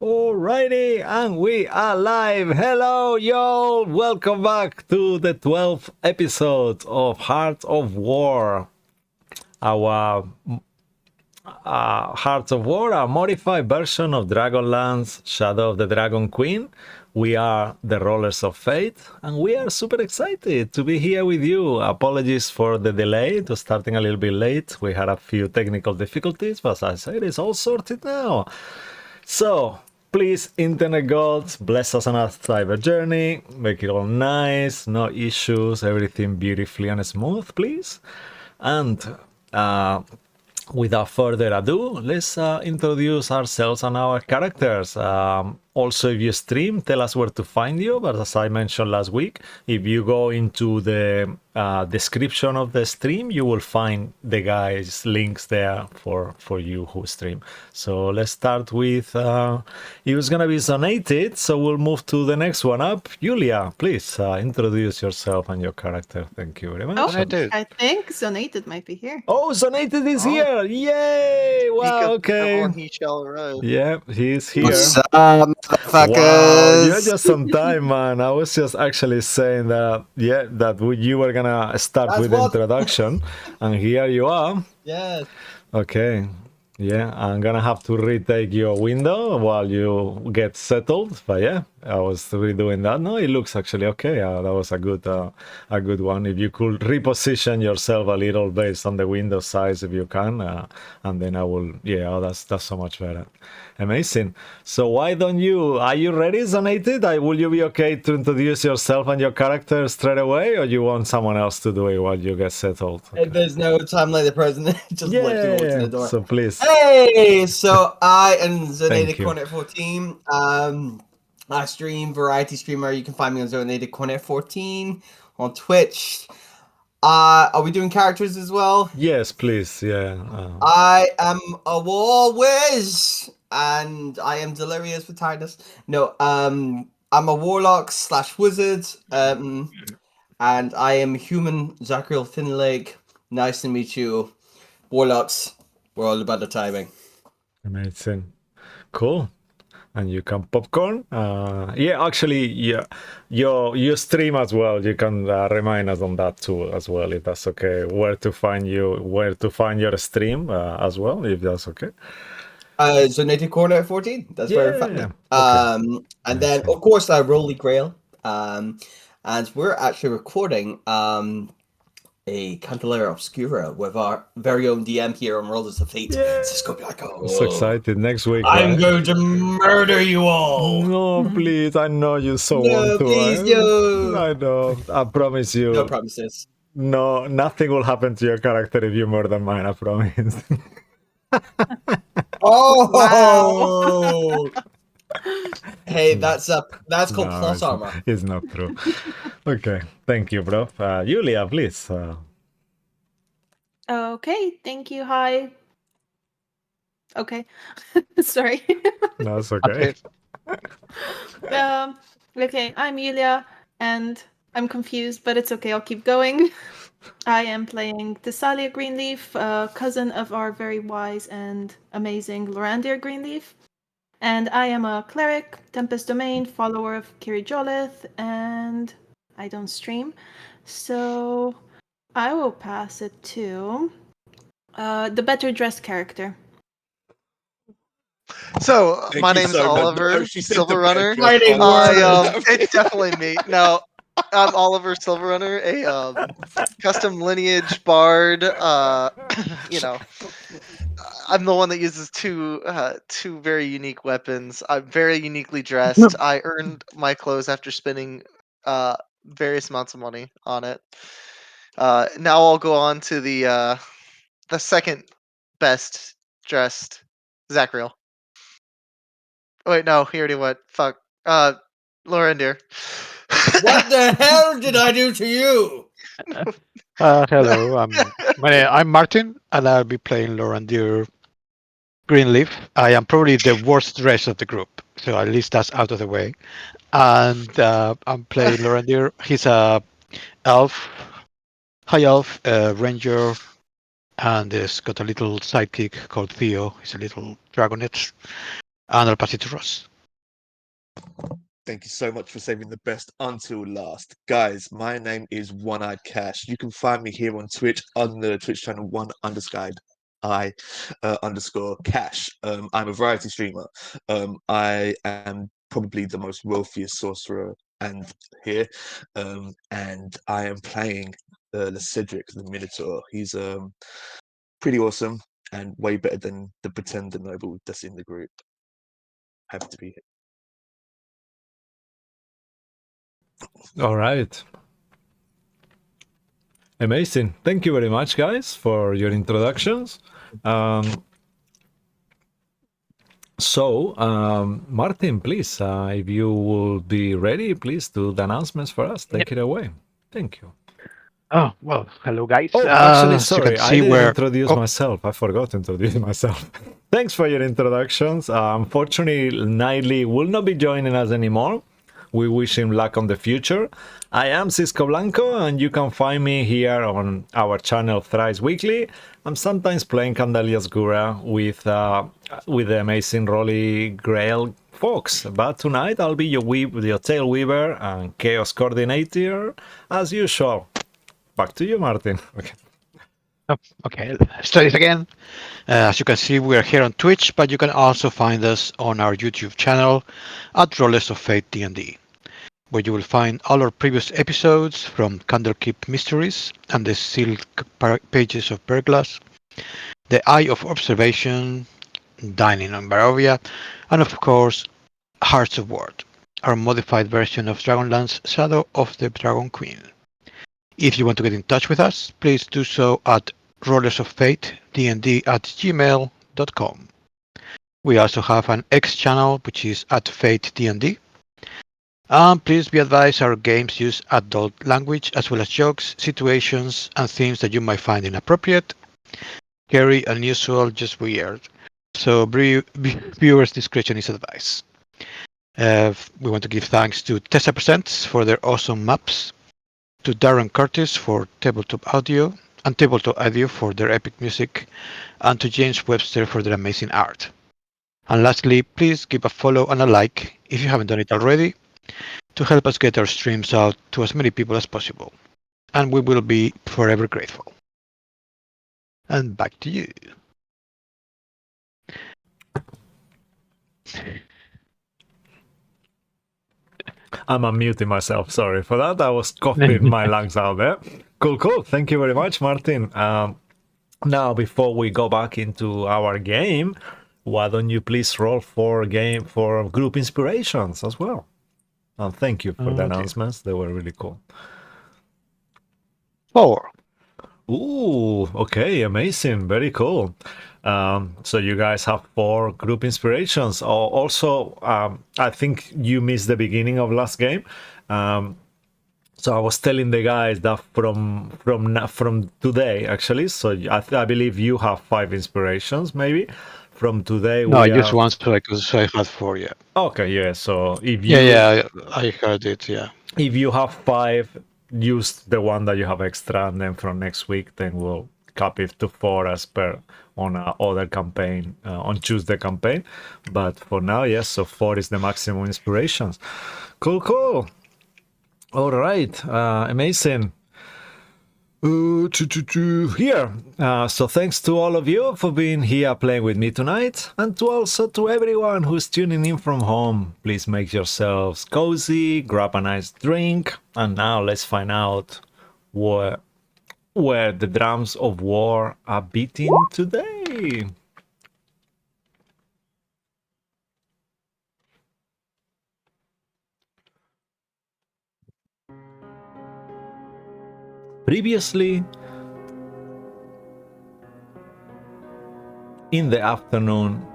Alrighty, and we are live. Hello, y'all. Welcome back to the 12th episode of Heart of War. Our Hearts of War, a modified version of Dragonlance, Shadow of the Dragon Queen. We are the Rollers of Fate, and we are super excited to be here with you. Apologies for the delay, to starting a little bit late. We had a few technical difficulties, but as I said, it's all sorted now. So, please, internet gods, bless us on our cyber journey. Make it all nice, no issues, everything beautifully and smooth, please. And without further ado, let's introduce ourselves and our characters. Also, if you stream, tell us where to find you. But as I mentioned last week, if you go into the description of the stream, you will find the guys' links there for you who stream. So let's start with it was gonna be Zonated, so we'll move to the next one up. Julia, please introduce yourself and your character. Thank you very much. Oh, Zonated. I think Zonated might be here. Oh, Zonated is here! Yay! Wow, okay. He shall arrive. Yeah, he's here. What's up, Wow, motherfuckers? you're just on time, man. I was just actually saying that, you were gonna start with the introduction, and here you are. Yes. Okay. Yeah, I'm gonna have to retake your window while you get settled. But yeah, I was redoing that. No, it looks actually okay. That was a good one. If you could reposition yourself a little based on the window size, if you can, and then I will. Yeah, that's so much better. Amazing. So why don't you? Are you ready, Zonated? Will you be okay to introduce yourself and your character straight away, or you want someone else to do it while you get settled? Okay. There's no time like the president. Just let people walk in the door. So please. Hey, so I am Thank Zonated you. Cornet 14. I stream variety streamer. You can find me on Zonated Cornet 14 on Twitch. Are we doing characters as well? Yes, please. Yeah. I am a war whiz, and I am delirious with tiredness. No, I'm a warlock / wizard, and I am human Zachariel Finlake. Nice to meet you, warlocks. We're all about the timing. Amazing. Cool. And you can popcorn. Actually, you stream as well. You can remind us on that too as well, if that's okay. Where to find your stream as well, if that's okay. Zonated Corner 14. That's where you find me. Okay. And then of course Rolly Grail. And we're actually recording a Candelera Obscura with our very own DM here on Rollers of Fate. It's just gonna be like, I'm so excited. Next week. I'm going to murder you all. No, please. I know you so No, want to. please, no. I know. I promise you. No promises. No, nothing will happen to your character if you murder mine. I promise. Oh. Wow. Hey, that's called plus armor. It's not true. Okay, thank you, bro. Julia, please. Okay, thank you. Hi. Okay. Sorry. No, it's okay. Okay, I'm Yulia, and I'm confused, but it's okay. I'll keep going. I am playing Thessalia Greenleaf, cousin of our very wise and amazing Lorandir Greenleaf. And I am a cleric, Tempest Domain, follower of Kiri Jolith, and I don't stream. So I will pass it to the better dressed character. So Thank my you name's so much. Oliver No, she said Silver the Runner. best dressed It's definitely me. No, I'm Oliver Silver Runner, a custom lineage bard. I'm the one that uses two very unique weapons. I'm very uniquely dressed. I earned my clothes after spending various amounts of money on it. Now I'll go on to the second best dressed Zachariel. Wait, no, he already went. Fuck. Lorandir. What the hell did I do to you? Hello, I'm Martin, and I'll be playing Lorandir Greenleaf. I am probably the worst dressed of the group, so at least that's out of the way. And I'm playing Lorandir. He's a elf, high elf, ranger, and he's got a little sidekick called Theo. He's a little dragonet. And I'll pass it to Ross. Thank you so much for saving the best until last. Guys, my name is One Eyed Cash. You can find me here on Twitch on the Twitch channel _I Cash. I'm a variety streamer. I am probably the most wealthiest sorcerer and here. And I am playing the Cedric, the Minotaur. He's pretty awesome and way better than the Pretender Noble that's in the group. Happy to be here. All right. Amazing. Thank you very much, guys, for your introductions. Martin, please, if you will be ready, please do the announcements for us. Take it away. Thank you. Oh, well, hello, guys. Oh, actually, As you sorry, can I see, didn't introduce Oh, myself. I forgot to introduce myself. Thanks for your introductions. Unfortunately, Nightly will not be joining us anymore. We wish him luck on the future. I am Cisco Blanco, and you can find me here on our channel Thrice Weekly. I'm sometimes playing Candelia's Gura with the amazing Rolly Grail Fox. But tonight I'll be your Tail Weaver and Chaos Coordinator as usual. Back to you, Martin. Okay. oh, okay, let's try this again. As you can see, we are here on Twitch, but you can also find us on our YouTube channel at Rollers of Fate D&D, where you will find all our previous episodes from Candlekeep Mysteries and the sealed pages of Berglass, the Eye of Observation, Dining on Barovia, and of course, Hearts of Ward, our modified version of Dragonlance Shadow of the Dragon Queen. If you want to get in touch with us, please do so at rollersoffatednd@gmail.com. We also have an X channel, which is at FateDND. Please be advised our games use adult language as well as jokes, situations, and themes that you might find inappropriate, scary, unusual, just weird. So viewers' discretion is advised. We want to give thanks to Tessa Presents for their awesome maps, to Darren Curtis for Tabletop Audio and Tabletop Audio for their epic music, and to James Webster for their amazing art. And lastly, please give a follow and a like if you haven't done it already to help us get our streams out to as many people as possible. And we will be forever grateful. And back to you. I'm unmuting myself. Sorry for that. I was coughing my lungs out there. Cool. Thank you very much, Martin. Now, before we go back into our game, why don't you please roll for group inspirations as well? And thank you for the announcements. They were really cool. 4. Ooh, okay, amazing, very cool. So you guys have 4 group inspirations. Also, I think you missed the beginning of last game. So I was telling the guys that from today, actually. So I believe you have 5 inspirations, maybe. From today, No, we just have... one, because I had 4, yeah. Okay, yeah. So if you... Yeah, I heard it, yeah. If you have 5, use the one that you have extra, and then from next week, then we'll cap it to 4 as per on our other campaign, on Tuesday campaign. But for now, yes, so 4 is the maximum inspirations. Cool. All right, amazing. Here. So thanks to all of you for being here playing with me tonight, and to everyone who's tuning in from home. Please make yourselves cozy, grab a nice drink, and now let's find out where the drums of war are beating today. Previously, in the afternoon,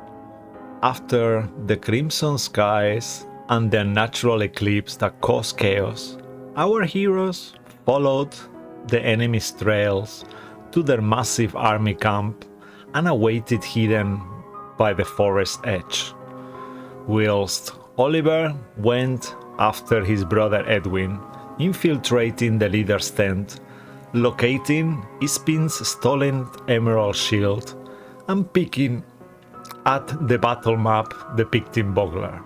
after the crimson skies and the natural eclipse that caused chaos, our heroes followed the enemy's trails to their massive army camp and awaited hidden by the forest edge, whilst Oliver went after his brother Edwin, infiltrating the leader's tent, locating Ispin's stolen emerald shield, and picking at the battle map depicting Vogler.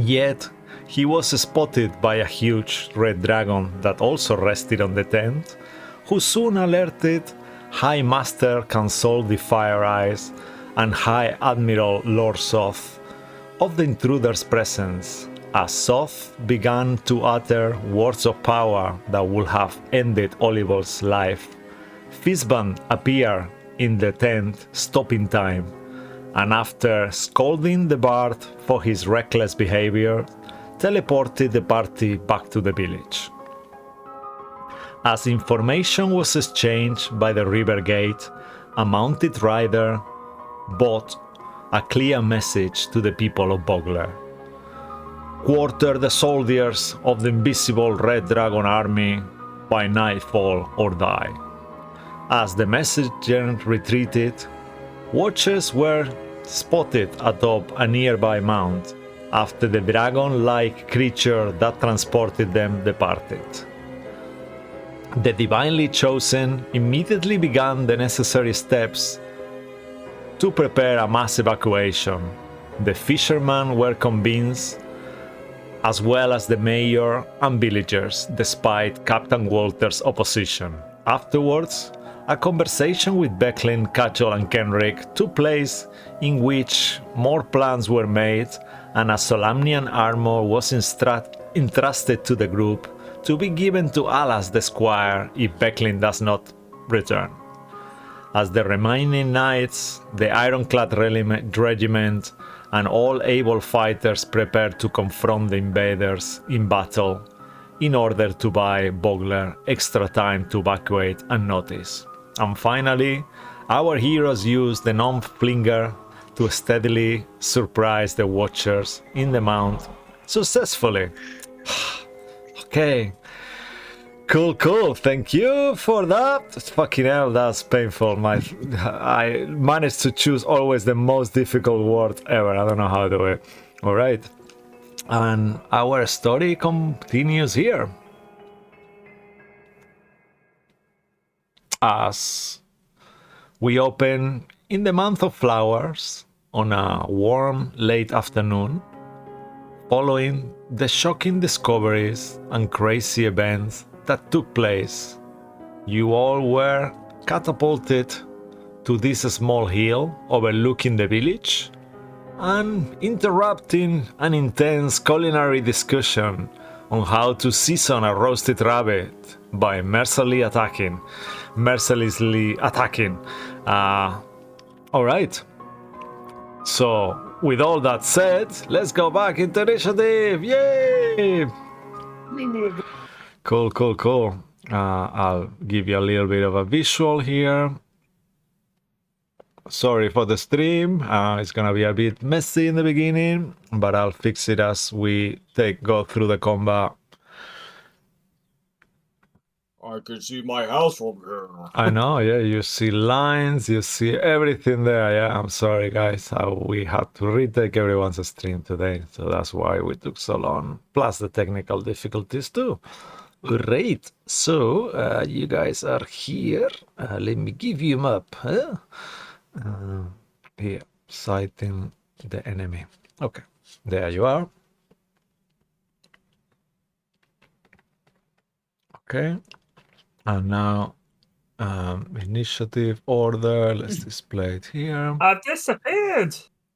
Yet, he was spotted by a huge red dragon that also rested on the tent, who soon alerted High Master Console the Fire Eyes and High Admiral Lord Soth of the intruder's presence, as Soth began to utter words of power that would have ended Oliver's life. Fistband appeared in the tent, stopping time, and after scolding the bard for his reckless behavior, teleported the party back to the village. As information was exchanged by the river gate, a mounted rider brought a clear message to the people of Vogler. Quarter the soldiers of the invisible Red Dragon army by nightfall or die. As the messenger retreated, watchers were spotted atop a nearby mount after the dragon-like creature that transported them departed. The divinely chosen immediately began the necessary steps to prepare a mass evacuation. The fishermen were convinced, as well as the mayor and villagers, despite Captain Walter's opposition. Afterwards, a conversation with Becklin, Cajol and Kenrick took place, in which more plans were made and a Solamnian armor was entrusted to the group to be given to Alas the Squire if Becklin does not return. As the remaining knights, the Ironclad regiment, and all able fighters prepared to confront the invaders in battle in order to buy Vogler extra time to evacuate and notice. And finally, our heroes used the non-flinger to steadily surprise the watchers in the mount successfully. Okay. Cool. Thank you for that. Fucking hell, that's painful. I managed to choose always the most difficult word ever. I don't know how to do it. All right. And our story continues here. As we open in the month of flowers on a warm late afternoon, following the shocking discoveries and crazy events that took place, you all were catapulted to this small hill overlooking the village and interrupting an intense culinary discussion on how to season a roasted rabbit by mercilessly attacking. All right. So, with all that said, let's go back into initiative. Yay! Cool. I'll give you a little bit of a visual here. Sorry for the stream. It's gonna be a bit messy in the beginning, but I'll fix it as we go through the combat. I can see my house from here. I know, yeah. You see lines, you see everything there. Yeah, I'm sorry, guys. We had to retake everyone's stream today, so that's why we took so long. Plus the technical difficulties too. Great. So you guys are here. Let me give you a map. Here, sighting the enemy. Okay, there you are. Okay, and now initiative order. Let's display it here. I've disappeared.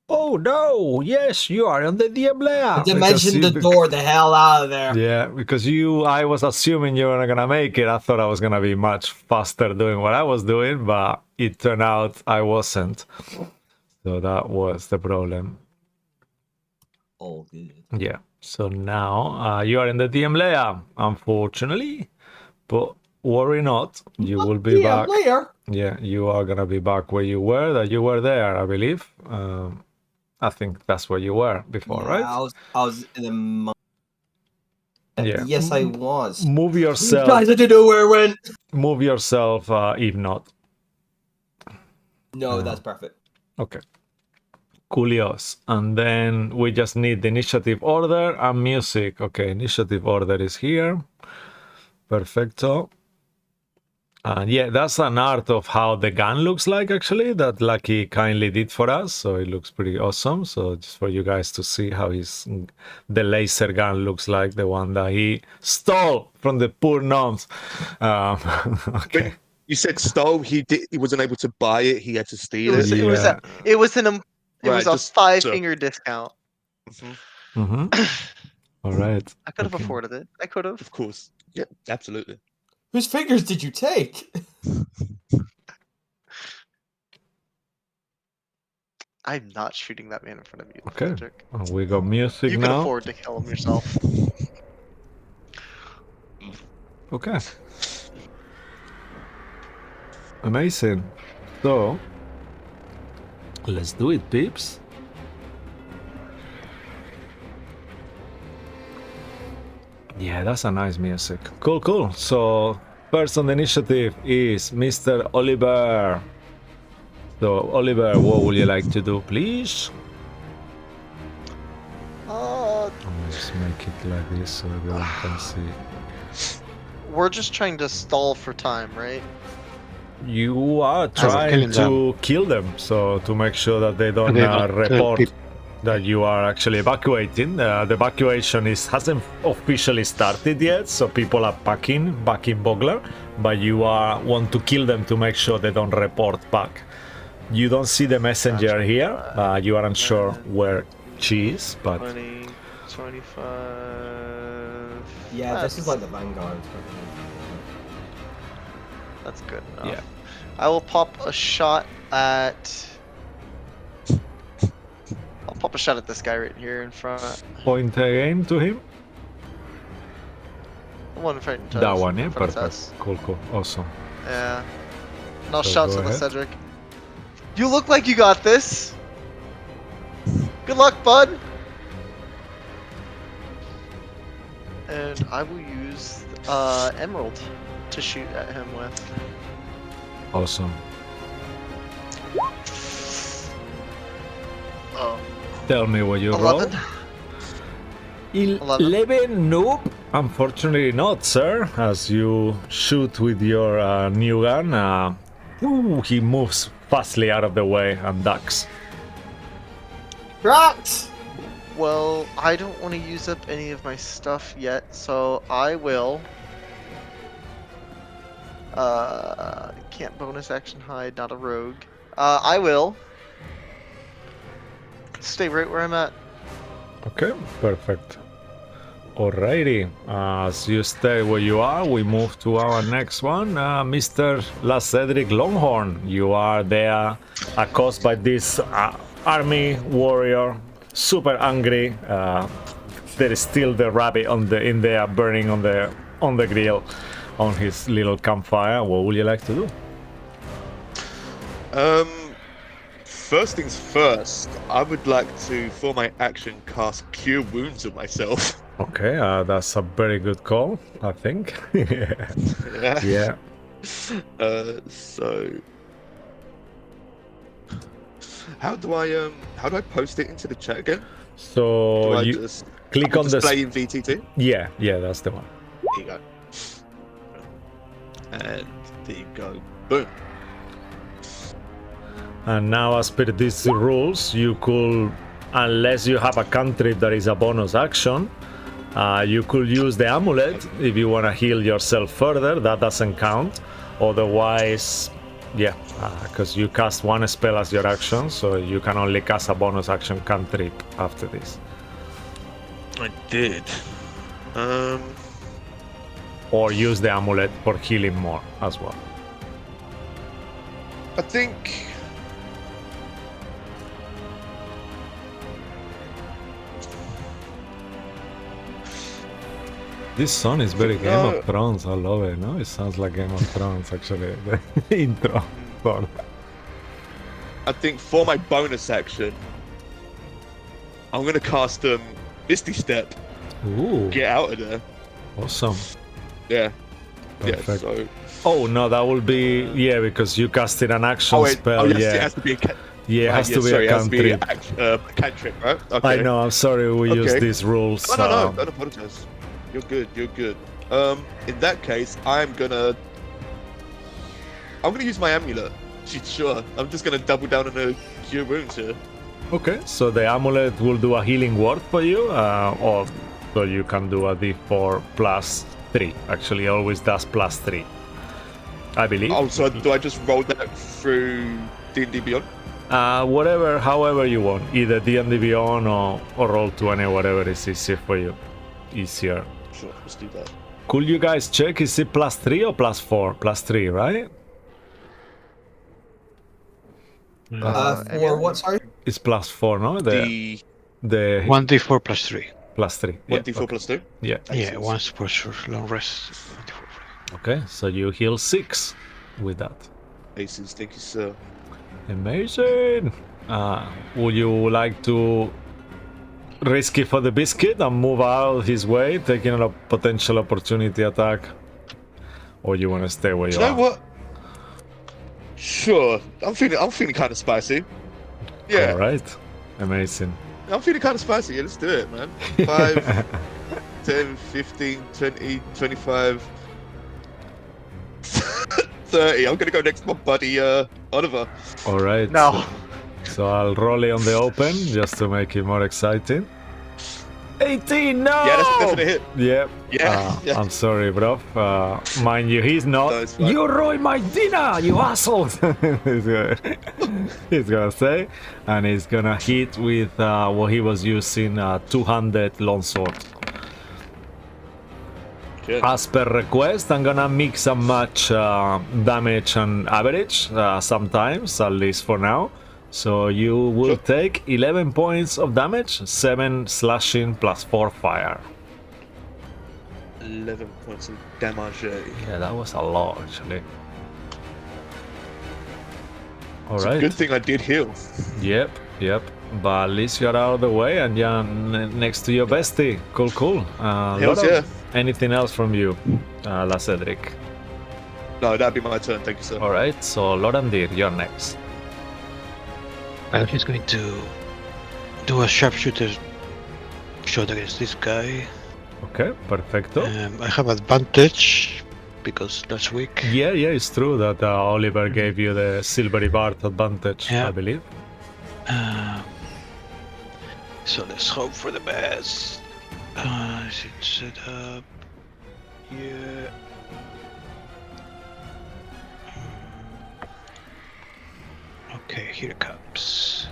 Oh no! Yes, you are on the Diablea. Dimension the door the hell out of there. Yeah, because I was assuming you weren't gonna make it. I thought I was gonna be much faster doing what I was doing, but it turned out I wasn't. So that was the problem. Oh, good. Yeah. So now you are in the Diablea, unfortunately, but worry not. You will be back. Later. Yeah, you are gonna be back where you were. That you were there, I believe. I think that's where you were before, Yeah, right? I was in the. Yeah. Yes, I was. Move yourself. Guys, I didn't know where it went. Move yourself, if not. No, that's perfect. Okay. Coolios. And then we just need the initiative order and music. Okay, initiative order is here. Perfecto. Yeah, that's an art of how the gun looks like, actually, that Lucky kindly did for us. So it looks pretty awesome. So just for you guys to see how the laser gun looks like, the one that he stole from the poor gnomes. Okay. When you said stole, he wasn't able to buy it. He had to steal it. It was Yeah. Right, a just- 5-finger discount. Mhm, All right. I could have Okay. afforded it. I could have. of course. Yeah, absolutely. Whose fingers did you take? I'm not shooting that man in front of you, Okay. Cedric. We got music You can now. afford to kill him yourself. Okay. Amazing. So, let's do it, peeps. Yeah, that's a nice music. Cool, cool. So, first on the initiative is Mr. Oliver. So, Oliver, what would you like to do, please? Let's make it like this so everyone can see. We're just trying to stall for time, right? You are trying killing to kill them, so to make sure that they don't They don't kill report people. that you are actually evacuating. The evacuation hasn't officially started yet, so people are packing back in Vogler, but you want to kill them to make sure they don't report back. You don't see the messenger here. You aren't sure where she is, but 20, 25. Yeah, this is like the Vanguard. That's good enough. yeah. I will pop a shot at. I'll pop a shot at this guy right here in front. Point again to him. The one right in That one, yeah, in front of perfect. us. Cool, cool, awesome. Yeah. And I'll So shout go to the ahead. Cedric. You look like you got this. Good luck, bud. And I will use Emerald to shoot at him with. Awesome. Oh, Tell me what you roll. 11. 11? Nope. Unfortunately not, sir. As you shoot with your new gun, he moves fastly out of the way and ducks. Rocks! Well, I don't want to use up any of my stuff yet, so I will. Can't bonus action hide, not a rogue. I will stay right where I'm at. Okay, perfect. Alrighty, as you stay where you are, we move to our next one. Mr. La Cedric Longhorn, you are there, accosted by this army warrior, super angry. There is still the rabbit in there burning on the grill, on his little campfire. What would you like to do? First things first, I would like to, for my action, cast Cure Wounds on myself. Okay, that's a very good call, I think. Yeah. Yeah. So how do I post it into the chat again? Do So I you just click on the display in VTT? yeah, that's the one. There you go. And there you go. Boom. And now, as per these rules, you could, unless you have a cantrip that is a bonus action, you could use the amulet if you want to heal yourself further. That doesn't count. Otherwise, yeah, because you cast one spell as your action, so you can only cast a bonus action cantrip after this. I did. Or use the amulet for healing more as well. I think This song is very Game No. of Thrones. I love it. No, it sounds like Game of Thrones actually. The intro song. I think for my bonus action, I'm gonna cast Misty Step. Ooh, Get out of there. awesome. Yeah. Perfect. Yeah. So. Oh no, that will be because you casted an action spell. yes, Yeah, it has to be a yeah, it has to be sorry, a it has to be cantrip. a cantrip, right? Okay. I know. I'm sorry we use Okay. these rules. No, don't apologize. You're good. You're good. In that case, I'm gonna I'm gonna use my amulet. Sure. I'm just gonna double down on the cure wounds here. Okay, so the amulet will do a healing word for you, or so you can do a d4 plus 3. Actually, it always does plus 3. I believe. Oh, so do I just roll that through D&D Beyond? Whatever, however you want. Either D&D Beyond or Roll20, whatever is easier for you. Easier. Sure, let's do that. Could you guys check, is it plus 3 or plus 4? Plus 3, right? For what, sorry? It's plus 4, no? The 1d4 plus 3. plus 3. 1d4 plus 2? Yeah. Yeah, once for sure. Long rest. Okay, so you heal 6 with that. Aces, thank you, sir. Amazing. Would you like to risk it for the biscuit and move out of his way, taking a potential opportunity attack? Or you want to stay where you Do you are? know what? Sure. I'm feeling kind of spicy. Yeah. All right. Amazing. I'm feeling kind of spicy. Yeah, let's do it, man. 5, 10, 15, 20, 25, 30. I'm gonna go next to my buddy, Oliver. All right. No. So I'll roll it on the open just to make it more exciting. 18, no! Yeah, that's a definite hit. Yep. Yeah, yeah. I'm sorry, bro. Mind you, he's not. No, it's fine. You ruined my dinner, you asshole! he's gonna say, and he's gonna hit with what he was using, 200 longsword. Good. As per request, I'm gonna mix and match damage and average sometimes, at least for now. So you will take 11 points of damage, 7 slashing plus 4 fire. 11 points of damage. Yeah, that was a lot actually. All It's right. a good thing I did heal. Yep. But at least you're out of the way and you're next to your bestie. Cool. Hells yeah. Anything else from you, La Cedric? No, that'd be my turn. Thank you, sir. All right. So Lorandir, you're next. Well, he's going to do a sharpshooter shot against this guy. Okay, perfecto. I have advantage because that's weak. Yeah, it's true that Oliver gave you the silvery bard advantage, Yeah. I believe. So let's hope for the best. Is it set up? Yeah. Okay, here it comes.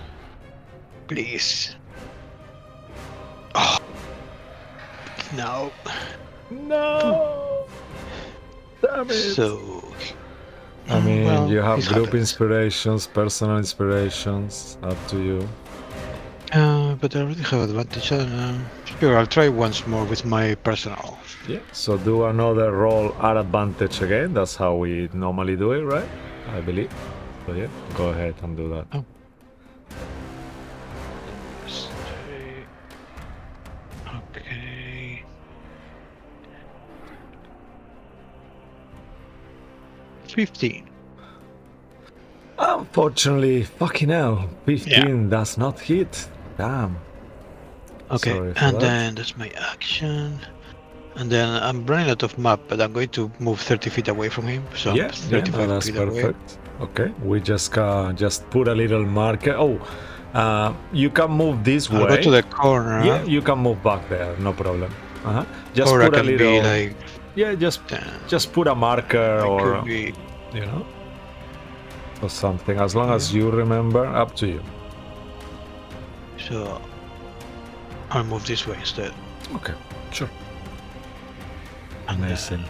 Please. Oh. No. No! Damn it! So. I mean, well, you have it group happens. inspirations, personal inspirations, up to you. But I already have advantage. Sure, I'll try once more with my personal. Yeah, so do another roll at advantage again. That's how we normally do it, right? I believe. So yeah, go ahead and do that. Oh. Okay. $15. Unfortunately, fucking hell, 15 does not hit. Damn. Okay, Sorry for and that. then that's my action. And then I'm running out of map, but I'm going to move 30 feet away from him. So I'm Yeah, 35 that's feet away. perfect. Okay, we just put a little marker. Oh, you can move this I'll way. go to the corner. Yeah, you can move back there, no problem. Just or I put a can little. be like. Yeah, just put a marker I or could be. you know, or something. As long as you remember, up to you. So I'll move this way instead. Okay, sure. And then, Amazing.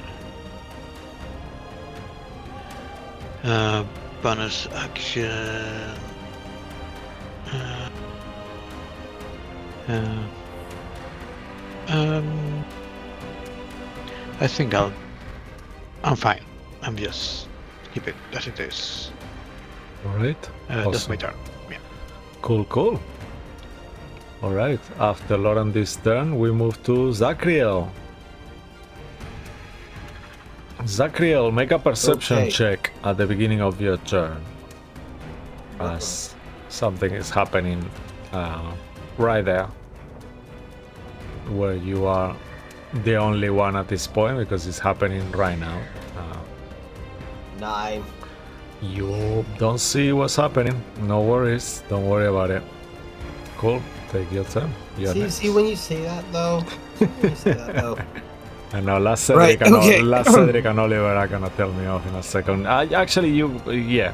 bonus action. I think I'm fine. I'm just keep it as it is. All right. That's my Awesome. turn. Yeah. Cool. All right. After Laurent's turn, we move to Zachriel. Zachriel, make a perception Okay. check at the beginning of your turn, as something is happening right there, where you are the only one at this point because it's happening right now. 9. You don't see what's happening. No worries. Don't worry about it. Cool. Take your time. You're next. See when you say that though. When you say that though. I know. Last Right, Cedric, okay. last Cedric and Oliver are gonna tell me off in a second. Actually, you, yeah,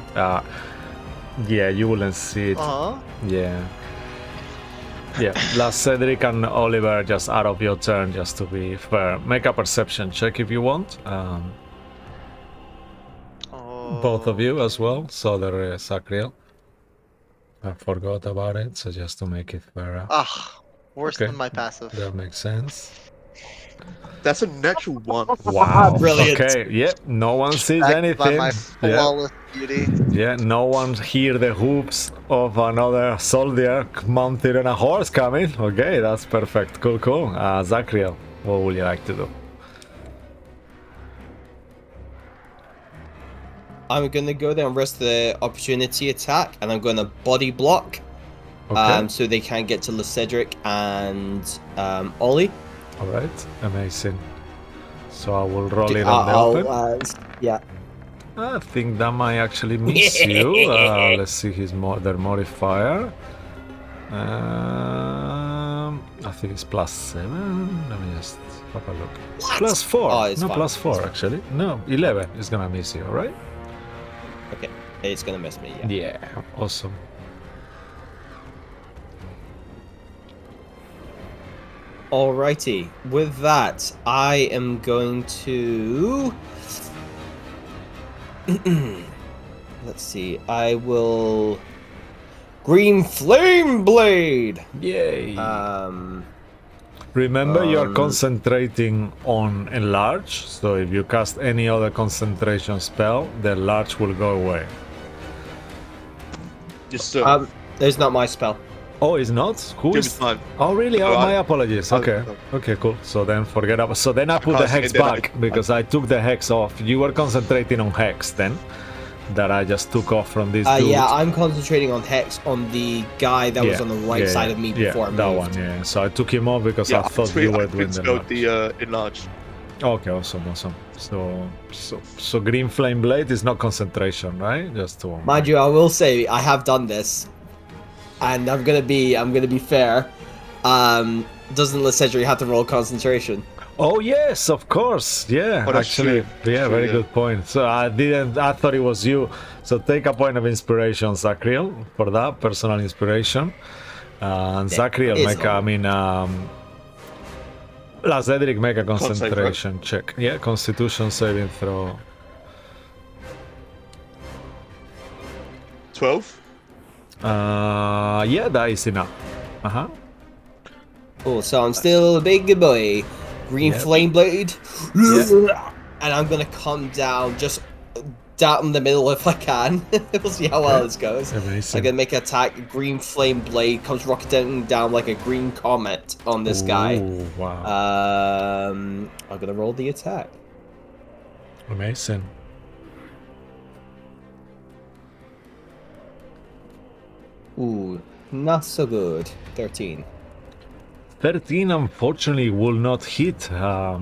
you wouldn't see it. Yeah. Yeah, last Cedric and Oliver just out of your turn, just to be fair. Make a perception check if you want. Both of you as well. So there is Sacriel. I forgot about it, so just to make it fair. Worse Okay. than my passive. That makes sense. That's a natural 1. Wow. Brilliant. Okay, yeah, no one sees Backed anything. by my Yeah. flawless beauty. Yeah, no one hear the hooves of another soldier mounted on a horse coming. Okay, that's perfect. Cool, cool. Zacriel, what would you like to do? I'm gonna go there and risk the opportunity attack, and I'm gonna body block. Okay. So they can't get to Cedric and Ollie. All right, amazing. So I will roll it on the open. Yeah. I think that might actually miss you. Let's see his their modifier. I think it's +7. Let me just have a look. +4. Oh, it's no, fine. +4 It's fine. actually. No, 11 is gonna miss you. All right. Okay, it's gonna miss me. Yeah. Yeah, awesome. Alrighty. With that, I am going to. Let's see. I will. Green Flame Blade. Yay! Um. Remember, you're concentrating on enlarge. So if you cast any other concentration spell, the enlarge will go away. Just There's not my spell. Oh, it's not? Who give me is? time. Oh, really? Oh, No, my apologies. Okay. no. Okay, cool. So then forget about. So then I put the hex then I- back because I took the hex off. You were concentrating on hex then, that I just took off from this dude. Yeah, I'm concentrating on Hex on the guy that was on the right side of me before I that moved. one. Yeah. So I took him off because Yeah, I thought you were doing the spelled enlarge. the enlarge. Okay, awesome. So green flame blade is not concentration, right? Just to Mind you, I will say I have done this, and I'm gonna be fair. Doesn't Cedric have to roll concentration? Oh yes, of course. Yeah, Oh, that's actually, true. yeah, True, very yeah. good point. So I thought it was you. So take a point of inspiration, Zacriel, for that personal inspiration. And Zacriel, it's make La Cedric, make a concentration check. Yeah, Constitution saving throw. 12? Yeah, that is enough. Oh, so I'm still a big boy. Green Yep. Flame Blade. Yeah. And I'm gonna come down just down in the middle if I can. We'll see how well this goes. Amazing. I'm gonna make an attack. Green Flame Blade comes rocketing down like a green comet on this guy. Ooh, wow. I'm gonna roll the attack. Amazing. Ooh, not so good. 13. 13 unfortunately will not hit,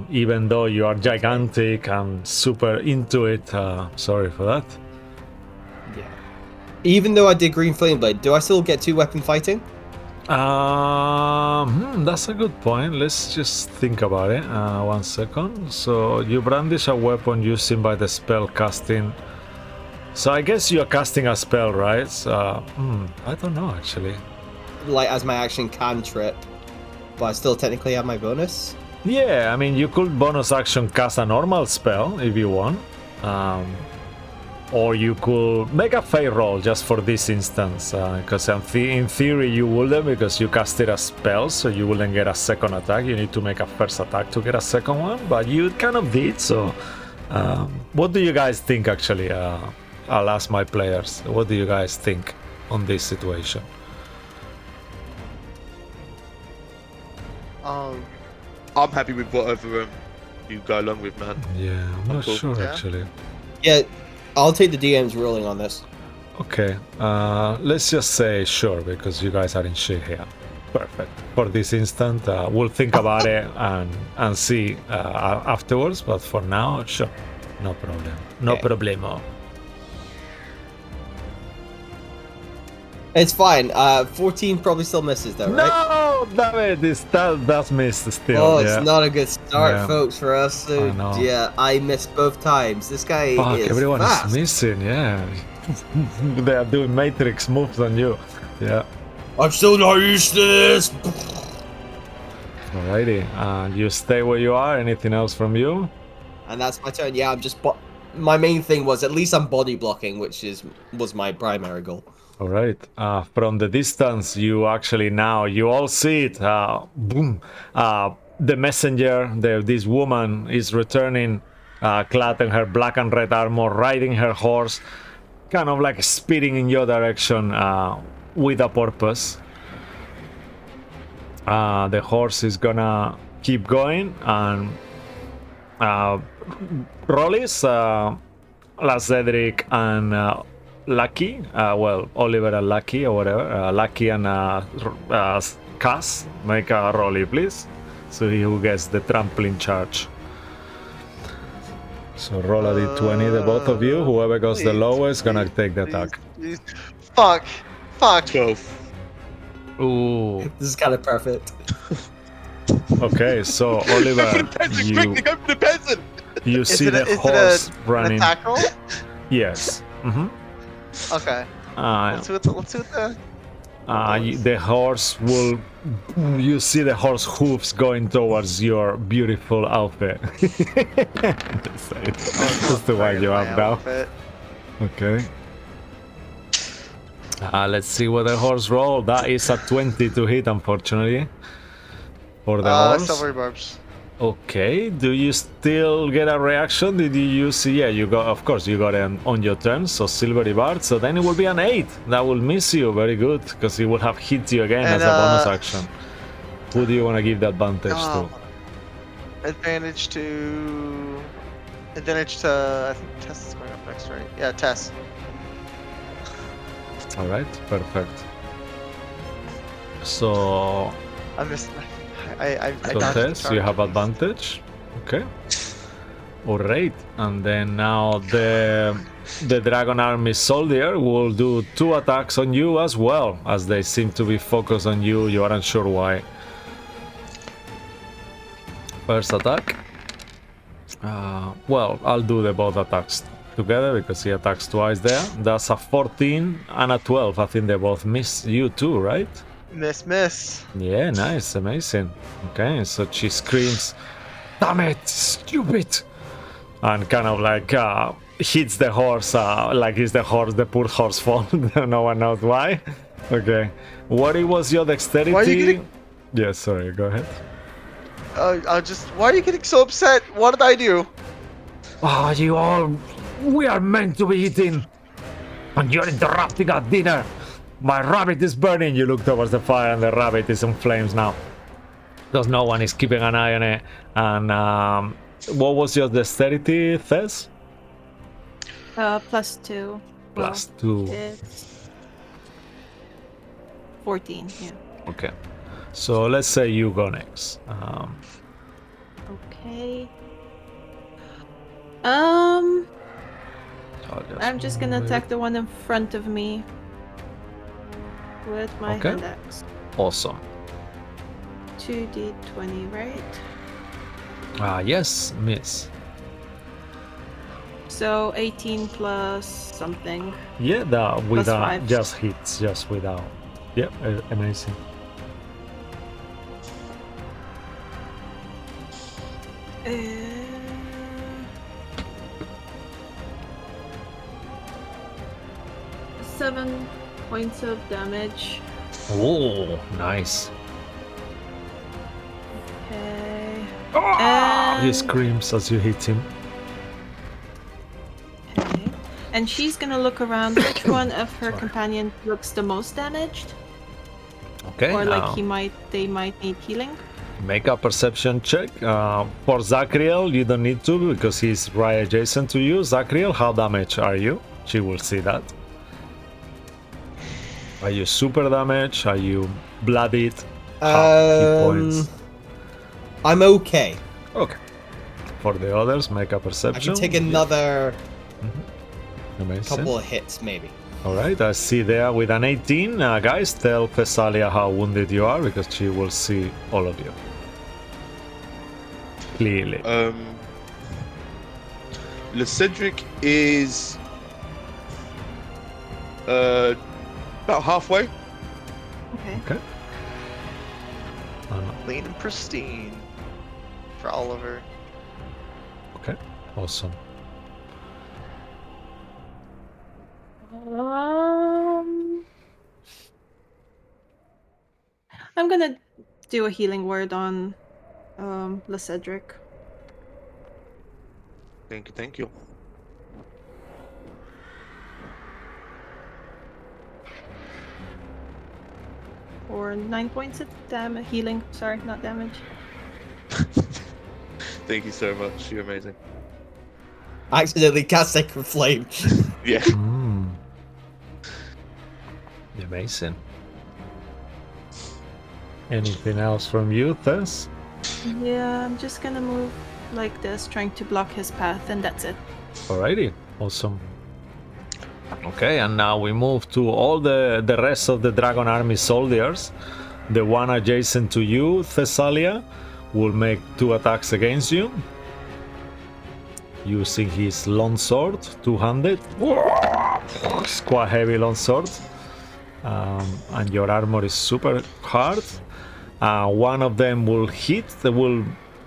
even though you are gigantic and super into it. Sorry for that. Yeah. Even though I did Green Flame Blade, do I still get 2 weapon fighting? That's a good point. Let's just think about it. 1 second. So you brandish a weapon using by the spell casting. So I guess you're casting a spell, right? I don't know actually. Like as my action cantrip, but I still technically have my bonus. Yeah, I mean you could bonus action cast a normal spell if you want. Or you could make a fail roll just for this instance, because in theory you wouldn't, because you casted a spell, so you wouldn't get a second attack. You need to make a first attack to get a second one, but you kind of did. So, what do you guys think? Actually, I'll ask my players. What do you guys think on this situation? I'm happy with whatever you go along with, man. Yeah, I'm not Cool. sure Yeah. actually. Yeah, I'll take the DM's ruling on this. Okay, let's just say sure, because you guys are in shit here. Perfect. For this instant, we'll think about it and see afterwards, but for now, sure. No problem. No Okay. problemo. It's fine. 14 probably still misses though, right? No, damn it! That's missed still. Oh, yeah. it's not a good start, Yeah. folks, for us. So, I know. yeah, I missed both times. This guy Fuck, is everyone fast. is missing. Yeah, they are doing matrix moves on you. Yeah. I'm still not used to this. Alrighty. You stay where you are. Anything else from you? And that's my turn. Yeah, I'm just. My main thing was at least I'm body blocking, which was my primary goal. All right. From the distance, you actually now you all see it. Boom. The messenger, this woman, is returning, clad in her black and red armor, riding her horse, kind of like speeding in your direction with a purpose. The horse is gonna keep going, and Rollis, Cedric, and Lucky, Oliver and Lucky, or whatever, Lucky and Cass, make a rollie, please. So he who gets the trampoline charge. So roll a d20, the both of you. Whoever goes the Please, lowest gonna please, take the please, attack. please. Fuck. 12. Ooh. This is kind of perfect. Okay, so Oliver, Quickly, go for the peasant! you Is see it the a, is horse it running. an attack roll? Yes. Mm-hmm. Okay. Let's see what the The horse will. You see the horse hooves going towards your beautiful outfit. That's the one you have now. Okay. Let's see what the horse roll. That is a 20 to hit, unfortunately. For the horse. Silvery barbs. Okay. Do you still get a reaction? Did you use? Yeah, you got. Of course, you got it on your turn. So silvery bard. So then it will be an 8. That will miss you. Very good, because it will have hit you again as a bonus action. Who do you want to give the advantage to? Advantage to. I think Tess is going up next, right? Yeah, Tess. All right. Perfect. So. I'm just. I So dodged the Tess, charge. you have advantage. Okay. Alright, and then now the Dragon Army soldier will do 2 attacks on you as well, as they seem to be focused on you. You aren't sure why. First attack. I'll do the both attacks together because he attacks twice there. That's a 14 and a 12. I think they both miss you too, right? Miss. Yeah, nice, amazing. Okay, so she screams, "Damn it, stupid!" and kind of like hits the horse, like it's the poor horse fault. No one knows why. Okay, what was your dexterity? Why are you getting... Yeah, sorry, go ahead. Why are you getting so upset? What did I do? We are meant to be eating, and you're interrupting our dinner. My rabbit is burning. You look towards the fire and the rabbit is in flames now. Because no one is keeping an eye on it. And what was your dexterity, Tess? +2. +2. It's 14, yeah. Okay. So let's say you go next. Okay. I'll I'm just gonna attack the one in front of me with my hand axe. Awesome. 2d20, right? Yes, miss. So 18 plus something. Yeah, that without 5. just hits, just without. Yep, amazing. Uh, 7 points of damage. Oh, nice. Okay. He And- screams as you hit him. Okay. And she's gonna look around. Which one of her companions looks the most damaged? Okay. Or like they might need healing? Make a perception check. For Zachriel, you don't need to because he's right adjacent to you. Zachriel, how damaged are you? She will see that. Are you super damaged? Are you bloodied? Hit points. I'm okay. Okay. For the others, make a I perception. can take another Amazing. couple of hits, maybe. Alright, I see there with an 18. Guys, tell Thessalia how wounded you are because she will see all of you. Clearly. Le Cedric is about halfway. Okay. Okay. Clean and pristine for Oliver. Okay, awesome. I'm gonna do a healing word on Le Cedric. Thank you. For 9 points of damage. Healing, sorry, not damage. Thank you so much. You're amazing. I accidentally cast Sacred Flame. Yeah. Amazing. Anything else from you, Tess? Yeah, I'm just gonna move like this, trying to block his path, and that's it. Alrighty, awesome. Okay, and now we move to all the rest of the Dragon Army soldiers. The one adjacent to you, Thessalia, will make 2 attacks against you. Using his longsword, 200. It's quite heavy longsword. And your armor is super hard. One of them will hit,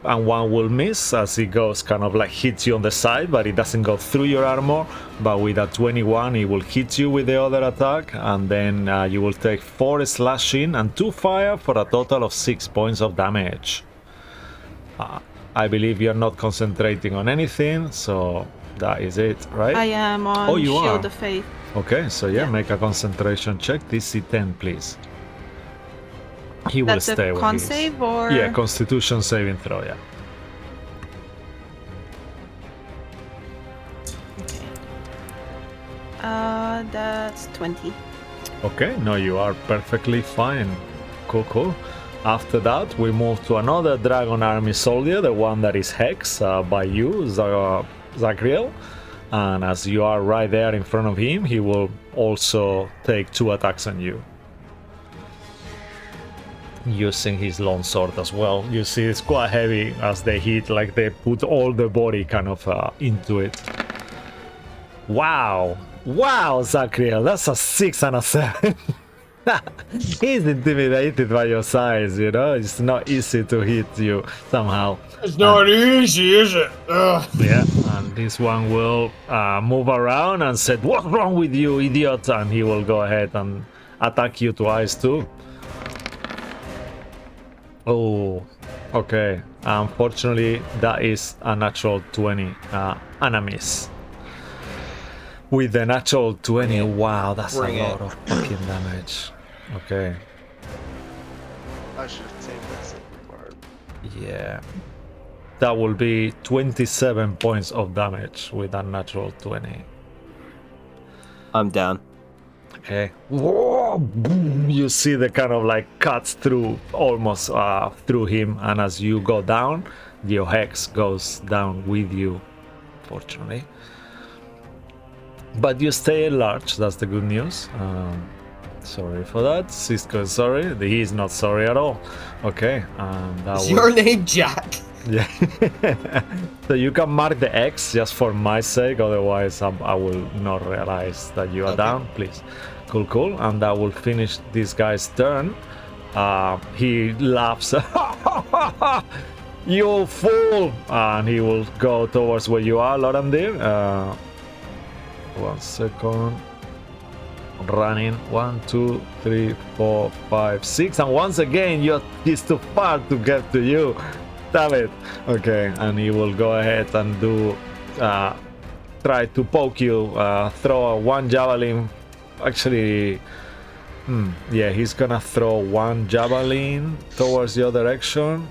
and one will miss as it goes kind of like hits you on the side, but it doesn't go through your armor. But with a 21, it will hit you with the other attack, and then you will take 4 slashing and 2 fire for a total of 6 points of damage. I believe you're not concentrating on anything, so that is it, right? I am on Oh, you Shield are. of Faith. Okay, so yeah, Yeah. make a concentration check. DC 10, please. He will That's stay a where con he is. save, or Yeah, Constitution saving throw, yeah. That's 20. Okay, no, you are perfectly fine. Cool. After that, we move to another Dragon Army soldier, the one that is Hex by you, Zagriel. And as you are right there in front of him, he will also take 2 attacks on you. Using his long sword as well. You see, it's quite heavy as they hit, like they put all the body kind of into it. Wow, Zachriel, that's a 6 and a 7. He's intimidated by your size, you know? It's not easy to hit you somehow. It's not easy, is it? Ugh. Yeah, and this one will move around and said, "What's wrong with you, idiot?" And he will go ahead and attack you twice too. Oh, okay. Unfortunately, that is a natural 20 and a miss. With the natural 20, wow, that's Bring a it. lot of fucking damage. Okay, I should have taken that second part. yeah. That will be 27 points of damage with a natural 20. I'm down. Okay. Whoa, boom. You see the kind of like cuts through, almost through him, and as you go down, your hex goes down with you, fortunately. But you stay at large, that's the good news. Sorry for that. Cisco is sorry. He is not sorry at all. Okay. That Is was... your name Jack? Yeah. So you can mark the X just for my sake, otherwise I will not realize that you are Okay. down, please. Cool. And that will finish this guy's turn. He laughs. You fool! And he will go towards where you are, Lorandir. 1 second. Running 1, 2, 3, 4, 5, 6, and once again he's too far to get to you. Damn it. Okay, and he will go ahead and do try to poke you, throw 1 javelin. Actually, yeah, he's gonna throw 1 javelin towards your direction.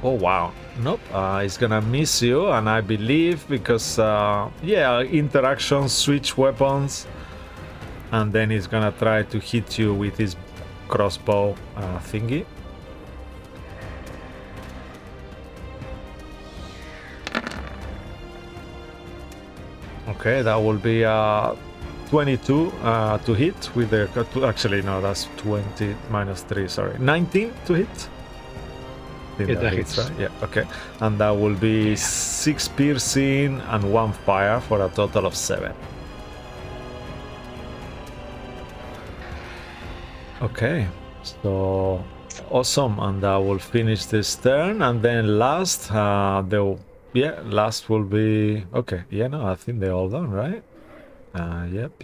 Oh wow. Nope, he's gonna miss you, and I believe because yeah, interactions, switch weapons, and then he's gonna try to hit you with his crossbow thingy. Okay, that will be 22 to hit with the... Actually, no, that's 20 minus 3, sorry. 19 to hit? I think Yeah, that hits. right? Yeah, okay. And that will be 6 piercing and 1 fire for a total of 7. Okay, so awesome, and that will finish this turn. And then last, last will be okay. Yeah, no, I think they're all done, right? Yep.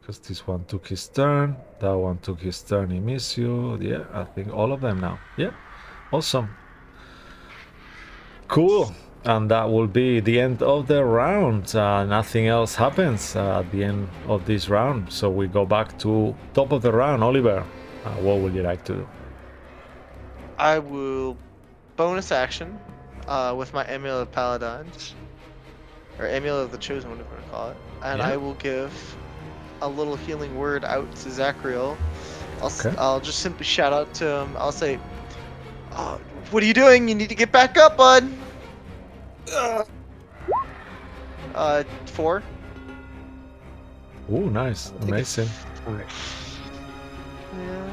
Because this one took his turn, that one took his turn. He missed you. Yeah, I think all of them now. Yeah, awesome, cool. And that will be the end of the round. Nothing else happens at the end of this round. So we go back to top of the round. Oliver, what would you like to do? I will bonus action with my Amulet of Paladins, or Amulet of the Chosen, whatever you want to call it, and Yeah. I will give a little healing word out to Zachriel. Okay. I'll just simply shout out to him. I'll say, "What are you doing? You need to get back up, bud." 4. Oh, nice, I'll take amazing. Yeah,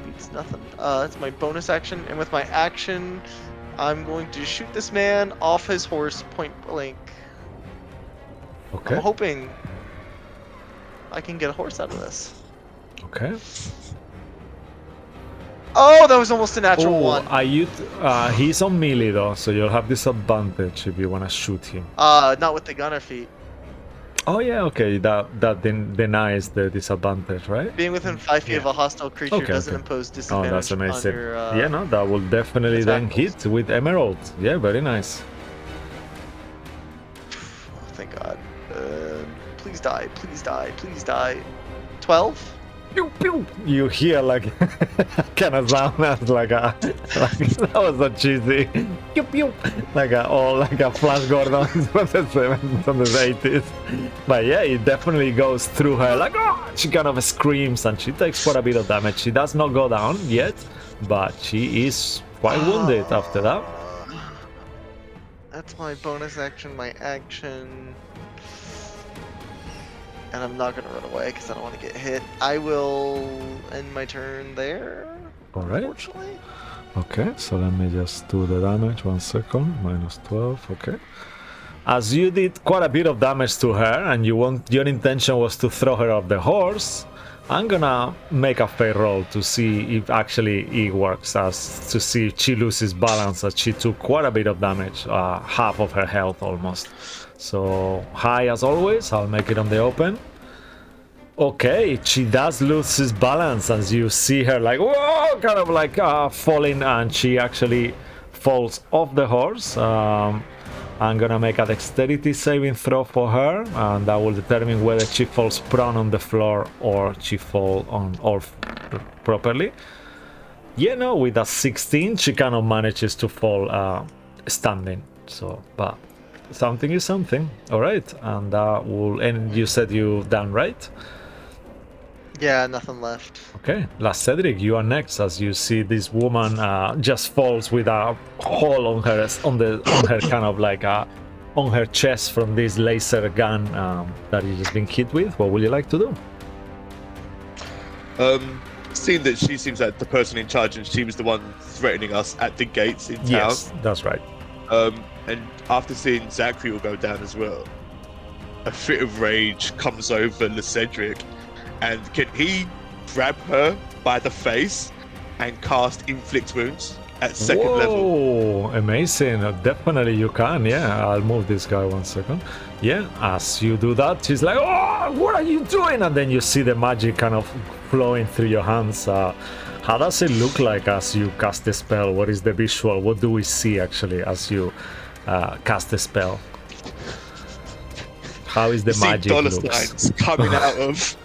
beats nothing. That's my bonus action, and with my action, I'm going to shoot this man off his horse point blank. Okay, I'm hoping I can get a horse out of this. okay. Oh, that was almost a natural one. Are you? He's on melee though, so you'll have disadvantage if you wanna shoot him. Not with the gunner feat. Oh yeah, okay. That denies the disadvantage, right? Being within 5 feet of a hostile creature Okay, doesn't okay. impose Oh, disadvantage that's amazing. on your, Yeah, no, that will definitely then attack hit with Emerald. Yeah, very nice. Oh, thank God. Please die, please die, please die. 12? Pew, pew. You hear like kind of sound as like that was so cheesy. Pew, pew. Like a Flash Gordon from the 70s, from the 80s. But yeah, it definitely goes through her. Like, oh! She kind of screams and she takes quite a bit of damage. She does not go down yet, but she is quite wounded after that. That's my bonus action, my action. And I'm not gonna run away because I don't want to get hit. I will end my turn there. All right. Unfortunately. Okay, so let me just do the damage. 1 second. Minus 12. Okay. As you did quite a bit of damage to her, and your intention was to throw her off the horse, I'm gonna make a fair roll to see if actually it works, as to see if she loses balance, as she took quite a bit of damage, half of her health almost. So high as always, I'll make it on the open. Okay, she does lose his balance as you see her like, whoa, kind of like falling, and she actually falls off the horse. I'm gonna make a dexterity saving throw for her, and that will determine whether she falls prone on the floor or she falls on properly. Yeah, no, with a 16, she kind of manages to fall standing. So, but something is something. All right, and that will. And you said you done, right? Yeah, nothing left. Okay, last Cedric, you are next. As you see, this woman just falls with a hole on her kind of like on her chest from this laser gun that you've just been hit with. What would you like to do? Seeing that she seems like the person in charge, and she was the one threatening us at the gates in town. Yes, that's right. And after seeing Zachary go down as well, a fit of rage comes over Cedric. And can he grab her by the face and cast Inflict Wounds at second level? Oh, amazing. Definitely you can. Yeah, I'll move this guy 1 second. Yeah, as you do that, she's like, oh, what are you doing? And then you see the magic kind of flowing through your hands. How does it look like as you cast the spell? What is the visual? What do we see actually as you cast the spell? How is the You magic see dollar looks? signs coming out of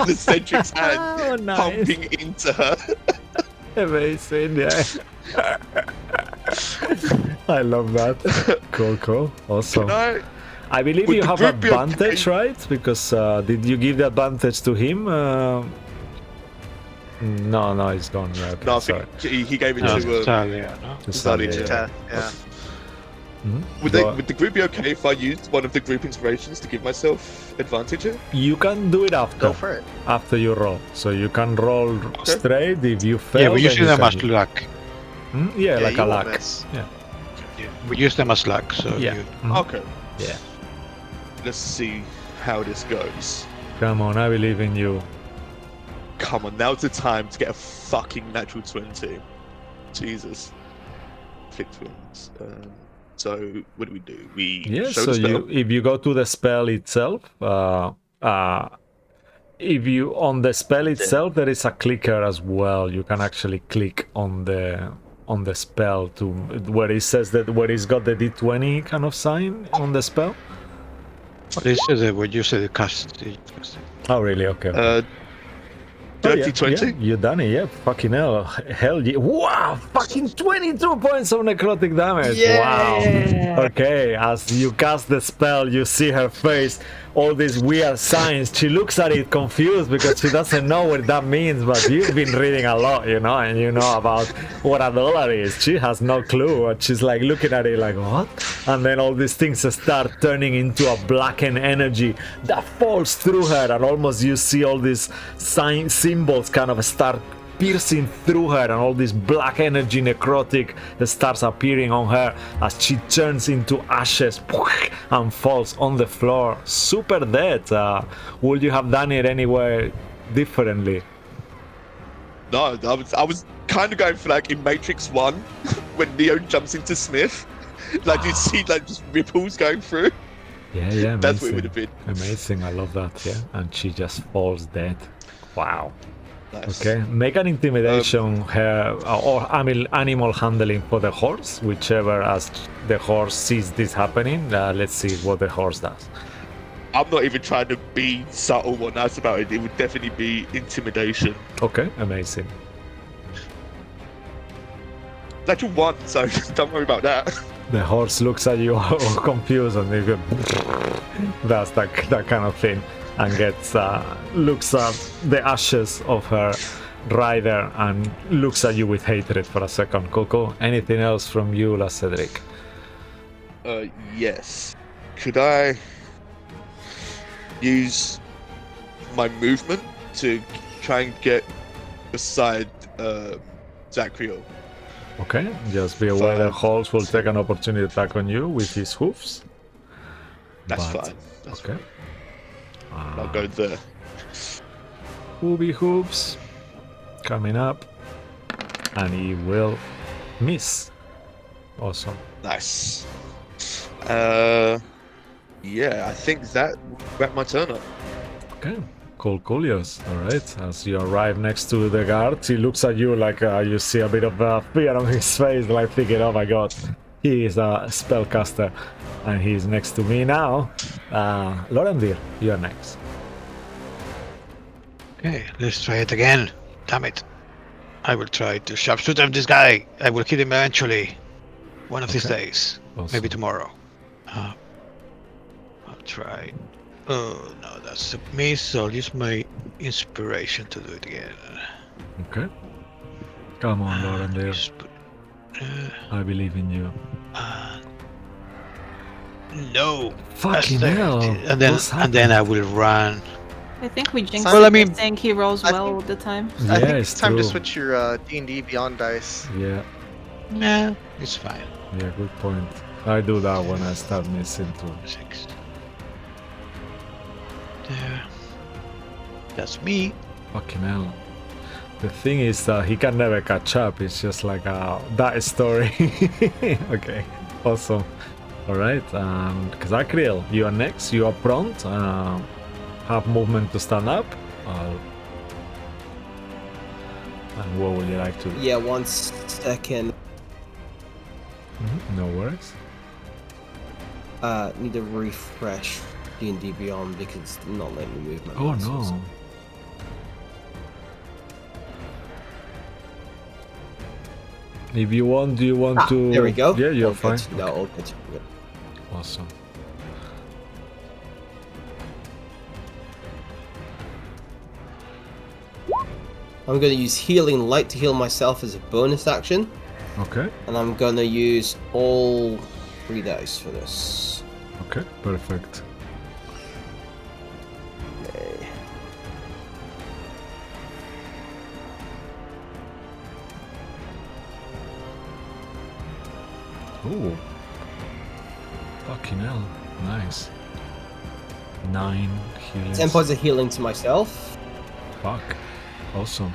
the Cedric's hand, Oh, nice. pumping into her. Amazing, yeah. I love that. Cool. Awesome. No, I believe Would you the have group be advantage, okay? right? Because did you give the advantage to him? No, he's gone. Yeah, okay, no, I sorry. think he gave it No, to Talia, no? To Sally, Sally, yeah. Yeah. Would the group be okay if I used one of the group inspirations to give myself advantage here? You can do it after. Go for it. After you roll. So you can roll straight. If you fail, Yeah, we then use you them can as use- luck. Yeah, like you a won't luck. miss. Yeah. We use them as luck, so Yeah. you, Okay. Yeah. Let's see how this goes. Come on, I believe in you. Come on, now's the time to get a fucking natural 20. Jesus. Click twins. So what do? We Yeah, show so the spell. if you go to the spell itself, if you on the spell itself there is a clicker as well. You can actually click on the spell to where it says that where it's got the D20 kind of sign on the spell. this is what you said, the cast. Oh really? Okay. Oh, Dirty 20. Yeah, you done it, yeah. Fucking hell yeah. Wow, fucking 22 points of necrotic damage. Wow. Okay, as you cast the spell, you see her face, all these weird signs. She looks at it confused because she doesn't know what that means, but you've been reading a lot, you know, and you know about what a dollar is. She has no clue, and she's like looking at it like, what? And then all these things start turning into a blackened energy that falls through her, and almost you see all these symbols kind of start piercing through her, and all this black energy necrotic starts appearing on her as she turns into ashes and falls on the floor super dead. Would you have done it anywhere differently? No, I was kind of going for like in Matrix 1 when Neo jumps into Smith. Like you see like just ripples going through. Yeah, amazing. That's what it would have been. Amazing, I love that. Yeah, and she just falls dead. Wow. Nice. Okay, make an intimidation or animal handling for the horse, whichever, as the horse sees this happening. Let's see what the horse does. I'm not even trying to be subtle or nice about it. It would definitely be intimidation. Okay, amazing. Natural 1, so don't worry about that. The horse looks at you all confused and they go, that's that kind of thing, and gets looks at the ashes of her rider and looks at you with hatred for a second. Coco, anything else from you, La Cedric? Yes. Could I use my movement to try and get beside Zachriel? Okay, just be aware that Halls will take an opportunity attack on you with his hoofs. That's But- fine. That's Okay. fine. I'll go there. Hoovy hoops coming up, and he will miss. Awesome. Nice. Yeah, I think that wrapped my turn up. Okay, Coolios. All right, as you arrive next to the guard, he looks at you like you see a bit of fear on his face, like thinking, oh my god, he is a spellcaster, and he's next to me now. Lorendir, you're next. Okay, let's try it again. Damn it. I will try to sharpshoot at this guy. I will hit him eventually. One of these Okay. days. Awesome. Maybe tomorrow. I'll try. Oh, no, that's a miss. So I'll use my inspiration to do it again. Okay. Come on, Lorendir. Just put- I believe in you. no. Fucking That's hell. And then I will run. I think we jinxed Well, it I mean- by saying he rolls I well think- all the time. Yeah, I think it's time to true. switch your D&D Beyond dice. Yeah, Nah, it's fine. yeah, good point. I do that when I start missing too. 6. There. That's me. Fucking hell. The thing is that he can never catch up. It's just like that story. Okay, awesome. All right, Zachriel, you are next. You are prompt. Have movement to stand up. And what would you like to do? Yeah, 1 second. No worries. Need to refresh D&D Beyond because it's not letting me move my Oh mouse. no. If you want, do you want to? There we go. Yeah, you're All fine. good. No, Okay, all good. Yep. awesome. I'm going to use Healing Light to heal myself as a bonus action, Okay. and I'm going to use all 3 dice for this. Okay, perfect. Okay. Ooh. Fucking hell. Nice. 9 healing. 10 points of healing to myself. Fuck. Awesome.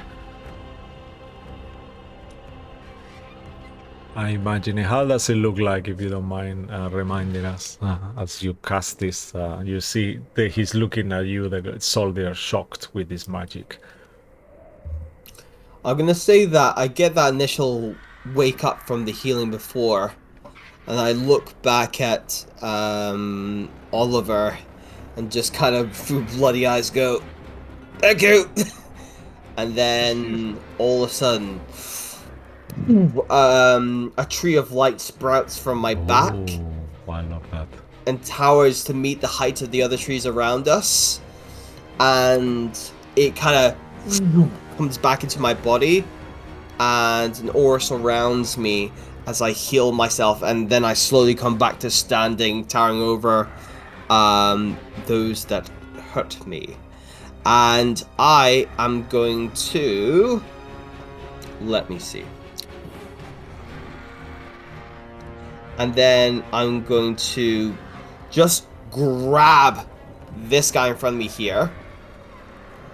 I imagine it. How does it look like, if you don't mind reminding us, as you cast this? You see that he's looking at you, the soldier, shocked with this magic. I'm gonna say that I get that initial wake up from the healing before, and I look back at Oliver and just kind of through bloody eyes go, "Thank you," and then all of a sudden, a tree of light sprouts from my back Oh, I love that. and towers to meet the height of the other trees around us, and it kind of comes back into my body, and an aura surrounds me as I heal myself, and then I slowly come back to standing, towering over those that hurt me. And I am going to... Let me see. And then I'm going to just grab this guy in front of me here.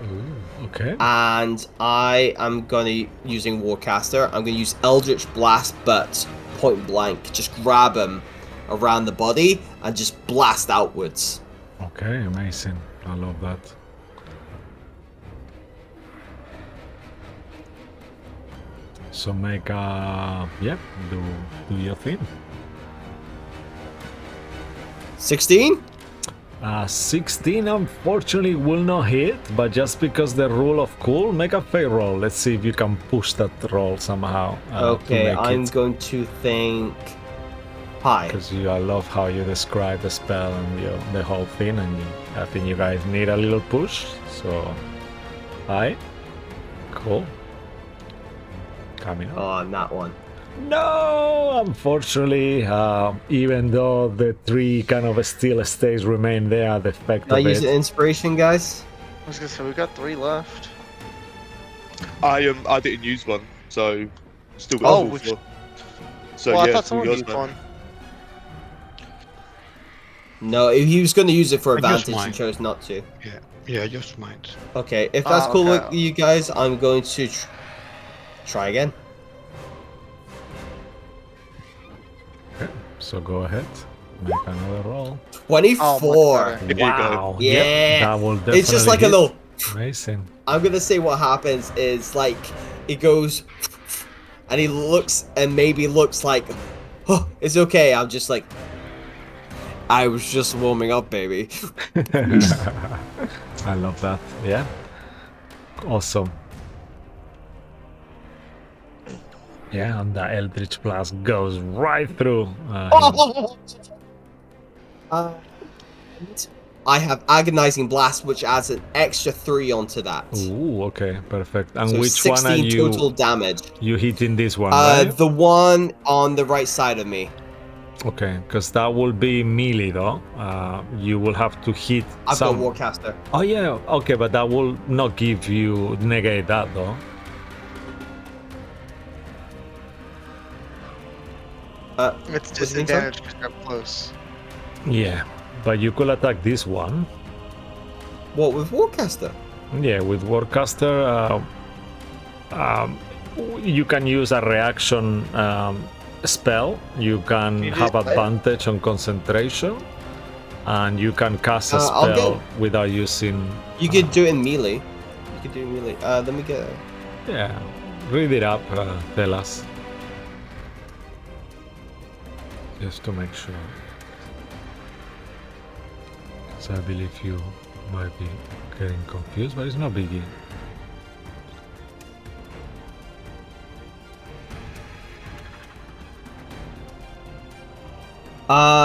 Ooh, okay. And I am gonna, using Warcaster, I'm gonna use Eldritch Blast, but point blank. Just grab him around the body and just blast outwards. Okay, amazing. I love that. So make yep, do your thing. 16? 16 unfortunately will not hit, but just because the rule of cool, make a fail roll. Let's see if you can push that roll somehow. Okay, I'm going to think high. Because I love how you describe the spell and the whole thing, and I think you guys need a little push. So, high, cool. Coming up. Oh, not one. No, unfortunately, even though the 3 kind of still stays remain there, the effect Can I of use it. inspiration, guys? I was gonna say we got 3 left. I didn't use one, so still got Oh, all which- 4. So Well, I yeah, thought it's all someone yours, used man. one. No, he was going to use it for I used advantage mine. and chose not to. Yeah, just mine. Okay, if that's Ah, cool okay. with you guys, I'm going to try again. So go ahead, make another roll. 24. better. Here you go. Wow, Yeah. yep, that will definitely It's just like a hit. little... Amazing. I'm gonna say what happens is like it goes and he looks and maybe looks like, oh, it's okay. I'm just like, I was just warming up, baby. I love that. Yeah. Awesome. Yeah, and the Eldritch Blast goes right through. I have agonizing blast, which adds an extra 3 onto that. Ooh, okay, perfect. And So which 16 one are you? total damage. You hitting this one, right? The one on the right side of me. Okay, because that will be melee, though. You will have to hit I've some. got Warcaster. Oh yeah, okay, but that will not give you negate that, though. It's What do you think, sir? disadvantage because you're up close. Yeah, but you could attack this one. What with Warcaster? Yeah, with Warcaster, you can use a reaction spell. You can You have did, right? advantage on concentration, and you can cast a I'll spell without using. You could do it in melee. You could do it in melee. Let me get. Yeah, read it up. Tell us, just to make sure. So I believe you might be getting confused, but it's no biggie.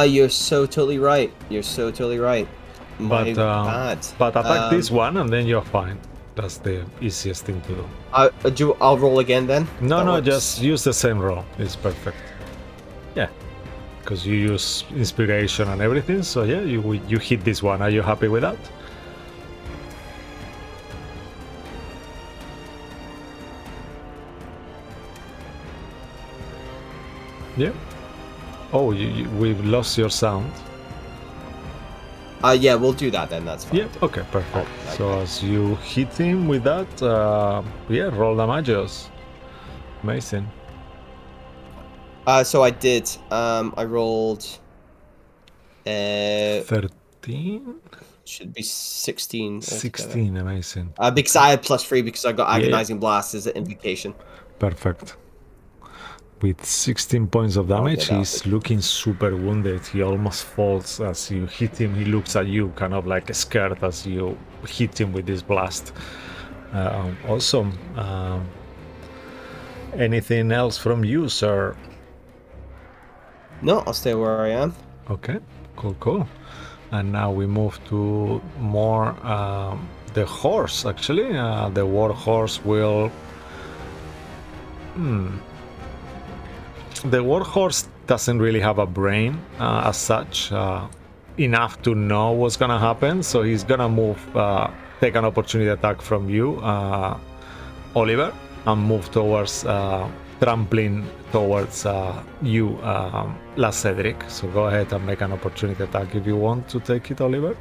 You're so totally right. You're so totally right. My bad. But attack this one and then you're fine. That's the easiest thing to do. I'll roll again then. No, That no, works. just use the same roll. It's perfect. Yeah. because you use inspiration and everything. So yeah, you hit this one. Are you happy with that? Yeah. Oh, we've lost your sound. Yeah, we'll do that then. That's fine. Yeah. Okay. Perfect. Oh, So okay. as you hit him with that, yeah, roll damages. Amazing. So I did. I rolled. 13, Should be 16. altogether. 16. Amazing. Because I had +3 because I got Yeah, yeah. agonizing blast as an invocation. Perfect. With 16 points of damage, that he's looking super wounded. He almost falls as you hit him. He looks at you, kind of like scared as you hit him with this blast. Awesome. Anything else from you, sir? No, I'll stay where I am. Okay, cool. And now we move to more the horse, actually. The war horse will... The warhorse doesn't really have a brain as such, enough to know what's gonna happen, so he's gonna move, take an opportunity attack from you, Oliver, and move towards, trampling towards you, La Cedric. So go ahead and make an opportunity attack if you want to take it, Oliver.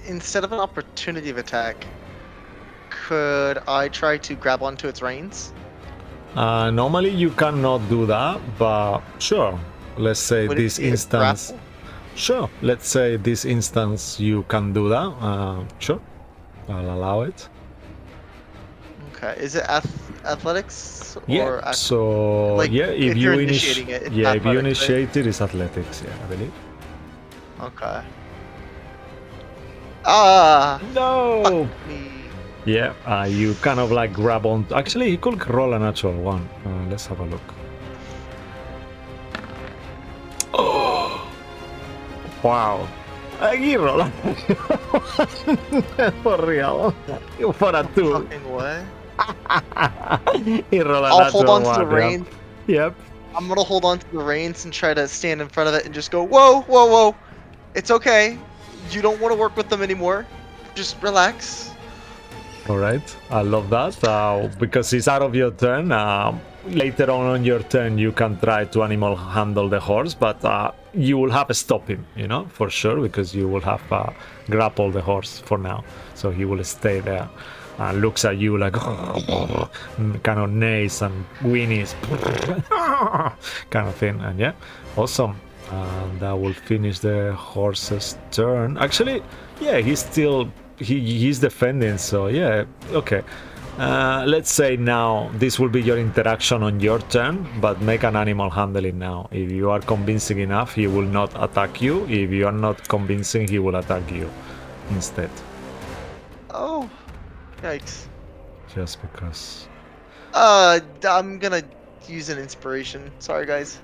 Instead of an opportunity of attack, could I try to grab onto its reins? Normally you cannot do that, but sure. Let's say Would it this be a instance. grapple? Sure. Let's say this instance you can do that. Sure. I'll allow it. Okay. Is it athletics Yeah. or So like, yeah, if if you're you initiating it, it's yeah, if you athletics, right? initiate it, it's athletics. Yeah, I believe. Okay. Ah. No. Fuck me. Yeah. You kind of like grab on. Actually, you could roll a natural one. Let's have a look. Oh. Wow. You roll a for real. For a 2. Fucking what? You roll a I'll natural hold on to the one, yeah. reins. Yep. I'm gonna hold on to the reins and try to stand in front of it and just go, whoa, whoa, whoa. It's okay. You don't want to work with them anymore. Just relax. All right. I love that. Because it's out of your turn. Later on your turn, you can try to animal handle the horse, but you will have to stop him, you know, for sure, because you will have grapple the horse for now. So he will stay there. Looks at you like kind of neighs and whinnies kind of thing. And yeah, awesome. That will finish the horse's turn. Actually, yeah, he's still he's defending. So yeah, okay. Let's say now this will be your interaction on your turn, but make an animal handling now. If you are convincing enough, he will not attack you. If you are not convincing, he will attack you instead. Oh, yikes. Just because. I'm gonna use an inspiration. Sorry, guys.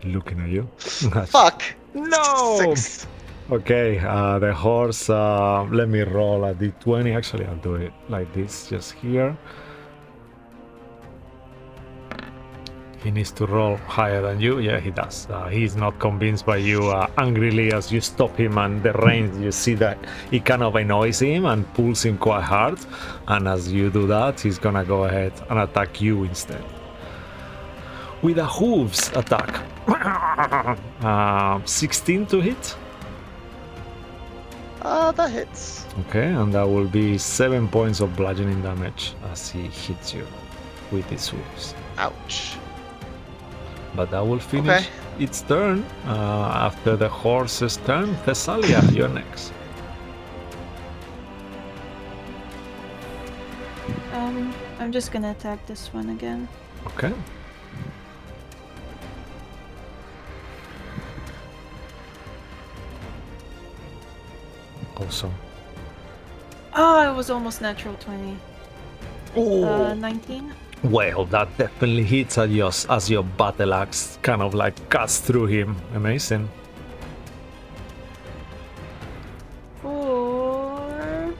Looking at you. Fuck. No! 6. Okay, the horse, let me roll a d20. Actually, I'll do it like this, just here. He needs to roll higher than you. Yeah, he does. He's not convinced by you angrily as you stop him, and the reins, you see that it kind of annoys him and pulls him quite hard. And as you do that, he's gonna go ahead and attack you instead. With a hooves attack. 16 to hit. That hits. Okay, and that will be 7 points of bludgeoning damage as he hits you with his hooves. Ouch. But that will finish its turn. After the horse's turn, Thessalia, you're next. I'm just gonna attack this one again. Okay. Awesome. Oh, it was almost natural 20. Oh. 19. Well, that definitely hits at your, as your battle axe kind of like cuts through him. Amazing. 4.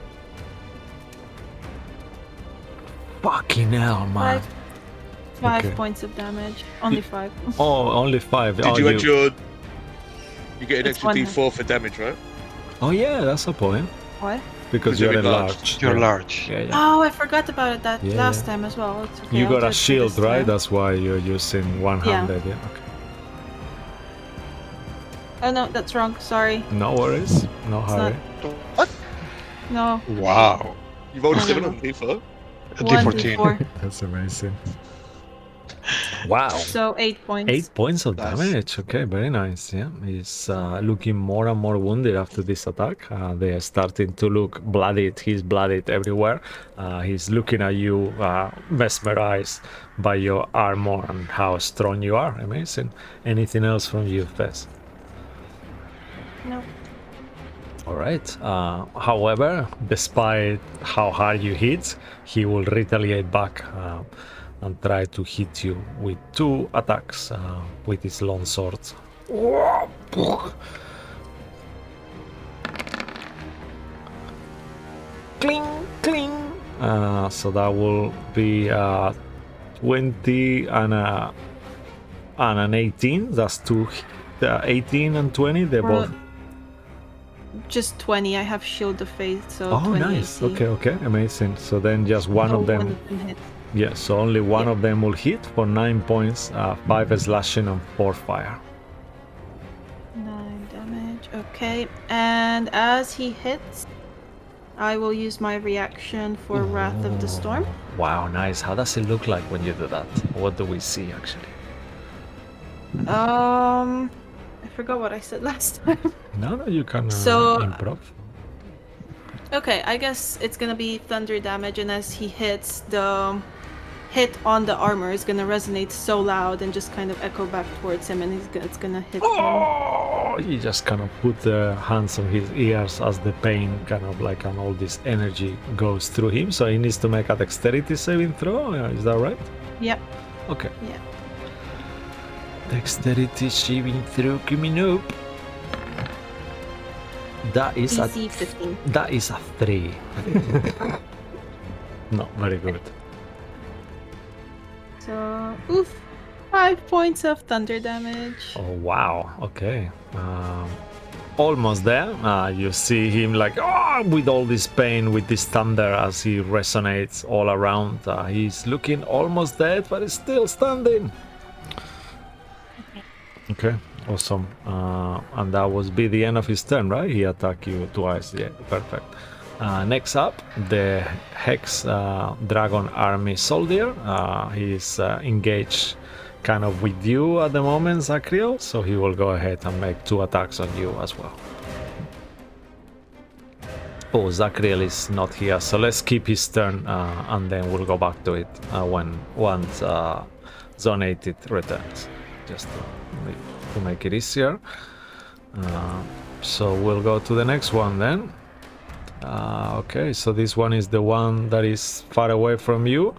Fucking hell, man. 5. 5 Okay. points of damage. Only 5. Oh, only 5. Did oh, you add your? You get an It's extra one D4 for damage, right? Oh yeah, that's a point. What? Because Because you're you're enlarged. You're yeah. large. Yeah, yeah. Oh, I forgot about it that Yeah, last yeah. time as well. It's okay. You I'll got do a it for shield, this right? time. That's why you're using one-handed. Yeah. Okay. Oh no, that's wrong. Sorry. No worries. No It's hurry. What? No. Wow. You rolled a No, 7 no, on D4. A 1d4. D14. That's amazing. Wow. So 8 points. 8 points of Nice. damage. Okay, very nice. Yeah, he's looking more and more wounded after this attack. They are starting to look bloodied. He's bloodied everywhere. He's looking at you, mesmerized by your armor and how strong you are. Amazing. Anything else from you, Fez? No. All right. However, despite how hard you hit, he will retaliate back and try to hit you with 2 attacks with his long sword. Cling, cling. So that will be 20 and an 18. That's 18 and 20. They both. Just 20. I have Shield of Faith, so Oh, 20 nice. AC. Okay, amazing. So then just one Oh, of them. one of them hits. Yeah, so only one Yeah. of them will hit for 9 points, 5 slashing and 4 fire. 9 damage. Okay. And as he hits, I will use my reaction for Wrath of the Storm. Wow, nice. How does it look like when you do that? What do we see actually? I forgot what I said last time. No, you can So- improv. Okay, I guess it's gonna be thunder damage, and as he hits, the hit on the armor is gonna resonate so loud and just kind of echo back towards him, and it's gonna hit him. Oh, he just kind of put the hands on his ears as the pain kind of like and all this energy goes through him. So he needs to make a dexterity saving throw. Is that right? Yep. Okay. Yeah. Dexterity saving throw coming up. That is DC a 15. That is a 3. No, very good. So, oof. 5 points of thunder damage. Oh wow. Okay. Almost there. You see him like with all this pain, with this thunder as he resonates all around. He's looking almost dead, but he's still standing. Okay. Awesome. And that was be the end of his turn, right? He attacked you twice. Yeah, perfect. Next up, the Hex Dragon Army Soldier. He's engaged kind of with you at the moment, Zachriel, so he will go ahead and make 2 attacks on you as well. Oh, Zachriel is not here, so let's keep his turn and then we'll go back to it once Zone 8 returns, just to make it easier. So we'll go to the next one then. Okay, so this one is the one that is far away from you.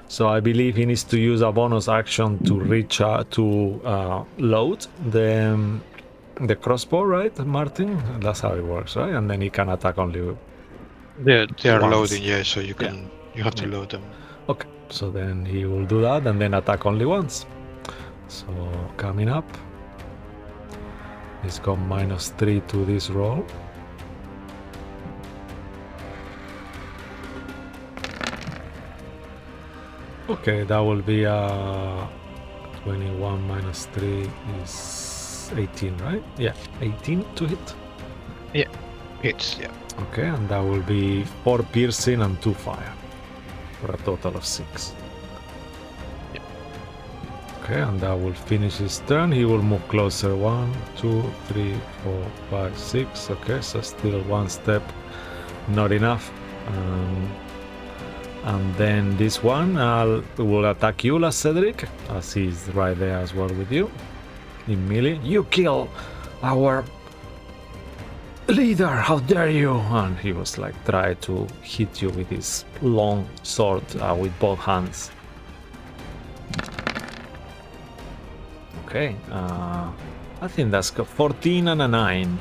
So I believe he needs to use a bonus action to reach to load the crossbow, right, Martin? That's how it works, right? And then he can attack only. They are Once. loading, yeah, so you can you have to load them. Okay, so then he will do that and then attack only once. So coming up, he's got -3 to this roll. Okay, that will be 21 minus 3 is 18, right? Yeah, 18 to hit. Hits, yeah. Okay, and that will be 4 piercing and 2 fire for a total of 6. Yeah. Okay, and that will finish his turn. He will move closer. 1, 2, 3, 4, 5, 6. Okay, so still 1 step, not enough. And then this one will attack you, La Cedric, as he's right there as well with you. In melee. You kill our leader, how dare you! And he was like trying to hit you with his long sword with both hands. Okay, I think that's got 14 and a 9.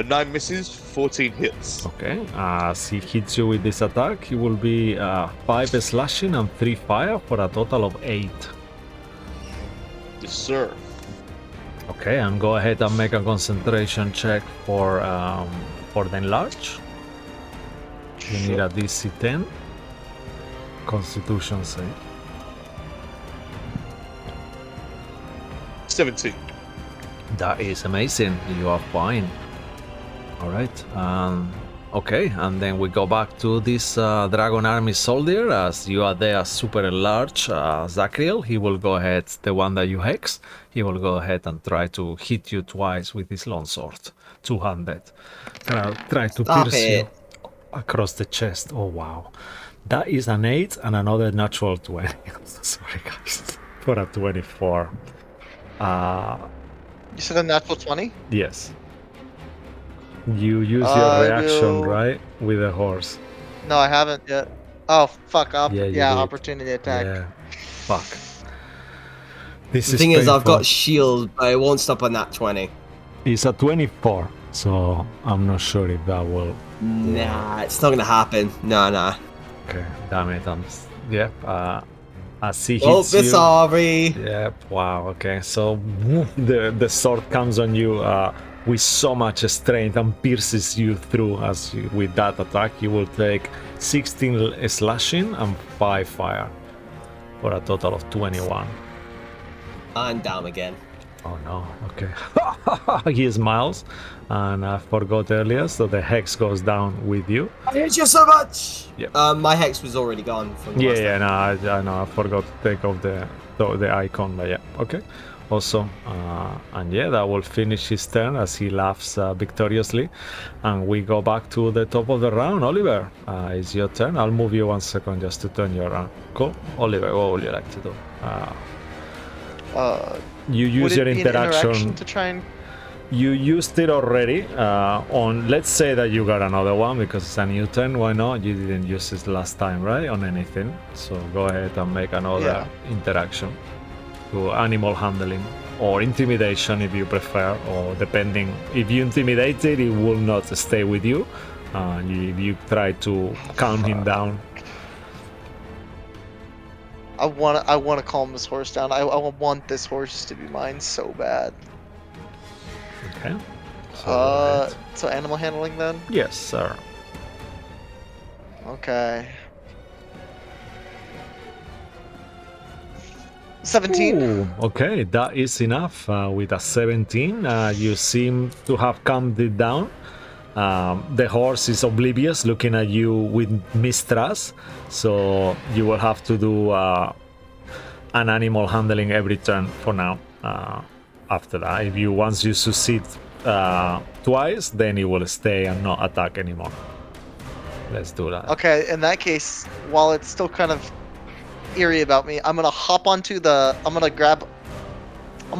9 misses, 14 hits. Okay, as he hits you with this attack, it will be 5 slashing and 3 fire for a total of 8. Yes, sir. Okay, and go ahead and make a concentration check for the enlarge. You need a DC 10. Constitution save. 17. That is amazing. You are fine. All right. Okay, and then we go back to this Dragon Army soldier. As you are there, super large Zachriel. He will go ahead, the one that you hex. He will go ahead and try to hit you twice with his longsword, two-handed. Try to Stop pierce it. you across the chest. Oh wow, that is an 8 and another natural 20. I'm so sorry, guys, for a 24. You said a natural 20? Yes. You use I your reaction, will- right? With the horse. No, I haven't yet. Oh, fuck up. Yeah, Yeah, you did. opportunity attack. Yeah. Fuck. This The is thing is, I've painful. got shield, but it won't stop on that 20. It's a 24, so I'm not sure if that will. Nah, it's not gonna happen. Nah. Okay, damn it. Yep. As he Oh, hits you. sorry. Yep. Wow. Okay. So the sword comes on you with so much strength and pierces you through. As you, with that attack, you will take 16 slashing and 5 fire for a total of 21. I'm down again. Oh no. Okay. He smiles, and I forgot earlier. So the hex goes down with you. I hate you so much. Yep. My hex was already gone from the last Yeah. time. No, I know. I forgot to take off the icon, but yeah. Okay. Awesome. And yeah, that will finish his turn as he laughs victoriously. And we go back to the top of the round. Oliver, it's your turn. I'll move you 1 second just to turn you around. Cool. Oliver, what would you like to do? You Would use it your be an interaction. to try and... You used it already on. Let's say that you got another one because it's a new turn. Why not? You didn't use it last time, right? On anything. So go ahead and make another interaction to animal handling or intimidation if you prefer, or depending. If you intimidate it, it will not stay with you. If you try to calm him down. I want to calm this horse down. I want this horse to be mine so bad. Okay. So go ahead. So animal handling then? Yes, sir. Okay. 17. Ooh, okay, that is enough. With a 17, you seem to have calmed it down. The horse is oblivious, looking at you with mistrust. So you will have to do an animal handling every turn for now. After that, once you succeed twice, then it will stay and not attack anymore. Let's do that. Okay, in that case, while it's still kind of eerie about me, I'm gonna hop onto the. I'm gonna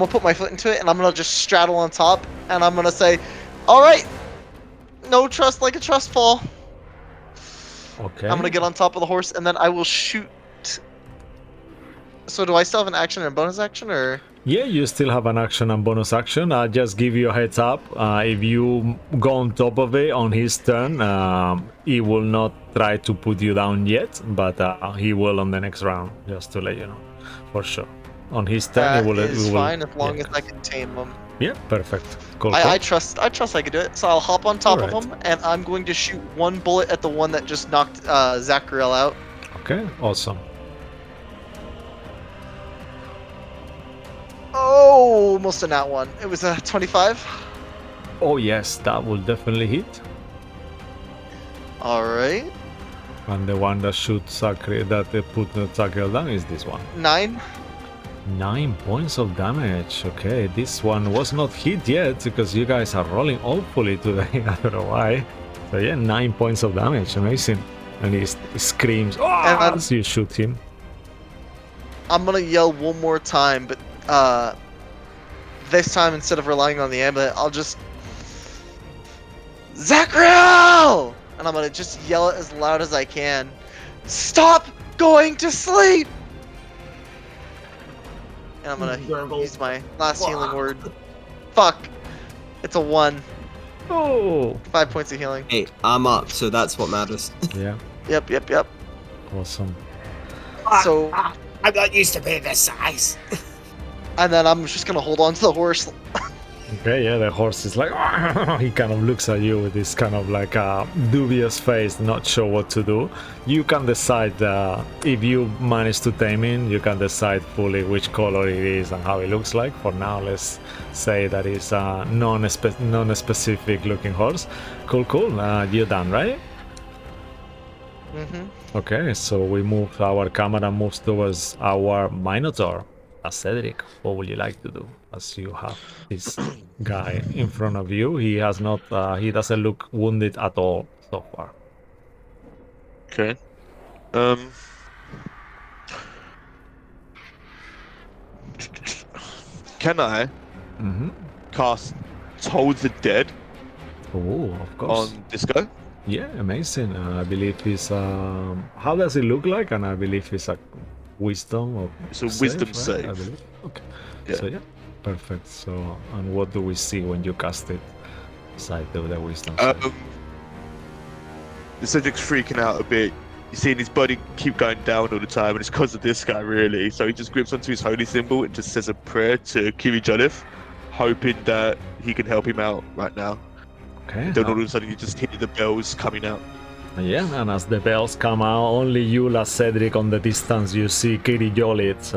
put my foot into it, and I'm gonna just straddle on top, and I'm gonna say, "All right, no trust like a trust fall." Okay. I'm gonna get on top of the horse, and then I will shoot. So do I still have an action and a bonus action, or? Yeah, you still have an action and bonus action. I'll just give you a heads up. If you go on top of it on his turn, he will not try to put you down yet, but he will on the next round, just to let you know, for sure. On his turn, he will. Is he will fine as long yeah. as I can tame them. Yeah, perfect. Cool. I trust I can do it. So I'll hop on top of Alright. him, and I'm going to shoot one bullet at the one that just knocked Zachriel out. Okay, awesome. Oh, almost a nat one. It was a 25. Oh yes, that will definitely hit. All right, And the one that shoots that they put the Zachriel down is this one. 9. 9 points of damage. Okay, this one was not hit yet because you guys are rolling awfully today. I don't know why. So yeah, 9 points of damage. Amazing. And he screams, "Oh!" as you shoot him. I'm gonna yell one more time, but this time instead of relying on the amulet, I'll just Zachriel! And I'm gonna just yell it as loud as I can. Stop going to sleep! And I'm gonna use my last healing word. Fuck. It's a 1. Oh, 5 points of healing. Hey, I'm up, so that's what matters. yeah, Yep. awesome. So, I'm not used to being this size. and then I'm just gonna hold on to the horse. Okay, yeah, the horse is like, he kind of looks at you with this kind of like dubious face, not sure what to do. You can decide if you manage to tame him, you can decide fully which color it is and how it looks like. For now, let's say that it's a non-specific looking horse. Cool. You're done, right? Okay, so we move, our camera moves towards our Minotaur. Cedric, what would you like to do as you have this guy in front of you? He has not, he doesn't look wounded at all so far. Okay. Can I cast Toll the Dead Oh, of course. on this guy? Yeah, amazing. I believe he's, how does it look like? And I believe it's a wisdom or It's a wisdom right? save. I believe. Okay. Yeah. So yeah, perfect. So, and what do we see when you cast it? Aside the wisdom save. The Cedric's freaking out a bit. You're seeing his body keep going down all the time, and it's because of this guy, really. So he just grips onto his holy symbol and just says a prayer to Kiri Jolif, hoping that he can help him out right now. Okay. Then all of a sudden, you just hear the bells coming out. Yeah, and as the bells come out, only you, La Cedric, on the distance, you see Kiri Jolit's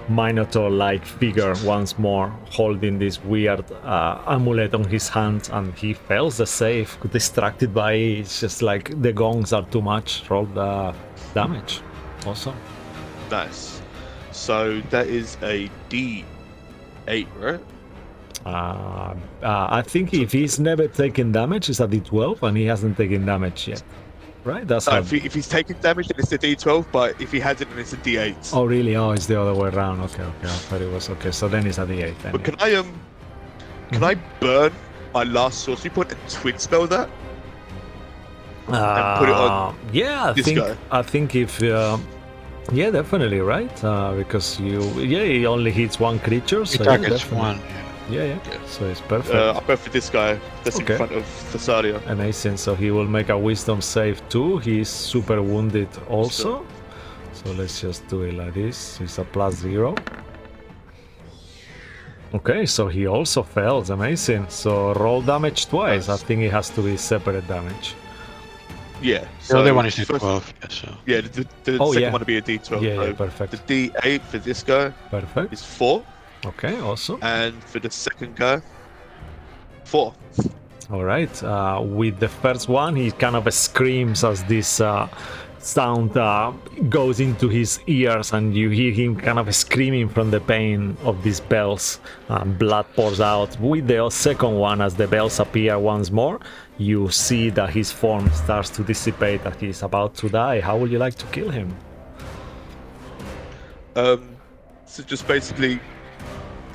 Minotaur-like figure once more, holding this weird amulet on his hand, and he fails the save, distracted by it. It's just like the gongs are too much. Roll the damage. Awesome. Nice. So that is a D8, right? I think if he's never taken damage, it's a D12, and he hasn't taken damage yet. Right? That's how... If he's taking damage, then it's a D12, but if he hasn't, then it's a D8. Oh, really? Oh, it's the other way around. Okay. I thought it was okay. So then it's a D8. Then. But can I burn my last sorcery point and twin spell that? And put it on yeah, this guy? I think if... yeah, definitely, right? Because he only hits one creature. So It targets definitely. one. Yeah. So it's perfect. I'll go for this guy that's Okay. in front of Thessalia. Amazing. So he will make a wisdom save too. He's super wounded also. So let's just do it like this. It's a +0. Okay, so he also fails. Amazing. So roll damage twice. I think it has to be separate damage. Yeah. The other one is first- D12. Yeah, so. Yeah, the Oh, second yeah. one will be a D12. Yeah, so perfect. The D8 for this guy Perfect. is 4, Okay, awesome. and for the second guy, 4. All right. With the first one, he kind of screams as this sound goes into his ears, and you hear him kind of screaming from the pain of these bells. Blood pours out. With the second one, as the bells appear once more, you see that his form starts to dissipate, that he's about to die. How would you like to kill him? So just basically,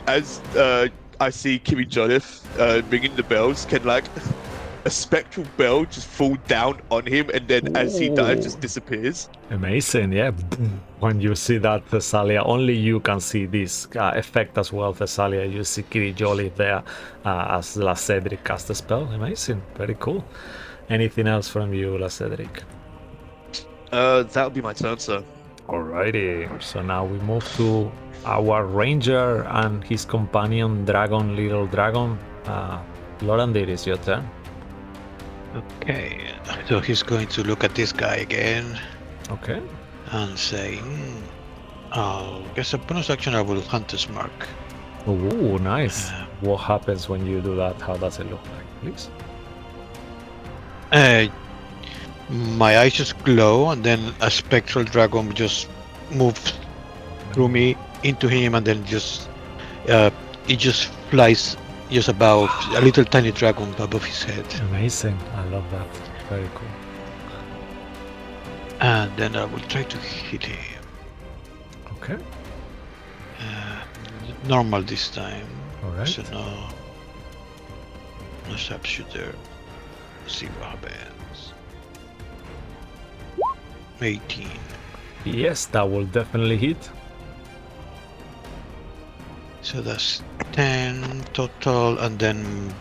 as I see Kiri Jolif ringing the bells, can like a spectral bell just fall down on him, and then as he dies, just disappears. Amazing, yeah. When you see that, Thessalia, only you can see this effect as well, Thessalia. You see Kiri Jolly there as La Cedric cast a spell. Amazing, very cool. Anything else from you, La Cedric? That would be my turn, sir. Alrighty, so now we move to our ranger and his companion, Little Dragon. Lorandir, it's your turn. Okay, so he's going to look at this guy again Okay. and say, "Oh, guess a bonus action I will Hunter's Mark." Ooh, nice. What happens when you do that? How does it look like, please? My eyes just glow, and then a spectral dragon just moves through me into him, and then just it just flies just above, a little tiny dragon above his head. Amazing. I love that. Very cool. And then I will try to hit him. Okay. Normal this time. Alright. So no sharpshooter. See what happens. 18. Yes, that will definitely hit. So that's 10 total, and then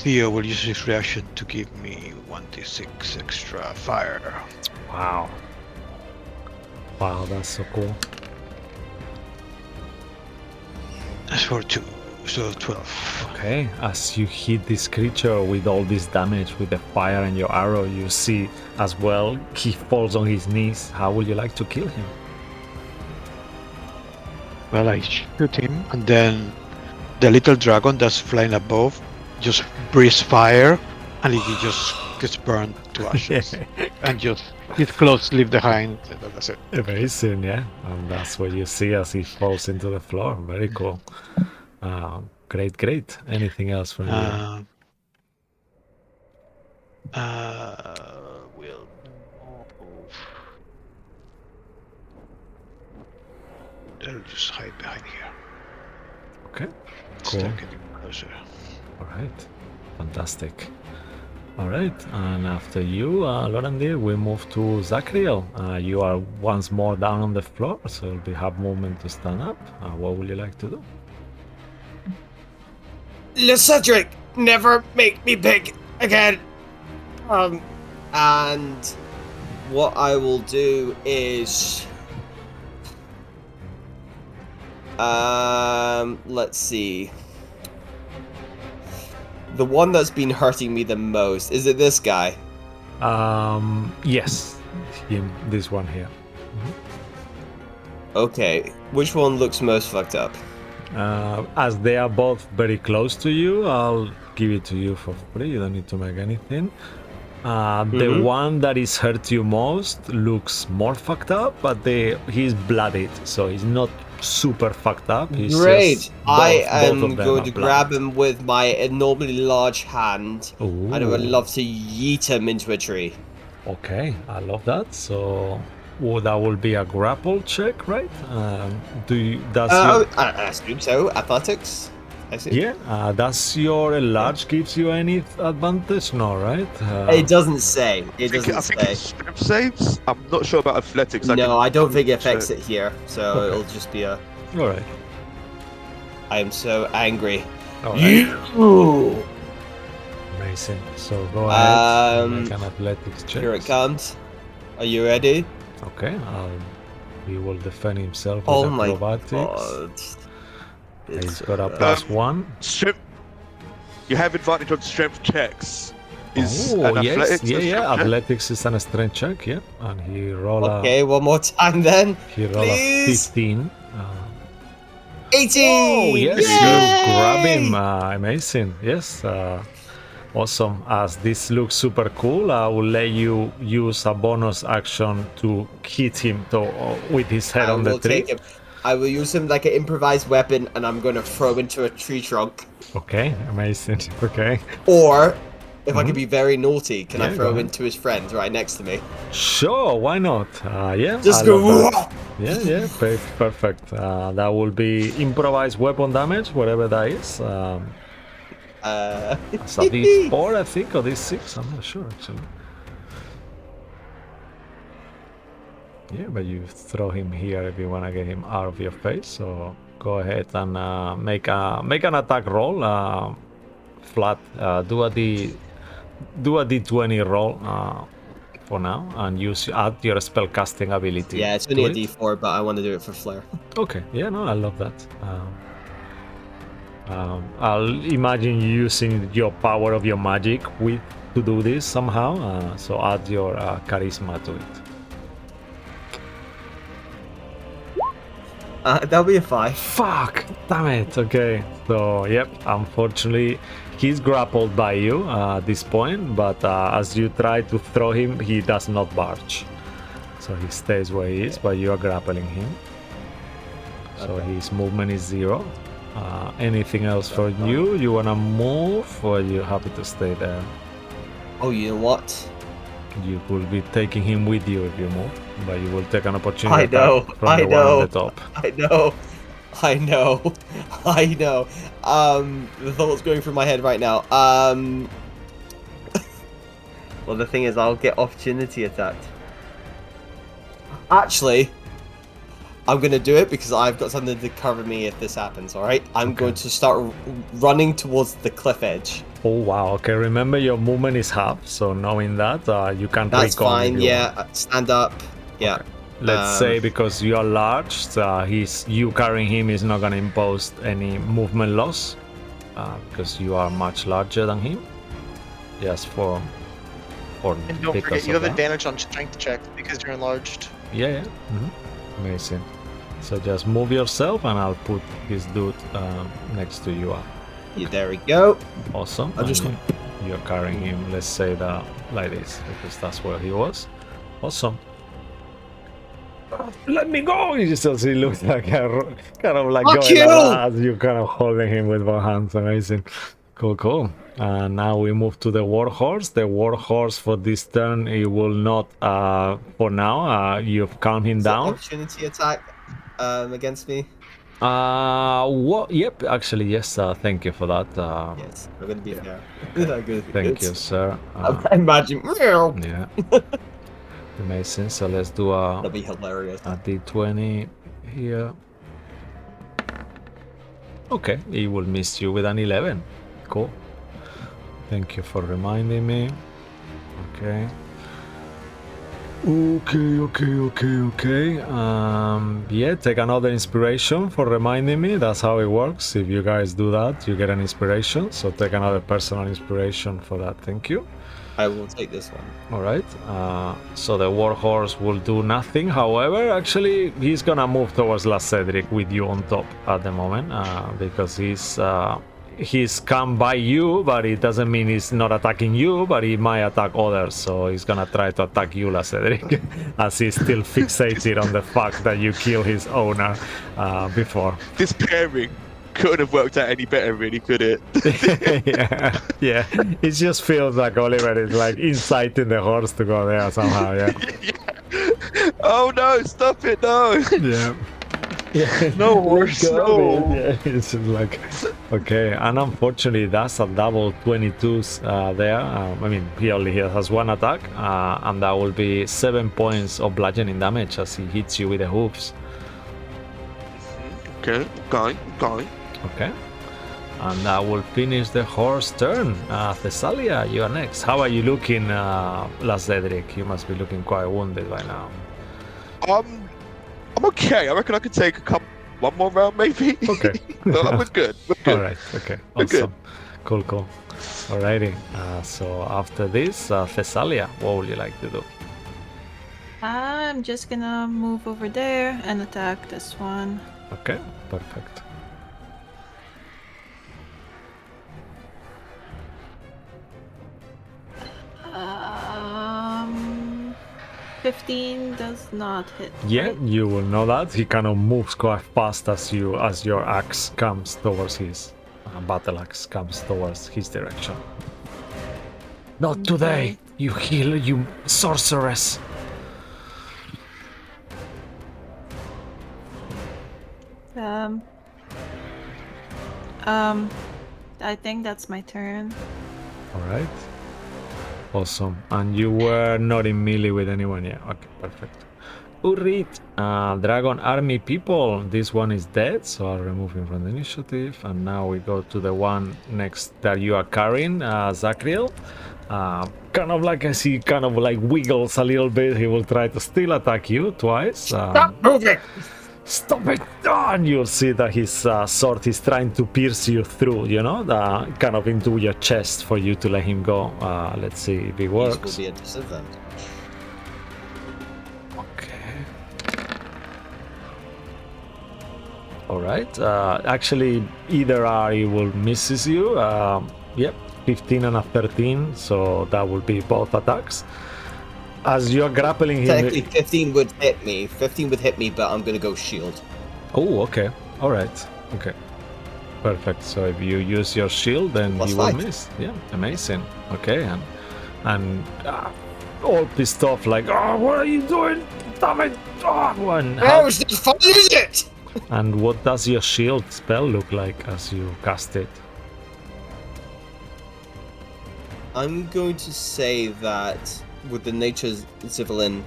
Theo will use his reaction to give me 1d6 extra fire. Wow. Wow, that's so cool. That's for 2, so 12. Okay, as you hit this creature with all this damage with the fire and your arrow, you see as well he falls on his knees. How would you like to kill him? Well, I shoot him, and then the little dragon that's flying above just breathes fire, and he just gets burned to ashes. And just his clothes leave behind. That's it. Amazing, yeah. And that's what you see as he falls into the floor. Very cool. Great. Anything else from you? We'll move. They'll just hide behind here. Okay, Start cool. getting closer. All right, fantastic. All right, and after you, Lorandir, we move to Zachriel. You are once more down on the floor, so you'll have movement to stand up. What would you like to do? Cedric, never make me big again. And what I will do is, let's see. The one that's been hurting me the most, is it this guy? Yes, him, this one here. Okay, which one looks most fucked up? As they are both very close to you, I'll give it to you for free. You don't need to make anything. The one that is hurt you most looks more fucked up, but he's bloodied, so he's not super fucked up. He's Great! just I both am of them going are to bloodied. grab him with my abnormally large hand, and I would Ooh. love to yeet him into a tree. Okay, I love that. So, that will be a grapple check, right? I assume so. Athletics? I see. Yeah, does your enlarge gives you any advantage? No, right? It doesn't say. It I doesn't think say. it's strength saves. I'm not sure about athletics. No, I don't think it affects check. it here, so Okay. it'll just be a. All right. I am so angry. All right. Ooh. Amazing. So go ahead and make Um, an athletics check. Here it comes. Are you ready? Okay. He will defend himself with Oh my acrobatics. god. He's got a uh, +1. Strength. You have advantage on strength checks. Is Oh an yes, athletics a yeah. strength check? Athletics is a strength check, yeah. And he roll Okay, one more time then. a please. 15. 18! Oh yes, Yay! you grab him. Amazing. Yes. Awesome. As this looks super cool, I will let you use a bonus action to hit him with his head I on the will tree. take him. I will use him like an improvised weapon, and I'm going to throw him into a tree trunk. Okay, amazing. Okay. Or, if I can be very naughty, can Yeah, I go throw him ahead. into his friend right next to me? Sure, why not? Yeah. Just I go. love that. "Whoa!" Yeah, perfect. That will be improvised weapon damage, whatever that is. It's a D4, I think, or D6. I'm not sure actually. Yeah, but you throw him here if you want to get him out of your face. So go ahead and make an attack roll. Flat. Do a D20 roll for now, and add your spell casting ability. Yeah, it's to only a it. D4, but I want to do it for flair. Okay. Yeah, no, I love that. I'll imagine you using your power of your magic to do this somehow. So add your charisma to it. That'll be a 5. Fuck! Damn it. Okay. So yep. Unfortunately, he's grappled by you at this point. But as you try to throw him, he does not barge. So he stays where he is, but you are grappling him. So his movement is 0. Anything else for you? You wanna move, or are you happy to stay there? Oh, you know what? You will be taking him with you if you move, but you will take an I opportunity know, attack from I the one on know. the top. I know. The thought's going through my head right now. Well, the thing is, I'll get opportunity attacked. Actually, I'm gonna do it because I've got something to cover me if this happens. All right, I'm going to start running towards the cliff edge. Oh wow. Okay. Remember your movement is half, so knowing that, you can That's recon if fine. you Yeah, want. stand up. Yeah. Okay. Let's say because you are large, you carrying him is not gonna impose any movement loss, because you are much larger than him. Just for And don't because forget, you of have that. advantage on strength checks because you're enlarged. Yeah. Amazing. So just move yourself, and I'll put this dude next to you. Yeah, there we go. Awesome. I'll just- And you're carrying him. Let's say that like this, because that's where he was. Awesome. Let me go! He just he looks like kind of like Fuck going you! like that as you kind of holding him with both hands. Amazing. Cool. And now we move to the warhorse. The warhorse for this turn, it will not. For now, you've calmed him Is it down. opportunity attack against me? What? Yep. Actually, yes. Thank you for that. Yes, I'm gonna be fair. Thank you, sir. I imagine. Yeah. Amazing. So let's do That'd be hilarious. a d20 here. Okay, he will miss you with an 11. Cool. Thank you for reminding me. Okay. Okay. Yeah, take another inspiration for reminding me. That's how it works. If you guys do that, you get an inspiration. So take another personal inspiration for that. Thank you. I will take this one. All right. So the warhorse will do nothing. However, actually, he's gonna move towards La Cedric with you on top at the moment, because he's come by you, but it doesn't mean he's not attacking you, but he might attack others. So he's gonna try to attack you, La Cedric, as he's still fixated on the fact that you killed his owner before. This pairing couldn't have worked out any better, really, could it? yeah. It just feels like Oliver is like inciting the horse to go there somehow. Yeah. Oh no! Stop it! No! Yeah. Yeah. No horse, no. Yeah, it's just like okay, and unfortunately that's a double 22s there. I mean, he only has one attack, and that will be 7 points of bludgeoning damage as he hits you with the hooves. Okay, going. Okay, and that will finish the horse turn. Thessalia, you are next. How are you looking, La Cedric? You must be looking quite wounded by now. I'm okay. I reckon I could take one more round, maybe. Okay. No, we're good. We're good. All right. Okay. We're good. Awesome. Cool. Alrighty. So after this, Thessalia, what would you like to do? I'm just gonna move over there and attack this one. Okay. Perfect. 15 does not hit. Yeah, right? you will know that. He kind of moves quite fast as your axe comes towards his battle axe comes towards his direction. Not today, you healer, you sorceress. I think that's my turn. All right. Awesome. And you were not in melee with anyone yet. Okay, perfect. Urit, Dragon Army people. This one is dead, so I'll remove him from the initiative. And now we go to the one next that you are carrying, Zachriel. Kind of like as he kind of like wiggles a little bit, he will try to still attack you twice. Stop moving! Stop it! Oh, and you'll see that his sword is trying to pierce you through, you know, kind of into your chest for you to let him go. Let's see if it These works. will be a disadvantage. Okay. Alright. Actually, either he will misses you. Yep, 15 and a 13, so that will be both attacks. As you're grappling him... Technically, 15 would hit me. 15 would hit me, but I'm gonna go shield. Oh, okay. Alright. Okay. Perfect. So if you use your shield, then Plus you will 5. miss. Yeah, amazing. Okay, and all pissed off, like, oh, what are you doing? Damn it! Oh, and, Oh, it's not fun, is it? and what does your shield spell look like as you cast it? I'm going to say that with the Nature's Zivelin,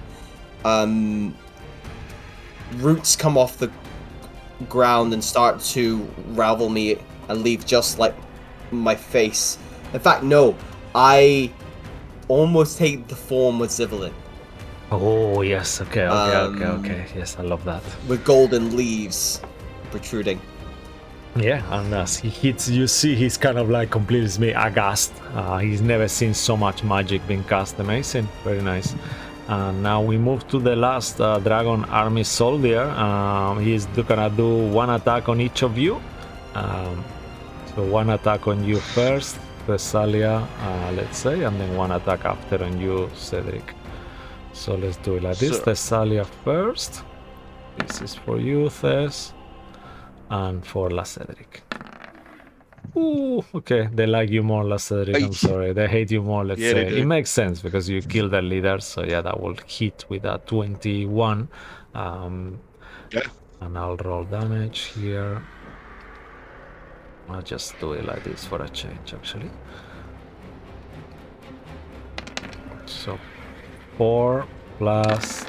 roots come off the ground and start to ravel me and leave just like my face In fact, no. I almost take the form of Zivelin Oh yes, okay. Um, Yes, I love that. with golden leaves protruding. Yeah, and as he hits, you see he's kind of like completely aghast. He's never seen so much magic being cast. Amazing, very nice. And now we move to the last dragon army soldier. He's gonna do one attack on each of you. So one attack on you first, Thessalia, let's say, and then one attack after on you, Cedric. So let's do it like this. Sure. Thessalia first. This is for you, Thess. And for La Cedric. Ooh, okay. They like you more, La Cedric. I'm Ay. sorry. They hate you more, let's Yeah, they say. do. It makes sense because you killed their leader. So yeah, that will hit with a 21. Yeah. And I'll roll damage here. I'll just do it like this for a change, actually. So 4 plus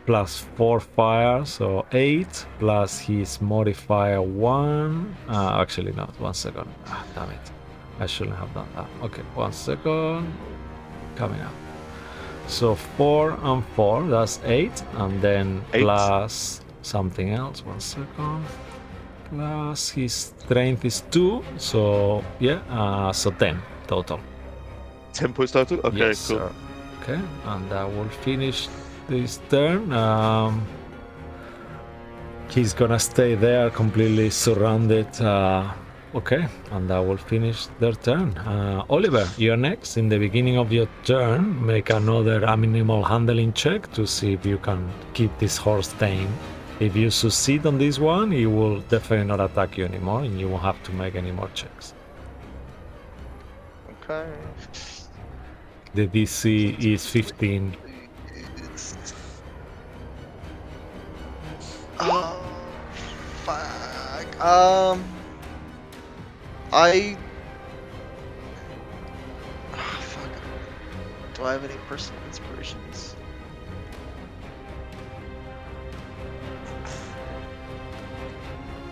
plus 4 fire, so 8 plus his modifier 1. Actually, no, 1 second. Damn it. I shouldn't have done that. Okay, 1 second. Coming up. So 4 and 4, that's 8, and then 8. plus something else. 1 second. Plus his strength is 2, so yeah, so 10 total. 10 points total? Okay, Yes, cool. sir. Okay, and that will finish this turn. He's gonna stay there completely surrounded. Okay, and that will finish their turn. Oliver, you're next. In the beginning of your turn, make another animal handling check to see if you can keep this horse tame. If you succeed on this one, he will definitely not attack you anymore, and you won't have to make any more checks. Okay. The DC is 15. Oh, fuck. Fuck. Do I have any personal inspirations?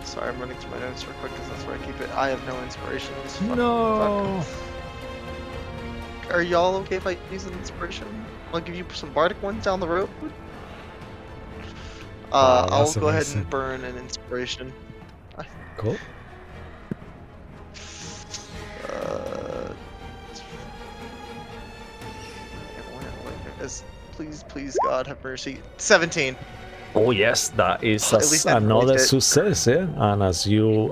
Sorry, I'm running through my notes real quick because that's where I keep it. I have no inspirations. Fuck, No. fuck. Are y'all okay if I use an inspiration? I'll give you some bardic ones down the road. Wow, I'll that's go ahead amazing. and burn an inspiration. Cool. Please, God, have mercy. 17. Oh yes, that is At least I another believed it. success, yeah. And as you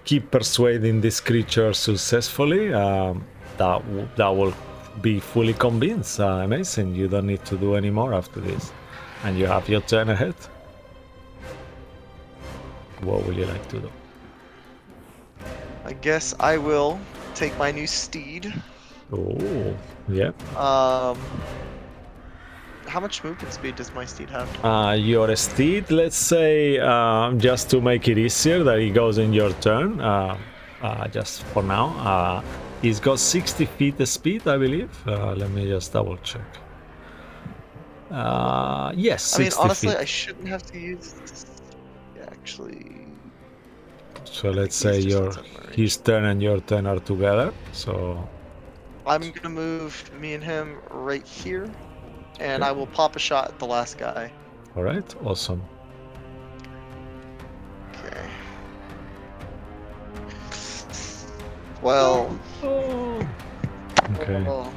keep persuading this creature successfully, that will be fully convinced. Amazing. You don't need to do any more after this, and you have your turn ahead. What would you like to do? I guess I will take my new steed. Oh, yeah. How much movement speed does my steed have? Your steed, let's say, just to make it easier that it goes in your turn, just for now, he's got 60 feet speed, I believe. Let me just double check. Yes, 60 I mean, honestly, feet. I shouldn't have to use this. Yeah, actually. So let's he's say just outside my range. his turn and your turn are together. So, I'm gonna move me and him right here, and I will pop a shot at the last guy. all right, awesome. Okay. Well. Okay. Oh,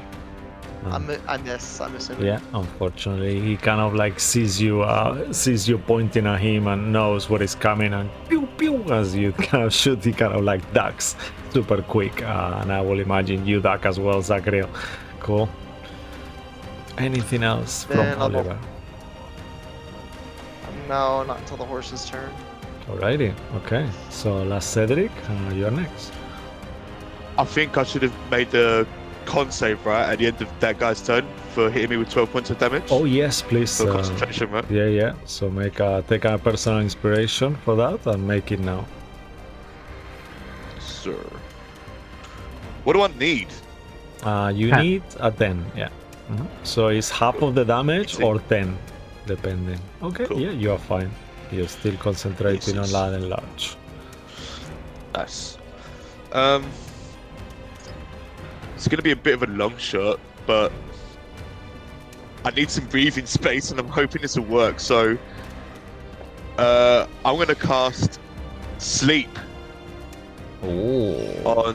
I miss. I'm assuming. Yeah, unfortunately, he kind of like sees you pointing at him and knows what is coming, and pew pew as you kind of shoot, he kind of like ducks super quick, and I will imagine you duck as well, Zachariel. Cool. Anything else from Then I'll go- Oliver? No, not until the horse's turn. Alrighty, okay. So last Cedric, you're next. I think I should have made the con save right at the end of that guy's turn for hitting me with 12 points of damage. Oh yes, please. For concentration, right? Yeah. So take a personal inspiration for that and make it now. Sir. What do I need? You need a 10, yeah. So it's half of the damage Easy. or 10, depending. Okay, Cool. yeah, you are fine. You're still concentrating on Jesus. that and large. Nice. It's going to be a bit of a long shot, but I need some breathing space, and I'm hoping this will work. So I'm going to cast Sleep on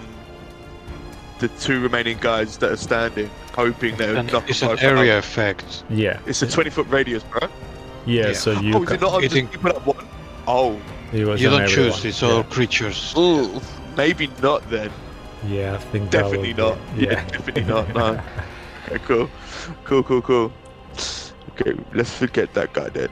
the 2 remaining guys that are standing, hoping that it'll knock It's them an both area out. effect. Yeah. It's a 20-foot radius, bro. Yeah, Yeah. so you Oh, is it not on just Eating- people at one? Oh, it was You on don't choose, everyone. it's all creatures. ooh, maybe not then. Yeah, I think Definitely that would not. be- Yeah, definitely not. No. Okay, cool. Okay, let's forget that guy then.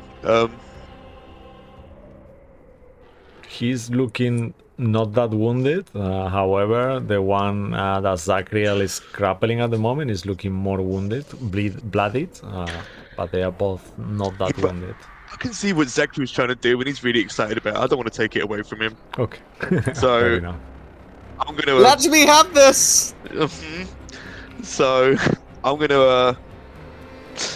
He's looking not that wounded. However, the one that Zachriel is grappling at the moment is looking more wounded, bloodied. But they are both not that Yeah, but- wounded. I can see what Zachary was trying to do, and he's really excited about it. I don't want to take it away from him. Okay. So- Fair enough. I'm gonna. Let me have this. So I'm gonna.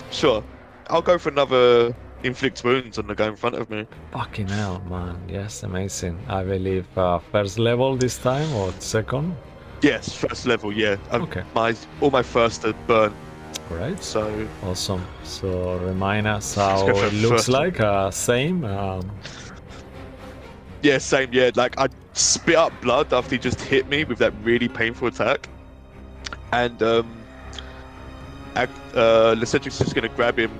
Sure, I'll go for another inflict wounds on the guy in front of me. Fucking hell, man. Yes, amazing. I believe first level this time or second. Yes, first level. Yeah. Okay. All my first to burn. All right. So Awesome. So remind us Let's how go for it looks first like. Same. yeah, same. Yeah, like I spit up blood after he just hit me with that really painful attack, and Lycedric's just gonna grab him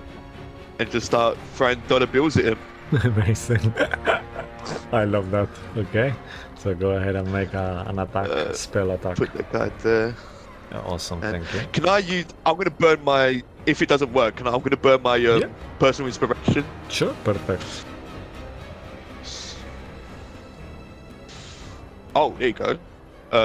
and just start throwing dollar bills at him. Amazing. I love that. Okay. So go ahead and make an attack, spell attack. Put the guy there. Awesome. And- Thank you. Can I use? I'm gonna burn my. If it doesn't work, I'm gonna burn my Yeah. personal inspiration. Sure. Perfect. Oh, there you go.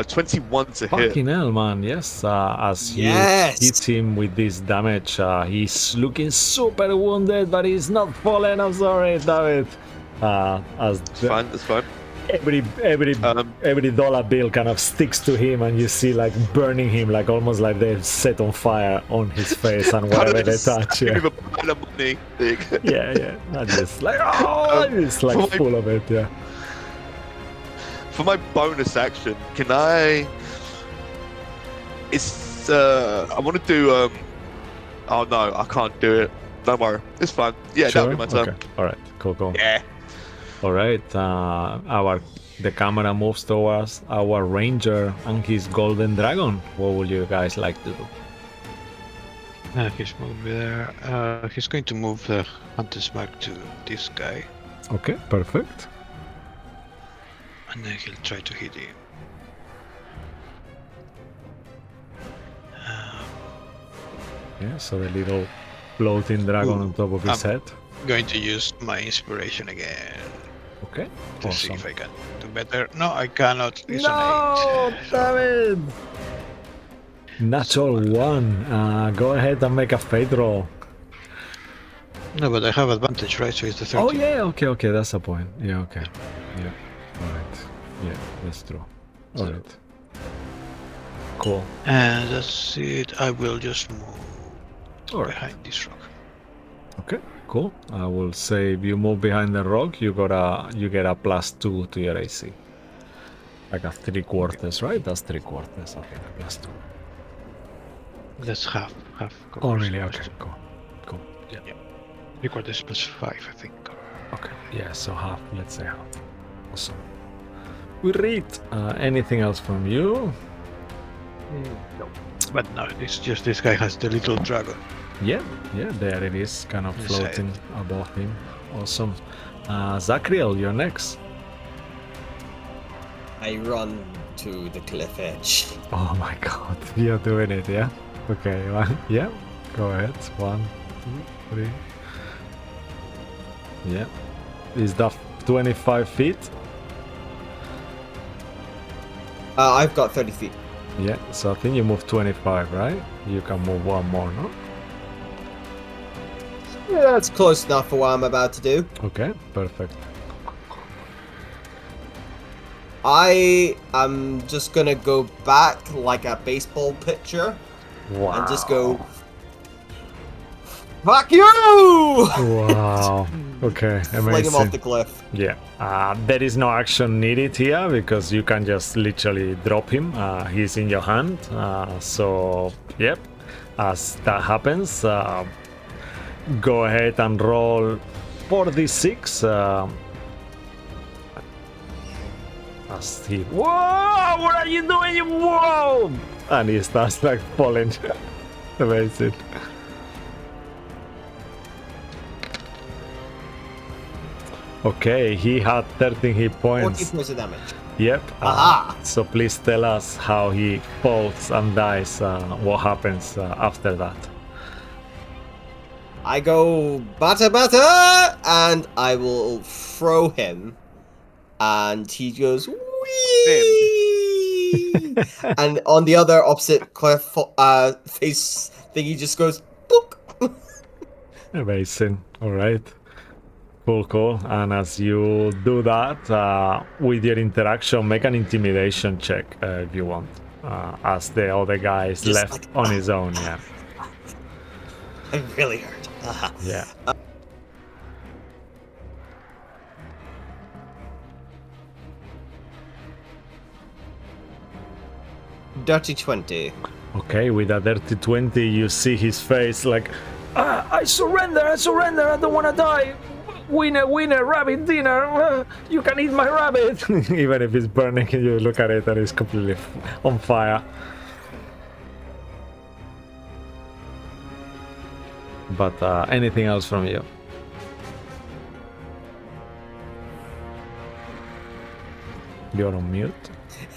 21 to hit. Fucking hell, man. Yes. As Yes. you hit him with this damage, he's looking super wounded, but he's not falling. I'm sorry, David. As That's fine. That's fine. every dollar bill kind of sticks to him, and you see like burning him, like almost like they're set on fire on his face and whatever they touch. Yeah, With a pile of money. There you go. yeah. And just like it's like for my- full of it. Yeah. For my bonus action, can I? It's I want to do Oh no, I can't do it. Don't worry, it's fine. Yeah, Sure? that'll be my turn. Okay. All right. Cool. Yeah. All right. The camera moves towards our ranger and his golden dragon. What would you guys like to do? He's moving there. He's going to move the Hunter's Mark to this guy, Okay. Perfect. and then he'll try to hit him. Yeah. So the little floating dragon Ooh, on top of his head. Going to use my inspiration again Okay. to see Awesome. if I can do better. No, I cannot. It's No, an 8. So- damn it! Natural one. Go ahead and make a fate roll. No, but I have advantage, right? So it's the 13. Oh yeah, okay, that's a point. Yeah, okay. Yeah. Alright. Yeah, that's true. Alright. Cool. And that's it. I will just move Alright. behind this rock. Okay, cool. I will say if you move behind the rock, you get a +2 to your AC. Like a 3/4, right? That's 3/4. Okay, +2. That's half. Oh really? Okay, cool. 3/4 plus 5, I think. Okay, yeah, so half, let's say half. Awesome. We read. Anything else from you? No. But no, it's just this guy has the little dragon. Yeah, there it is, kind of Inside. floating above him. Awesome. Zachriel, you're next. I run to the cliff edge. Oh my god, you're doing it, yeah? Okay, yeah, go ahead. 1, 2, 3. Yeah. Is that 25 feet? I've got 30 feet. Yeah, so I think you move 25, right? You can move one more, no? Yeah, that's close enough for what I'm about to do. Okay, perfect. I am just gonna go back like a baseball pitcher Wow. and just go Fuck you! Wow. Okay, Fling him off amazing. the cliff. Yeah, there is no action needed here because you can just literally drop him. He's in your hand. So, yep, as that happens, go ahead and roll 4d6. As he, whoa, what are you doing? Whoa! And he starts like falling. Amazing. Okay, he had 13 hit 14 points. points of damage. Yep. Aha! So please tell us how he falls and dies. What happens after that? I go batter, and I will throw him, and he goes wee. And on the other opposite cliff face thing, he just goes book. Amazing. All right. Cool. And as you do that, with your interaction, make an intimidation check if you want. As the other guy is Just left like, on his own. Yeah. I really hurt. Yeah. Dirty 20. Okay, with a dirty 20, you see his face like, I surrender, I don't want to die. Winner, rabbit dinner, you can eat my rabbit. Even if it's burning, you look at it and it's completely on fire. But anything else from you? You're on mute.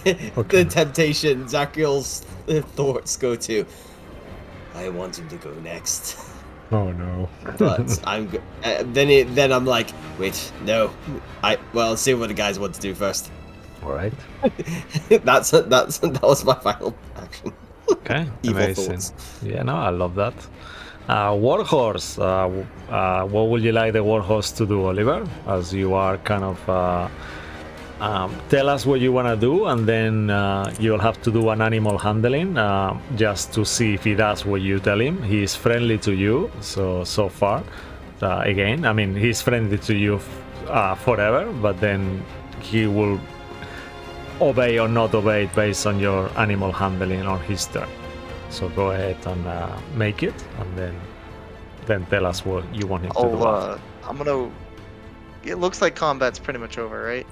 The temptation, Zachiel's thoughts go to, I want him to go next. Oh no. But then I'm like, wait, no. Well, see what the guys want to do first. All right. That was my final action. Okay. Evil Amazing. thoughts. Yeah, no, I love that. Warhorse. What would you like the Warhorse to do, Oliver? As you are kind of. Tell us what you want to do, and then you'll have to do an animal handling just to see if he does what you tell him. He is friendly to you, so far. Again, I mean, he's friendly to you forever, but then he will obey or not obey based on your animal handling on his turn. So go ahead and make it, and then tell us what you want him to do. I'm gonna. It looks like combat's pretty much over, right?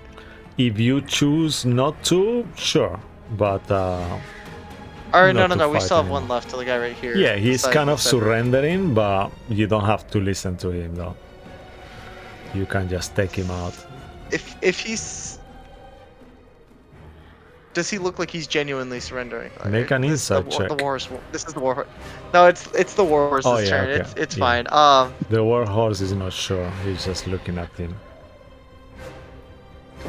If you choose not to, sure, but Alright, not no, to we fight still have anymore. one left to the guy right here. yeah, he's beside kind the of center. surrendering, but you don't have to listen to him though. You can just take him out. If he's. Does he look like he's genuinely surrendering? Make an This is the insight check. The warhorse. This is the warhorse. No, it's the warhorse's Oh, yeah, turn. okay. It's Yeah. fine. The warhorse is not sure. He's just looking at him.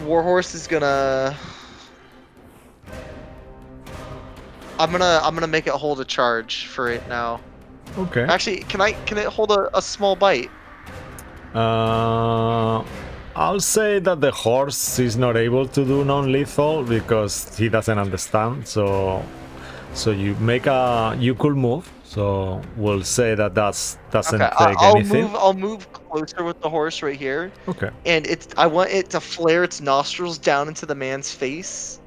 Warhorse is gonna. I'm gonna make it hold a charge for it now. Okay. Actually, can it hold a small bite? I'll say that the horse is not able to do non-lethal because he doesn't understand. So you could move. So we'll say that doesn't Okay, take anything. I'll move closer with the horse right here, Okay. and I want it to flare its nostrils down into the man's face,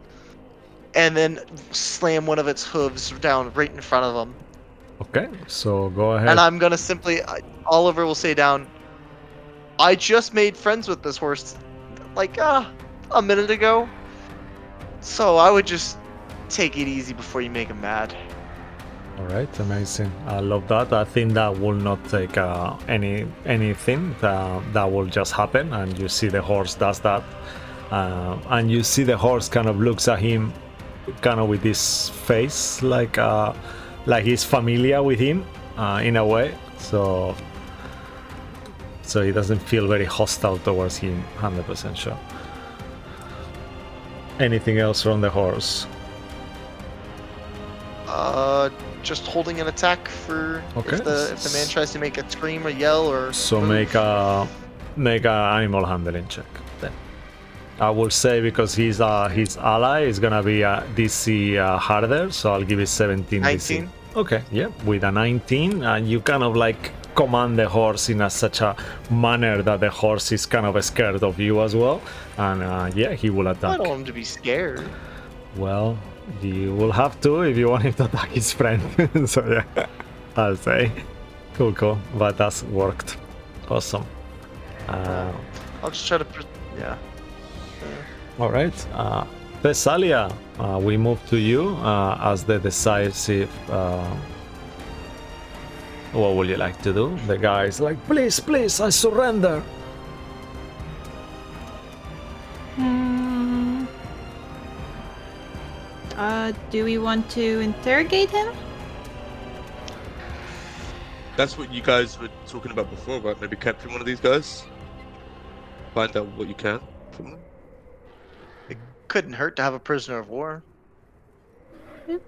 and then slam one of its hooves down right in front of him. Okay. So go ahead. And I'm gonna simply, Oliver will say down, I just made friends with this horse, like a minute ago. So I would just take it easy before you make him mad. All right, amazing. I love that. I think that will not take anything. That will just happen, and you see the horse does that, and you see the horse kind of looks at him, kind of with this face, like he's familiar with him, in a way. So he doesn't feel very hostile towards him. 100% sure. Anything else from the horse? Just holding an attack for Okay. if the man tries to make a scream or yell or. So move. make a animal handling check then. I will say because his ally is gonna be a DC harder, so I'll give it 17 DC. 19. Okay, yeah, with a 19, you kind of like command the horse in such a manner that the horse is kind of scared of you as well. And yeah, he will I attack. don't want him to be scared. Well, you will have to if you want him to attack his friend. So yeah, I'll say. Cool. But that's worked. Awesome. I'll just try to. Yeah. All right. Thessalia, we move to you as the decisive. What would you like to do? The guy is like, please, I surrender. Do we want to interrogate him? That's what you guys were talking about before, right? Maybe capture one of these guys. Find out what you can from them. Couldn't hurt to have a prisoner of war. I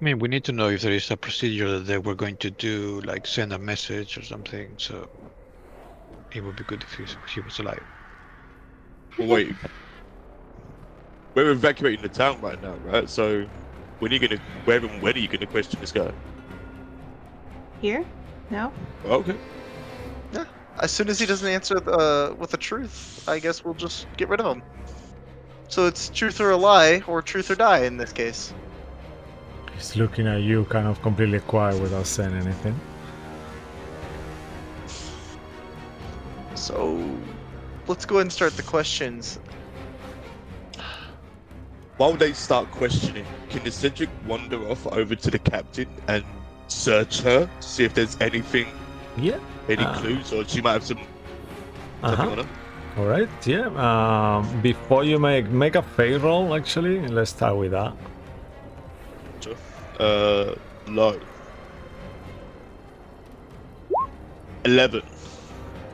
mean, we need to know if there is a procedure that they were going to do, like send a message or something. So it would be good if he was alive. Well, wait. We're evacuating the town right now, right? So when are you gonna question this guy? Here? No? Okay. As soon as he doesn't answer with the truth, I guess we'll just get rid of him. So it's truth or a lie, or truth or die in this case. He's looking at you kind of completely quiet without saying anything. So let's go ahead and start the questions. While they start questioning, can the Cedric wander off over to the captain and search her to see if there's anything, Yeah. any clues, or she might have something on her? All right. Yeah. Before you make a fate roll, actually, let's start with that. Sure. Low. 11.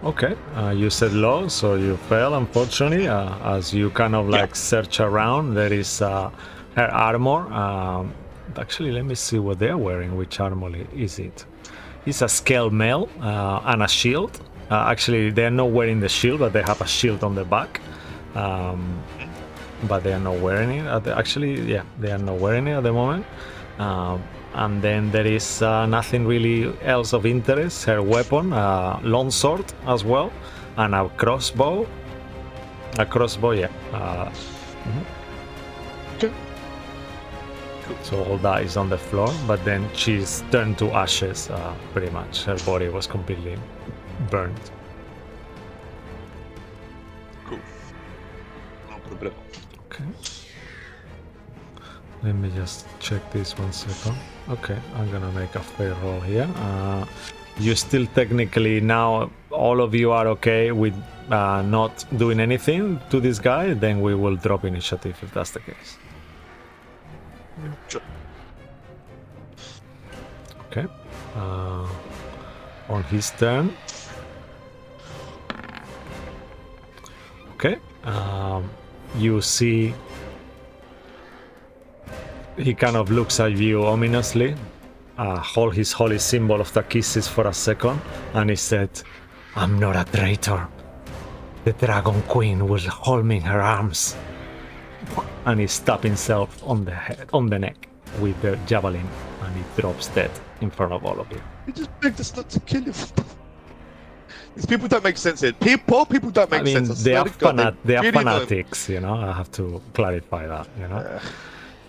Okay. You said low, so you fail, unfortunately. As you kind of like search around, there is her armor. Actually, let me see what they're wearing. Which armor is it? It's a scale mail and a shield. Actually, they're not wearing the shield, but they have a shield on the back. But they are not wearing it. They are not wearing it at the moment. And then there is nothing really else of interest. Her weapon, longsword as well, and a crossbow. A crossbow, yeah. Okay. So all that is on the floor, but then she's turned to ashes, pretty much. Her body was completely burned. Cool. No problem. Okay. Let me just check this 1 second. Okay, I'm gonna make a fair roll here. You still technically now, all of you are okay with not doing anything to this guy, then we will drop initiative if that's the case. Sure. Okay. On his turn. Okay. You see he kind of looks at you ominously, hold his holy symbol of the kisses for a second, and he said, "I'm not a traitor. The Dragon Queen will hold me in her arms." And he stabs himself on the head, on the neck, with the javelin, and he drops dead in front of all of you. He just begged us not to kill him. These people don't make sense here. Poor people don't make sense. I they swear are, to God, they are really don't. fanatics, you know. I have to clarify that, you know.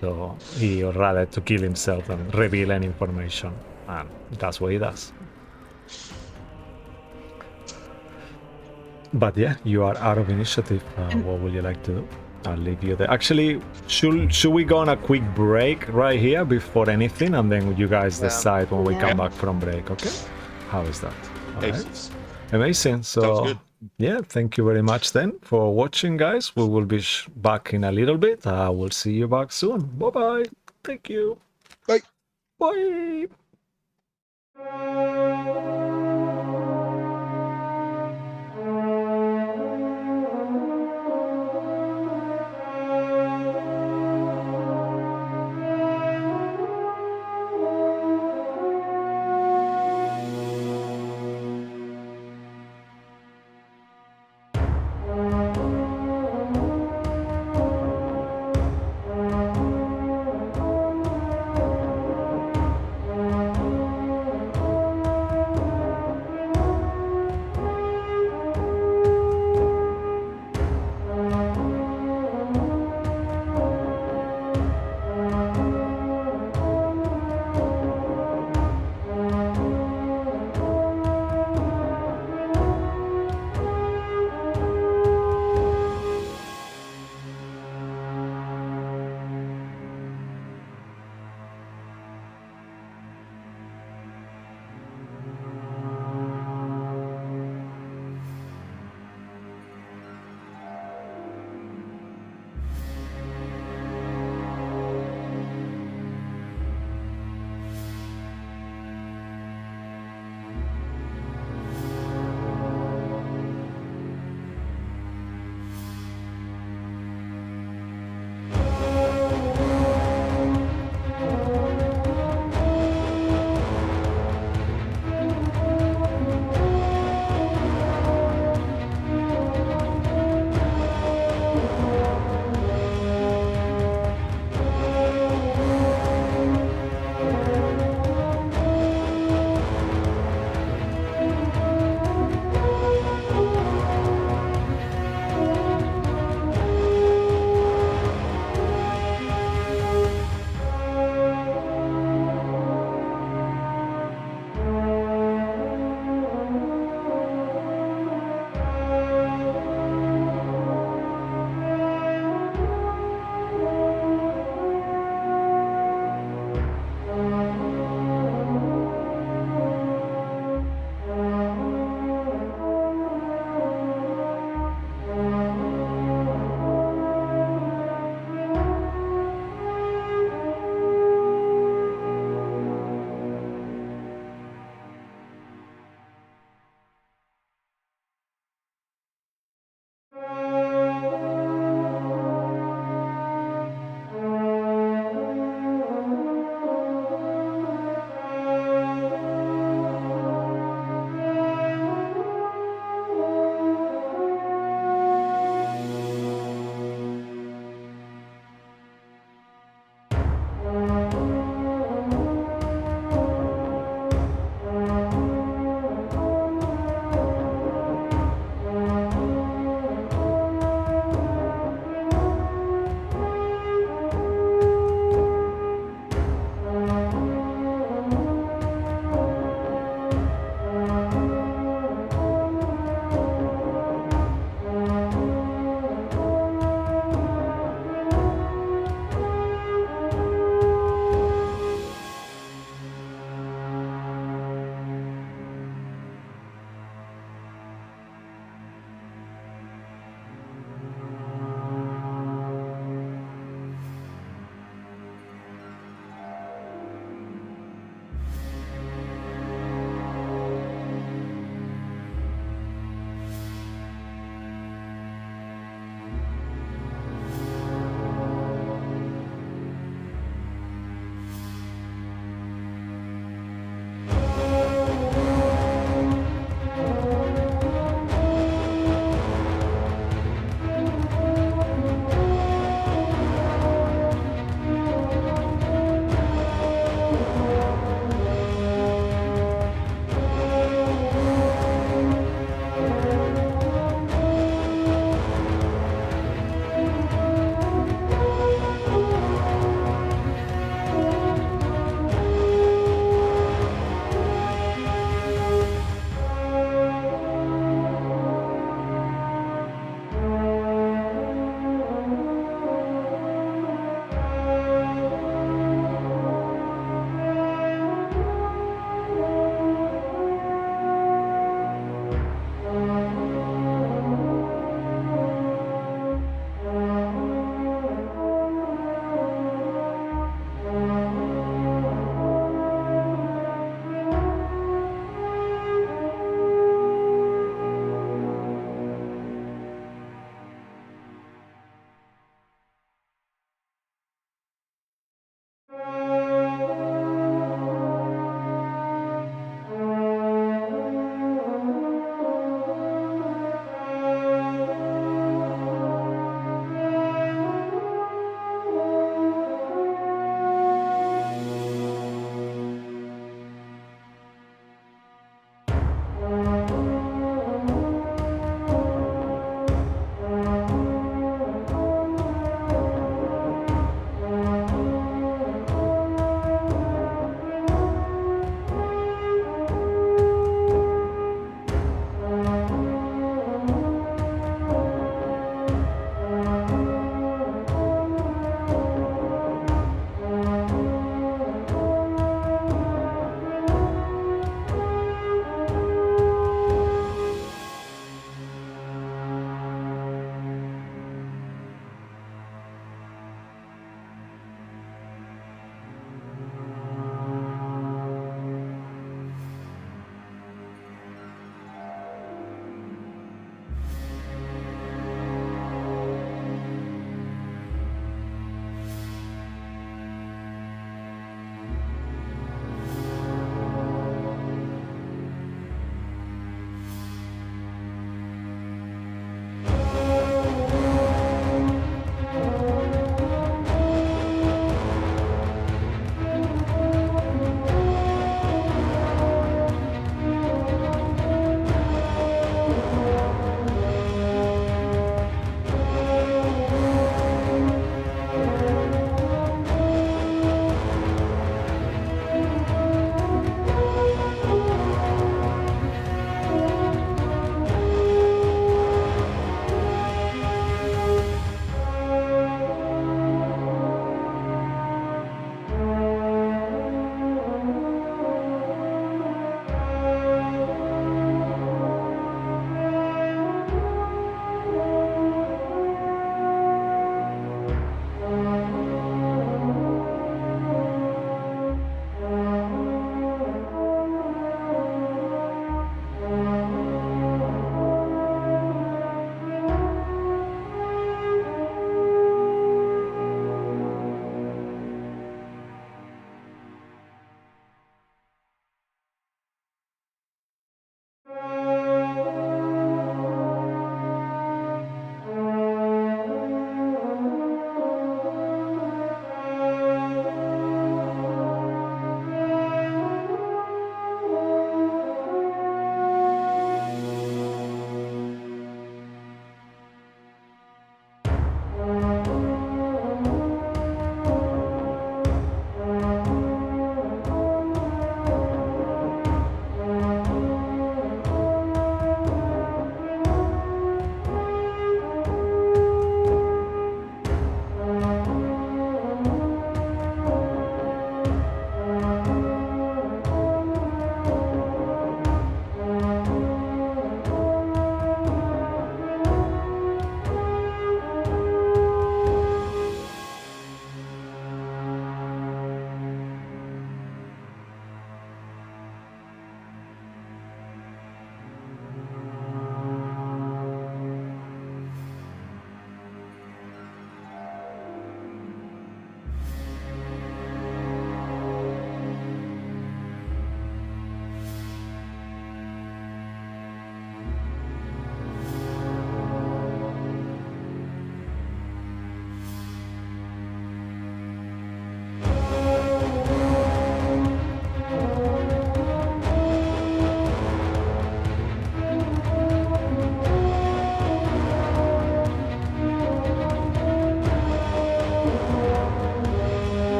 So he would rather to kill himself than reveal any information, and that's what he does. But yeah, you are out of initiative. What would you like to do? I'll leave you there. Actually, should we go on a quick break right here before anything, and then you guys decide when we come back from break, okay? How is that? All right. Excellent. Amazing. Sounds So good. yeah, thank you very much then for watching, guys. We will be back in a little bit. We'll see you back soon. Bye bye. Thank you. Bye. Bye.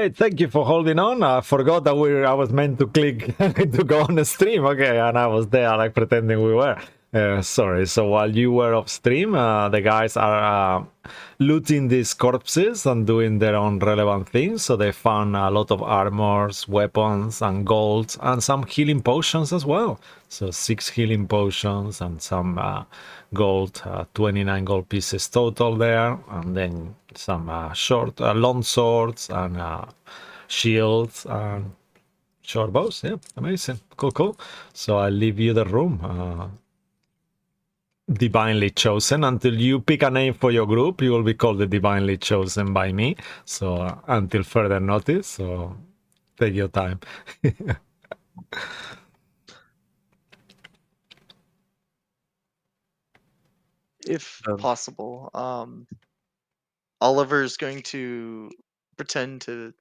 right, thank you for holding on. I forgot that I was meant to click to go on the stream. Okay, and I was there like pretending we were. Sorry. So while you were off stream, the guys are looting these corpses and doing their own relevant things. So they found a lot of armors, weapons, and gold, and some healing potions as well. So 6 healing potions and some gold, 29 gold pieces total there, and then some long swords and shields and short bows. Yeah, amazing. Cool. So I leave you the room. Divinely chosen. Until you pick a name for your group, you will be called the divinely chosen by me. So until further notice, so take your time. If possible, Oliver's going to pretend to.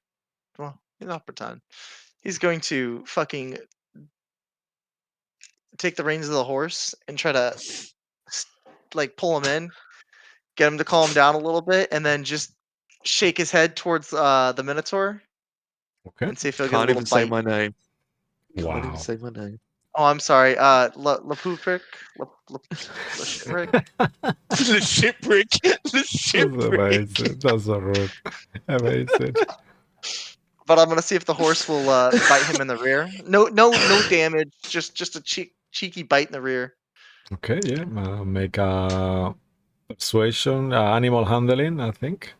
Well, not pretend. He's going to fucking take the reins of the horse and try to like pull him in, get him to calm down a little bit, and then just shake his head towards the Minotaur Okay. and see if he'll get a Can't little even say bite. my name. Can't Wow. even say my name. Oh, I'm sorry. Lapupik, Lashiprik. The shipwreck. The That's shipwreck. amazing. That's so rude. Amazing. But I'm gonna see if the horse will bite him in the rear. No damage. Just a cheeky bite in the rear. Okay, yeah. Make a persuasion, animal handling, I think.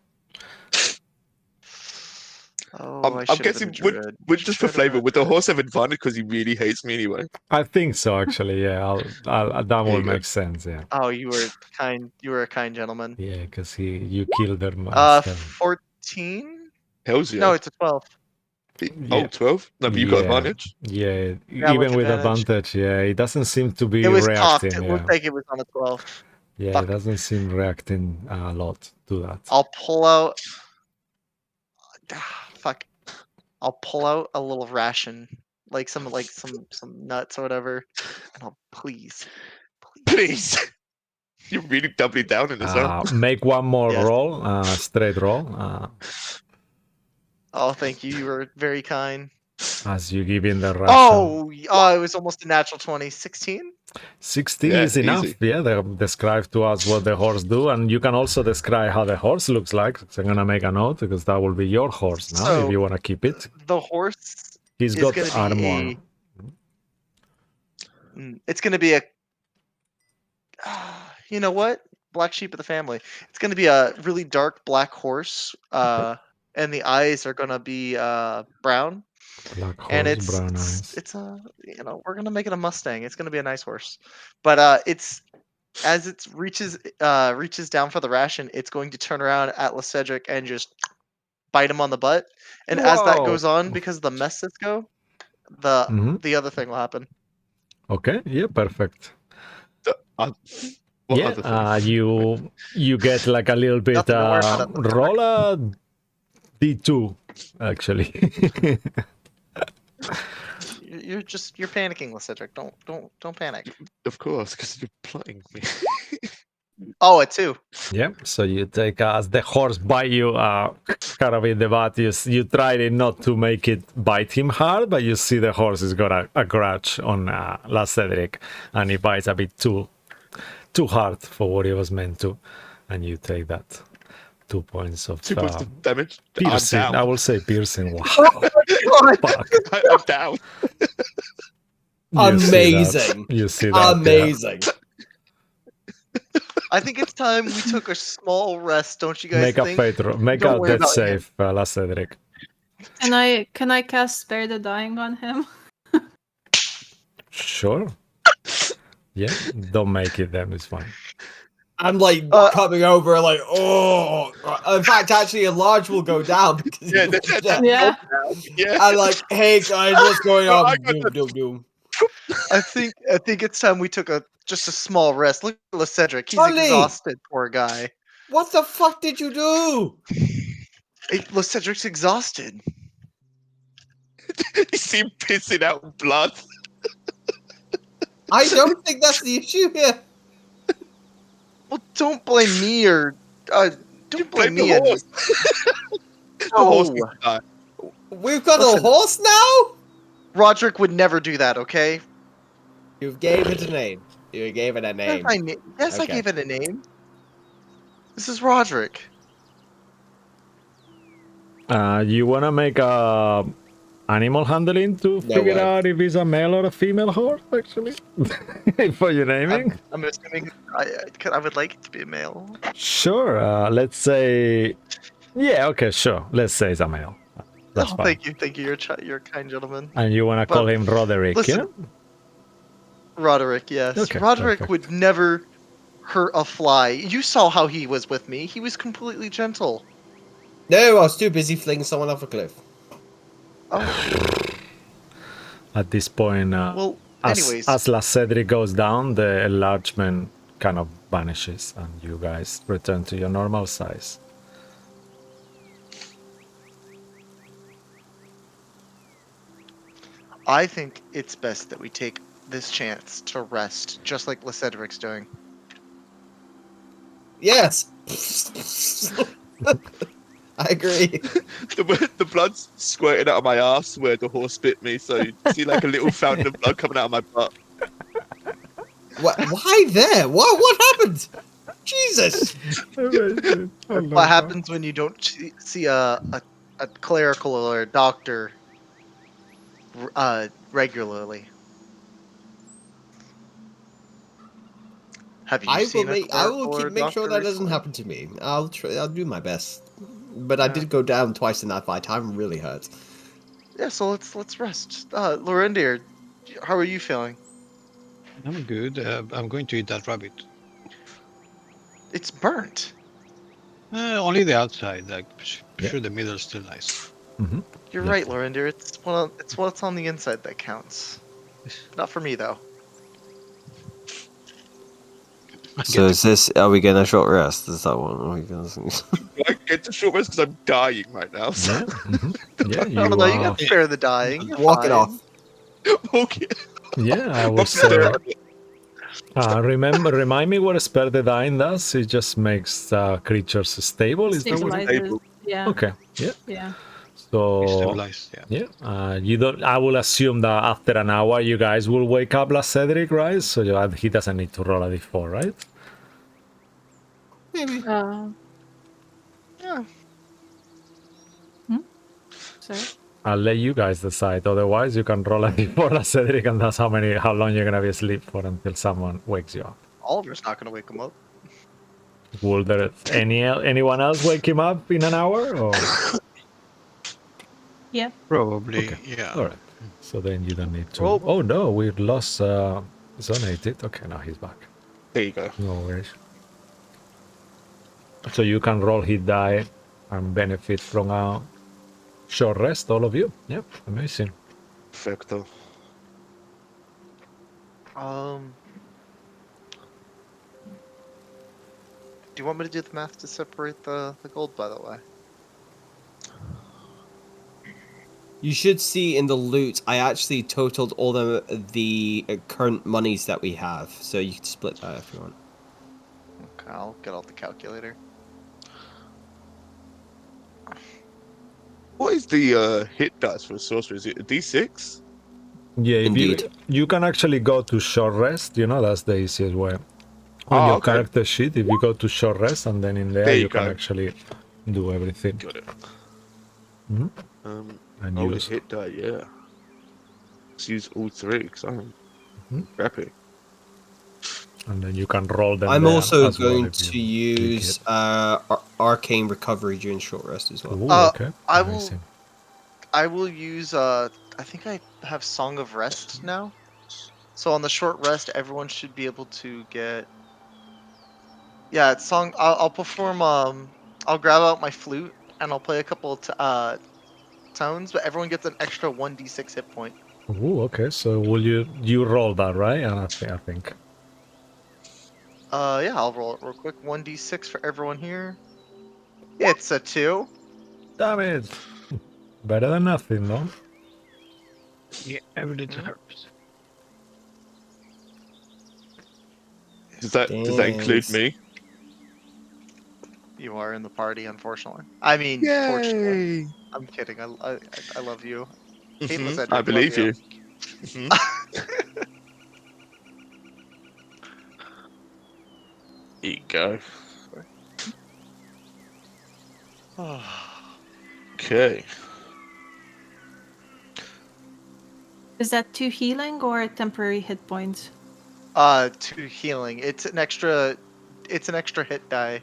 Oh, I I'm should have guessing, been a druid. just for flavor, would the horse have advantage because he really hates me anyway? I think so, actually. Yeah, that There will you go. make sense. Yeah, Oh, you were kind. You were a kind gentleman. yeah, because you killed them instead. 14. Hells yeah. No, it's a 12. Yeah. 12? No, but you've got Yeah. advantage. Yeah, Yeah, even with advantage. advantage. Yeah, it doesn't seem to be It was cocked. reacting. It Yeah, looked like it was on a 12. yeah, Fuck. it doesn't seem reacting a lot to that. I'll pull out. Fuck. I'll pull out a little ration, like some nuts or whatever, and I'll please. Please. You're really doubling down in this, huh? Make one more Yes. roll, straight roll, Oh, thank you. You were very kind. as you give in the ration. Oh, it was almost a natural 20. 16? 16 Yeah, is enough. easy. Yeah, they describe to us what the horse do, and you can also describe how the horse looks like. So I'm gonna make a note because that will be your horse now So, if you wanna keep it. The horse He's is got gonna be armor. it's gonna be a. You know what? Black sheep of the family. It's gonna be a really dark black horse. And the eyes are gonna be brown. Black And horse, brown eyes. it's a we're gonna make it a Mustang. It's gonna be a nice horse, but it's as it reaches down for the ration, it's going to turn around at Cedric and just bite him on the butt. And as that goes Whoa. on, because of the messes go, the other thing will happen. Okay, yeah, perfect. What Yeah, other thing? you get like a little bit Nothing, don't worry about it. roll a d2 actually. You're panicking, Cedric. Don't panic. Of course, because you're plotting me. Oh, a 2. Yeah, so you take as the horse bite you kind of in the butt. You try not to make it bite him hard, but you see the horse has got a grudge on La Cedric, and he bites a bit too hard for what he was meant to, and you take that 2 points of 2 points of damage. piercing. I'm down. I will say piercing. Wow. Fuck. I'm down. Amazing. You see that? Yeah. Amazing. I think it's time we took a small rest. Don't you guys Make think? a fate roll. Make Don't a worry death about save, La Cedric. Can I cast Spare the Dying on him? Sure. Yeah, don't make it then, it's fine. I'm like coming over, like, oh. In fact, actually, a large will go down because Yeah, Yeah. Yeah. I'm like, hey guys, what's going No, on? I got Doom. I think it's time we took just a small rest. Look at Cedric. He's Charlie! exhausted, poor guy. What the fuck did you do? Cedric's exhausted. You see him pissing out blood. I don't think that's the issue here. Well, don't blame me or don't blame the me. horse. The horse No. needs to die. We've got Listen. a horse now? Roderick would never do that, okay? You gave it a name. You gave it a name. Yes, I Okay. gave it a name. This is Roderick. You wanna make a animal handling to No figure way. out if it's a male or a female horse, actually, for your naming? I'm assuming I would like it to be a male. Sure. Let's say, yeah. Okay, sure. Let's say it's a male. That's Oh, fine. thank you. You're a kind gentleman. And you wanna call But him Roderick, listen, yeah? Roderick, yes. Okay, Roderick perfect. would never hurt a fly. You saw how he was with me. He was completely gentle. No, I was too busy flinging someone off a cliff. Oh, At this point, well, as anyways. La Cedric goes down, the enlargement kind of vanishes, and you guys return to your normal size. I think it's best that we take this chance to rest, just like Cedric's doing. Yes. I agree. The blood's squirting out of my ass where the horse bit me, so you see like a little fountain of blood coming out of my butt. Why there? What happened? Jesus. What happens when you don't see a clerical or a doctor regularly? Have you seen a I will clerical or make sure doctor that doesn't recently? happen to me. I'll do my best. But I Yeah. did go down twice in that fight. I'm really hurt. Yeah, so let's rest. Lorendir, how are you feeling? I'm good. I'm going to eat that rabbit. It's burnt. Only the outside. Like, Yeah. sure, the middle's still nice. You're Yeah. right, Lorendir. It's what's on the inside that counts. Not for me though. So is this? Are we getting a short rest? Is that one? Are we gonna... I get to short rest because I'm dying right now. So. Yeah. Yeah. No, no, you got to spare the dying. You're Walk it fine. off. Okay. Yeah, I was. Remind me what Spare the Dying does. It just makes creatures stable. Is that what it? Stabilizes. Yeah. Okay. Yeah. Yeah. So Stabilized, yeah. yeah. You don't. I will assume that after an hour, you guys will wake up, La Cedric, right? So he doesn't need to roll a d4, right? Maybe. Yeah. Sorry. I'll let you guys decide. Otherwise, you can roll a d4, La Cedric, and that's how long you're gonna be asleep for until someone wakes you up. Oliver's not gonna wake him up. Will there anyone else wake him up in an hour? Or? Yeah. Probably, Okay. yeah. All right. So then you don't need to. Well- Oh no, we lost Zonated. Okay, now he's back. There you go. No worries. So you can roll hit die and benefit from a short rest, all of you. Yep, amazing. Perfecto. Do you want me to do the math to separate the gold, by the way? You should see in the loot. I actually totaled all the current monies that we have, so you can split that if you want. Okay, I'll get out the calculator. What is the hit dice for a sorcerer? Is it a d6? Yeah, if Indeed. you can actually go to short rest. You know, that's the easiest way. On your Okay. character sheet, if you go to short rest, and then in there, There you you can go. actually do everything. Got it. Mhm. And And the use. hit die, yeah. Let's use all three because I'm Mhm. happy. And then you can roll them. I'm there also as well going if to you click use it. arcane recovery during short rest as well. Ooh, okay. I will- Amazing. I will use I think I have Song of Rest now. So on the short rest, everyone should be able to get. Yeah, it's song. I'll perform. I'll grab out my flute and I'll play a couple of tones, but everyone gets an extra 1d6 hit point. Ooh, okay. So will you roll that, right? And I think. Yeah, I'll roll it real quick. 1d6 for everyone here. It's a 2. Damn it. Better than nothing, no? Yeah, every little helps. Does that include Dang. me? You are in the party, unfortunately. I mean, fortunately. I'm kidding. I love you. Caitlin said I love believe you. you. Mhm. Here you go. Okay. Is that 2 healing or temporary hit points? 2 healing. It's an extra hit die,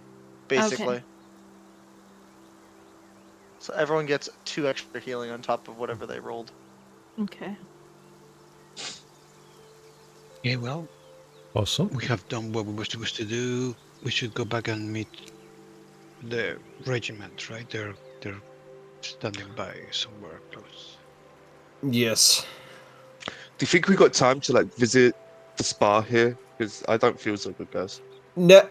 basically. So everyone gets 2 extra healing on top of whatever they rolled. Okay. Yeah, well, Awesome. we have done what we were supposed to do. We should go back and meet the regiment, right? They're standing by somewhere close. Yes. Do you think we got time to like visit the spa here? Because I don't feel so good, guys. No,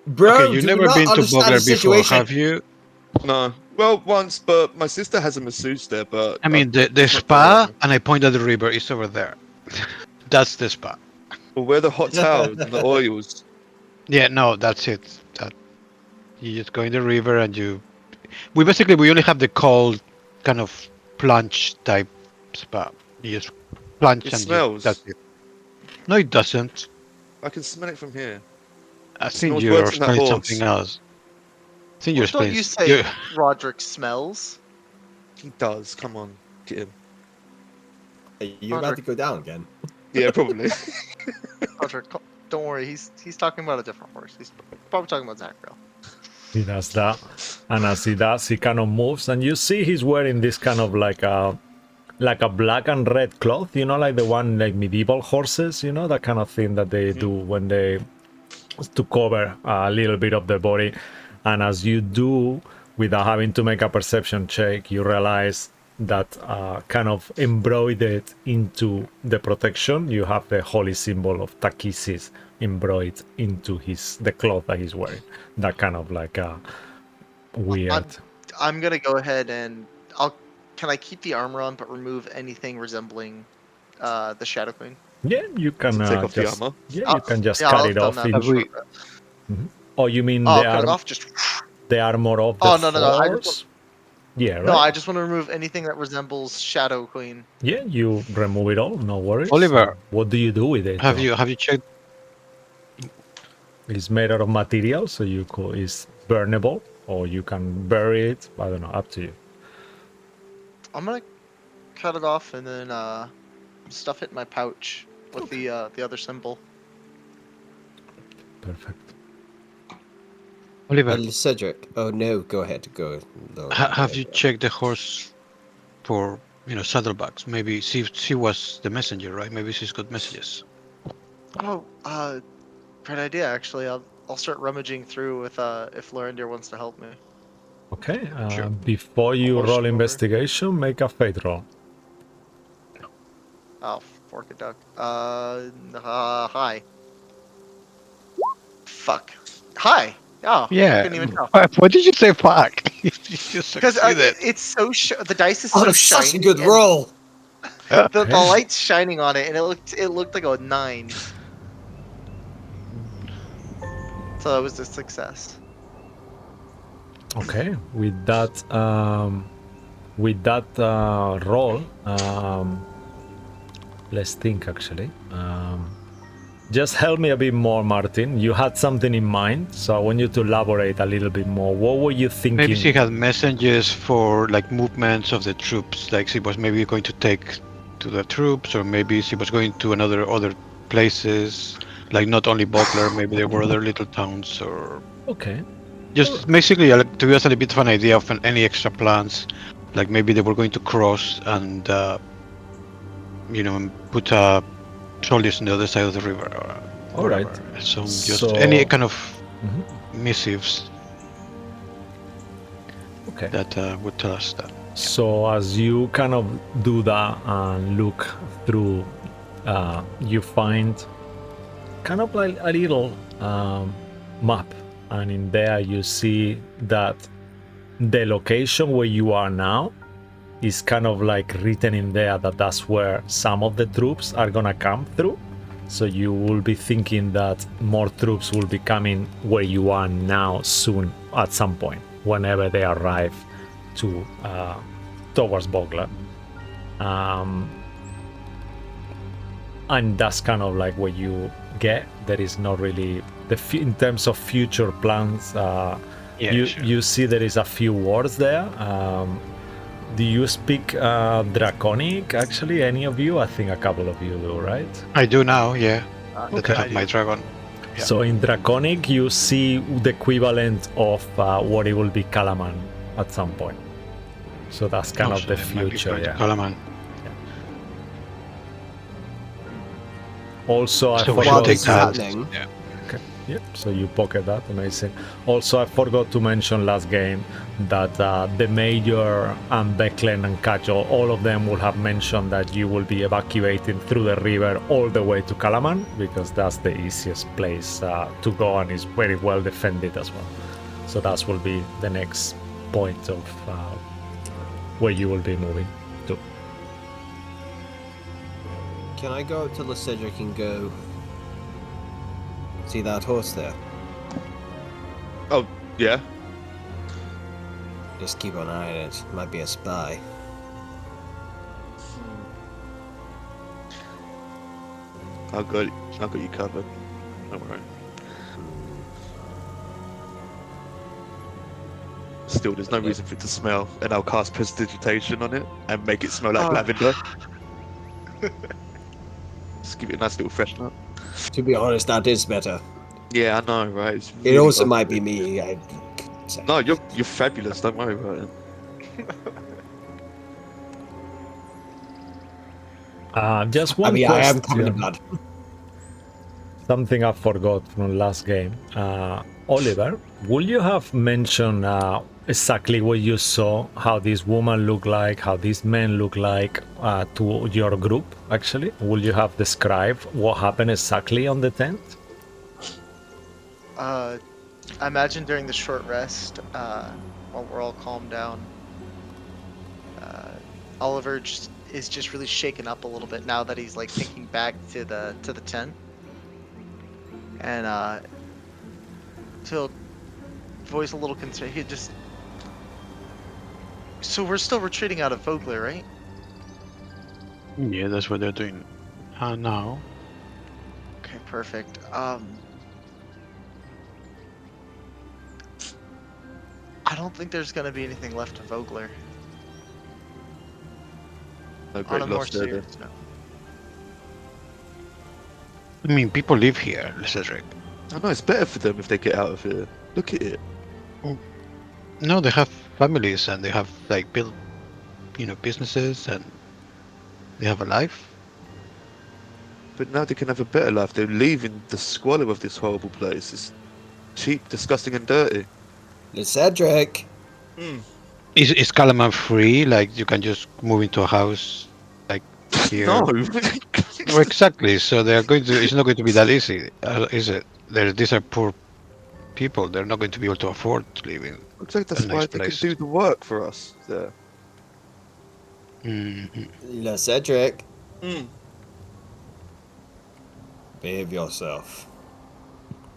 bro, Okay, you've do you never not been to understand the Vogler before, situation? have you? No. Well, once, but my sister has a masseuse there. But I mean, the it's not very spa, often. and I point at the river, is over there. That's the spa. Well, where the hot towels and the oils. Yeah, no, that's it. That you just go in the river and we only have the cold kind of plunge type spa. You just plunge It and smells. that's it. No, it doesn't. I can smell it from here. I It think smells you're worse than that smelling horse. something else. I think you're Don't smelling. you say you're- Roderick smells? He does. Come on, get him. Are you about to go down again? Yeah, probably. Roderick, don't worry. He's talking about a different horse. He's probably talking about Zachariel. He does that, and as he does, he kind of moves, and you see he's wearing this kind of like a black and red cloth, you know, like the one like medieval horses, you know, that kind of thing that they do when they to cover a little bit of the body. And as you do, without having to make a perception check, you realize that kind of embroidered into the protection, you have the holy symbol of Takisis embroidered into the cloth that he's wearing. That kind of like a weird. I'm gonna go ahead and Can I keep the armor on but remove anything resembling the Shadow Queen? Yeah, you can Take off the just armor. you can just Yeah, cut I'll it have done off. that In, Have for we- sure. Oh, you mean Oh, the cut it arm, off. Just the armor of the Oh, no, I just horse? Yeah, right. no. I just want to remove anything that resembles Shadow Queen. Yeah, you remove it all, no worries. Oliver, What do you do with it? have though? you checked? It's made out of material, so it's burnable, or you can bury it. I don't know, up to you. I'm gonna cut it off and then stuff it in my pouch with the other symbol. Perfect. Oliver, Cedric. Oh no, go ahead. Go. have you checked the horse for saddlebags? Maybe she was the messenger, right? Maybe she's got messages. Oh, great idea. Actually, I'll start rummaging through with if Lorendir wants to help me. Okay, Sure. before you Horse roll over. investigation, make a fate roll. Oh, fork a duck. Hi. Fuck. Hi. Oh, Yeah. couldn't even tell. Why did you say fuck? You just Because succeeded. it's so the dice is Oh, so that's shiny. such a good and roll. The Okay. light's shining on it, and it looked like a 9. So it was a success. Okay, with that roll, let's think actually. Just help me a bit more, Martin. You had something in mind, so I want you to elaborate a little bit more. What were you thinking? Maybe she had messages for like movements of the troops, like she was maybe going to take to the troops, or maybe she was going to other places, like not only Vogler, maybe there were other little towns, or Okay. just basically to give us a little bit of an idea of any extra plans, like maybe they were going to cross and put soldiers on the other side of the river, or All right. whatever. So just So- any kind of Mhm. missives Okay. that would tell us that. So as you kind of do that and look through, you find kind of like a little map, and in there you see that the location where you are now is kind of like written in there that that's where some of the troops are gonna come through. So you will be thinking that more troops will be coming where you are now soon at some point, whenever they arrive to towards Vogler. And that's kind of like what you get. There is not really in terms of future plans. You see there is a few words there. Do you speak Draconic? Actually, any of you? I think a couple of you do, right? I do now, yeah. That Okay. I have my dragon. Yeah. So in Draconic, you see the equivalent of what it will be Kalaman at some point. So that's kind of the future, yeah. Kalaman. Also, I So we forgot. should take that. happening. Yeah. Okay. Yep. So you pocket that. Amazing. Also, I forgot to mention last game that the Major and Becklen and Kajo, all of them will have mentioned that you will be evacuating through the river all the way to Kalaman because that's the easiest place to go and is very well defended as well. So that will be the next point of where you will be moving to. Can I go up to Cedric and go see that horse there? Oh, yeah. Just keep an eye on it. Might be a spy. I got you covered. Don't worry. Still, there's no reason for it to smell, and I'll cast prestidigitation on it and make it smell like lavender. Just give it a nice little freshen up. To be honest, that is better. Yeah, I know, right? It's It really also lovely. might be me. I say. No, you're fabulous. Don't worry about it. Just one I mean, I am covered in question. blood. Something I forgot from last game. Oliver, will you have mentioned exactly what you saw, how this woman looked like, how these men look like to your group, actually? Will you have described what happened exactly on the tent? I imagine during the short rest, while we're all calmed down, Oliver is just really shaken up a little bit now that he's like thinking back to the tent, and he'll voice a little concern. He just, so we're still retreating out of Vogler, right? Yeah, that's what they're doing now. Okay, perfect. I don't think there's gonna be anything left of Vogler. No On great a more loss there. serious note. I mean, people live here, Cedric. I know it's better for them if they get out of here. Look at it. No, they have families and they have like built, businesses and they have a life. But now they can have a better life. They're leaving the squalor of this horrible place. It's cheap, disgusting, and dirty. Cedric. Is Kalaman free? Like you can just move into a house, like here. No. Well, exactly. So they are going to. It's not going to be that easy, is it? These are poor people. They're not going to be able to afford to live in. Looks like that's A why nice they place. can do the work for us there. Cedric. Behave yourself.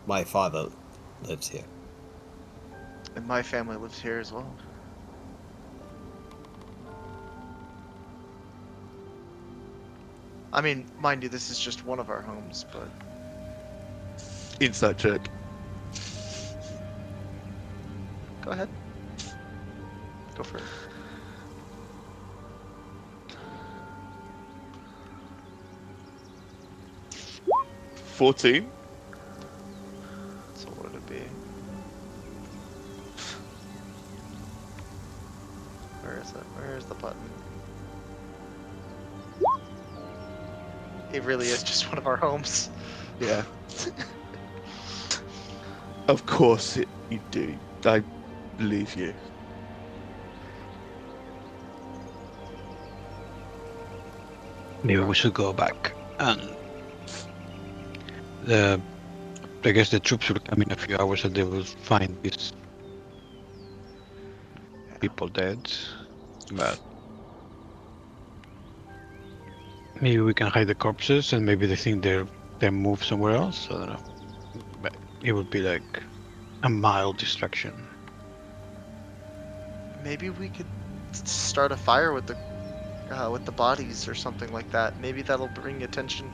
My father lives here. And my family lives here as well. I mean, mind you, this is just one of our homes, but Insight check. go ahead. Go for it. $14. So what would it be? Where is it? Where's the button? It really is just one of our homes. Yeah. Of course you do. I believe you. Maybe we should go back and I guess the troops will come in a few hours and they will find these people dead. But maybe we can hide the corpses and maybe they think they're moved somewhere else. I don't know. But it would be like a mild distraction. Maybe we could start a fire with the bodies or something like that. Maybe that'll bring attention.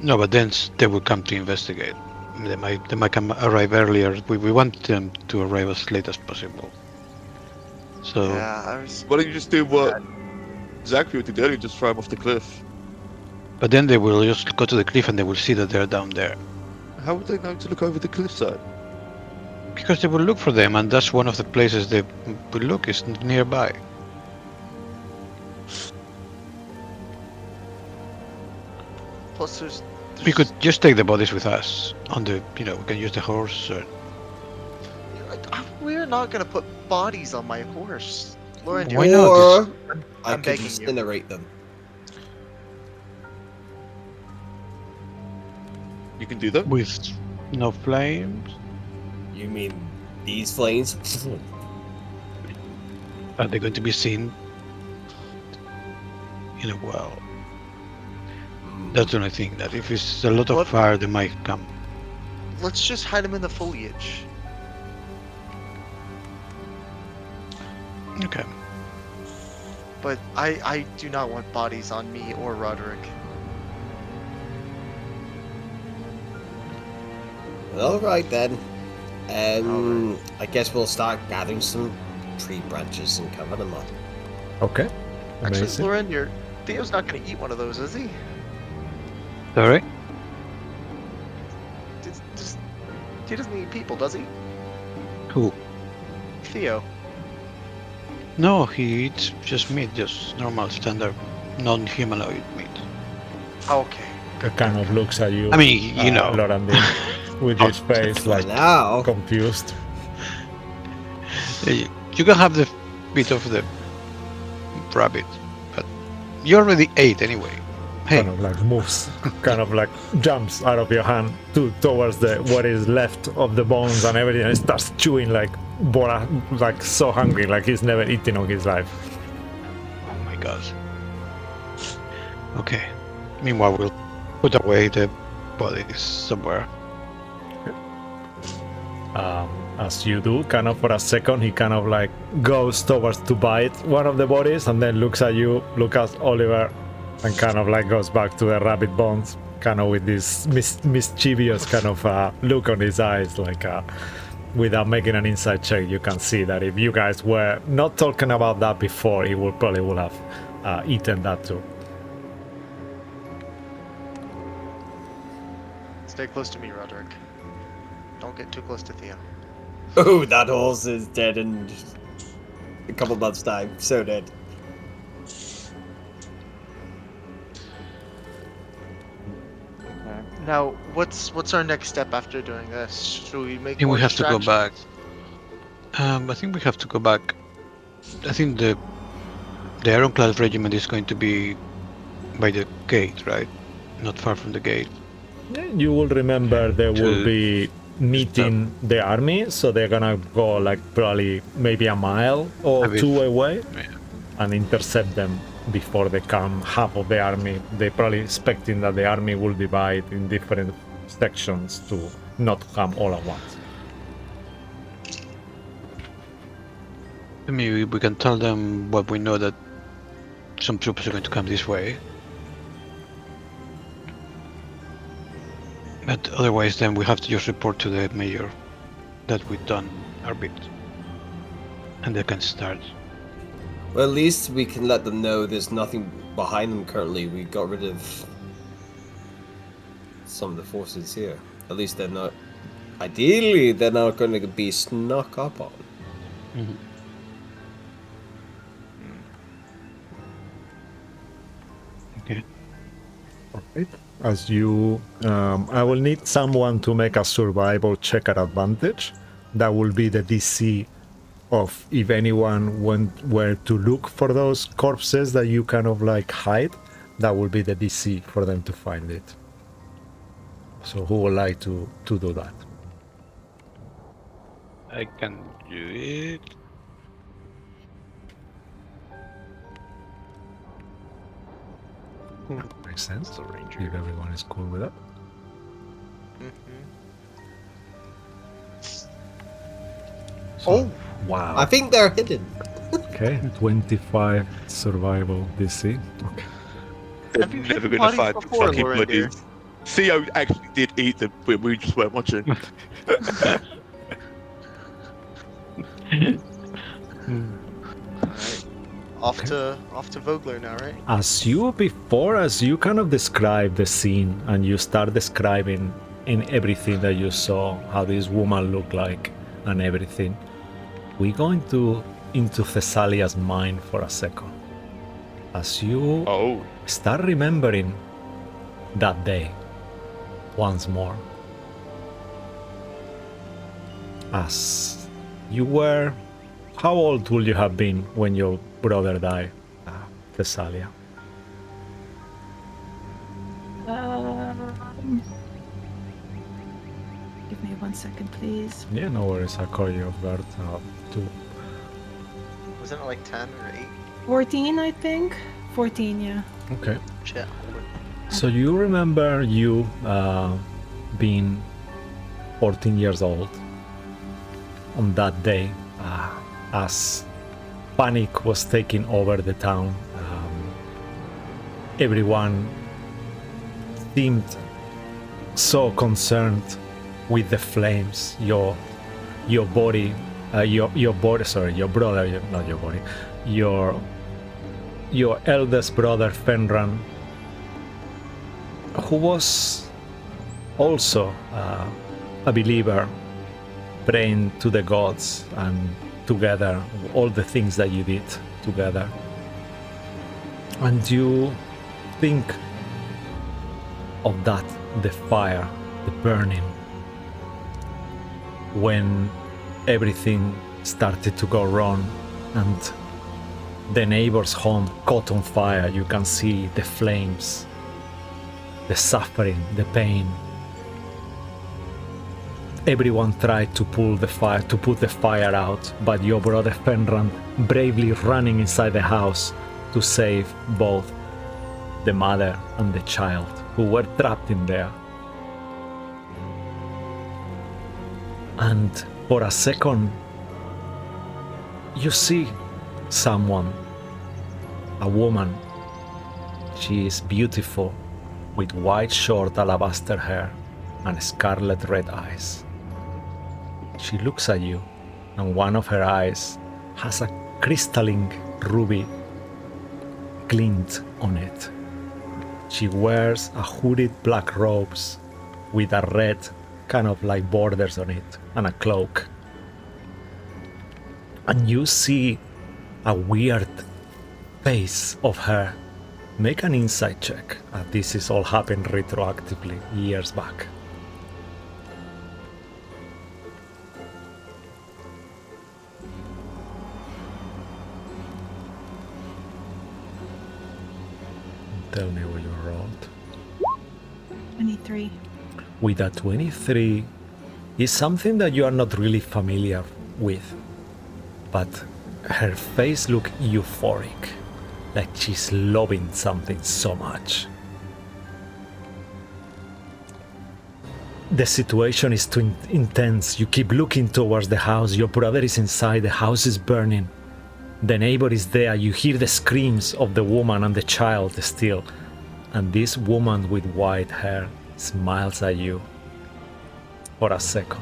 No, but then they will come to investigate. They might arrive earlier. We want them to arrive as late as possible. So Yeah, I was. Why don't you just do what Zachary did earlier? Just throw him off the cliff. but then they will just go to the cliff and they will see that they're down there. How would they know to look over the cliffside? Because they will look for them, and that's one of the places they will look is nearby. Plus, We could just take the bodies with us on the, we can use the horse. We're not gonna put bodies on my horse, Lauren. Why not? Or I I'm could begging you. incinerate them. You can do that. With no flames. You mean these flames? Are they going to be seen in a while? That's the only thing. That if it's a lot of What? fire, they might come. Let's just hide them in the foliage. Okay. But I do not want bodies on me or Roderick. Alright then. I guess we'll start gathering some tree branches and cover them up. Okay. Actually, Amazing. Lauren, Theo's not gonna eat one of those, is he? Sorry? He doesn't eat people, does he? Who? Theo. No, he eats just meat, just normal, standard, non-humanoid meat. Okay. He kind of looks at you. I mean, Lorandin, with his face For like now. confused. You can have the bit of the rabbit, but you already ate anyway. Hey, Kind of like moves, kind of like jumps out of your hand towards the what is left of the bones and everything, and starts chewing like Bora, like so hungry, like he's never eaten in his life. oh my god. Okay. Meanwhile, we'll put away the bodies somewhere. As you do, kind of for a second, he kind of like goes towards to bite one of the bodies, and then looks at you, looks at Oliver, and kind of like goes back to the rabbit bones, kind of with this mischievous kind of look on his eyes, like without making an inside check, you can see that if you guys were not talking about that before, he would have eaten that too. Stay close to me, Roderick. Don't get too close to Theo. Oh, that horse is dead in a couple months' time. So dead. Now, what's our next step after doing this? Should we make I think more we have to go back. distractions? I think we have to go back. I think the Ironclad regiment is going to be by the gate, right? Not far from the gate. You will remember there will To- be meeting the army, so they're gonna go like probably maybe a mile or Maybe two away Yeah. and intercept them before they come. Half of the army, they're probably expecting that the army will divide in different sections to not come all at once. Maybe we can tell them what we know, that some troops are going to come this way. But otherwise, then we have to just report to the mayor that we've done our bit. And they can start. Well, at least we can let them know there's nothing behind them currently. We got rid of some of the forces here. At least they're not. Ideally, they're not going to be snuck up on. Okay. Alright. As you, I will need someone to make a survival check at advantage. That will be the DC of if anyone were to look for those corpses that you kind of like hide. That will be the DC for them to find it. So who would like to do that? I can do it. Makes sense. It's a ranger. If everyone is cool with that. Oh, Wow. I think they're hidden. Okay, 25 survival DC. Okay. They're Have you never eaten going to bodies find the before, fucking Lorendir? bodies. Theo actually did eat them, but we just weren't watching. Alright. Off to Vogler now, right? As you kind of describe the scene and you start describing in everything that you saw, how this woman looked like and everything, we're going into Thessalia's mind for a second. As you Oh, start remembering that day once more. As you were, how old would you have been when your brother died, Thessalia? Give me 1 second, please. Yeah, no worries, I'll call you off guard. Wasn't it like 10 or 8? 14, I think. 14, yeah. Okay. Shit. So you remember you being 14 years old on that day as panic was taking over the town. Everyone seemed so concerned with the flames. Your body, your body. Sorry, your brother, not your body. Your eldest brother Fenran, who was also a believer, praying to the gods and together, all the things that you did together. And you think of that, the fire, the burning, when everything started to go wrong and the neighbor's home caught on fire. You can see the flames, the suffering, the pain. Everyone tried to put the fire out, but your brother Fenran bravely running inside the house to save both the mother and the child who were trapped in there. And for a second, you see someone, a woman. She is beautiful, with white short alabaster hair and scarlet red eyes. She looks at you, and one of her eyes has a crystalline ruby glint on it. She wears a hooded black robes with a red kind of like borders on it and a cloak. And you see a weird face of her. Make an insight check. This is all happened retroactively, years back. Tell me what you rolled. 23. With a 23, is something that you are not really familiar with, but her face looks euphoric, like she's loving something so much. The situation is too intense. You keep looking towards the house. Your brother is inside. The house is burning. The neighbor is there. You hear the screams of the woman and the child still. And this woman with white hair smiles at you for a second.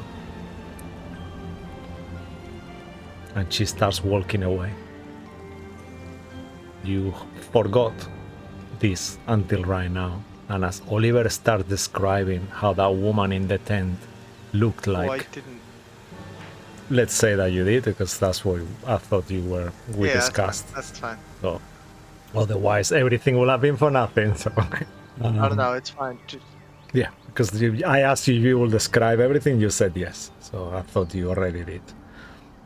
And she starts walking away. You forgot this until right now. And as Oliver starts describing how that woman in the tent looked like... Oh, I didn't. Let's say that you did, because that's what I thought you were. We discussed. That's fine. So, otherwise, everything will have been for nothing. So, I don't know. It's fine. Just... Yeah, because I asked you if you will describe everything. You said yes. So I thought you already did.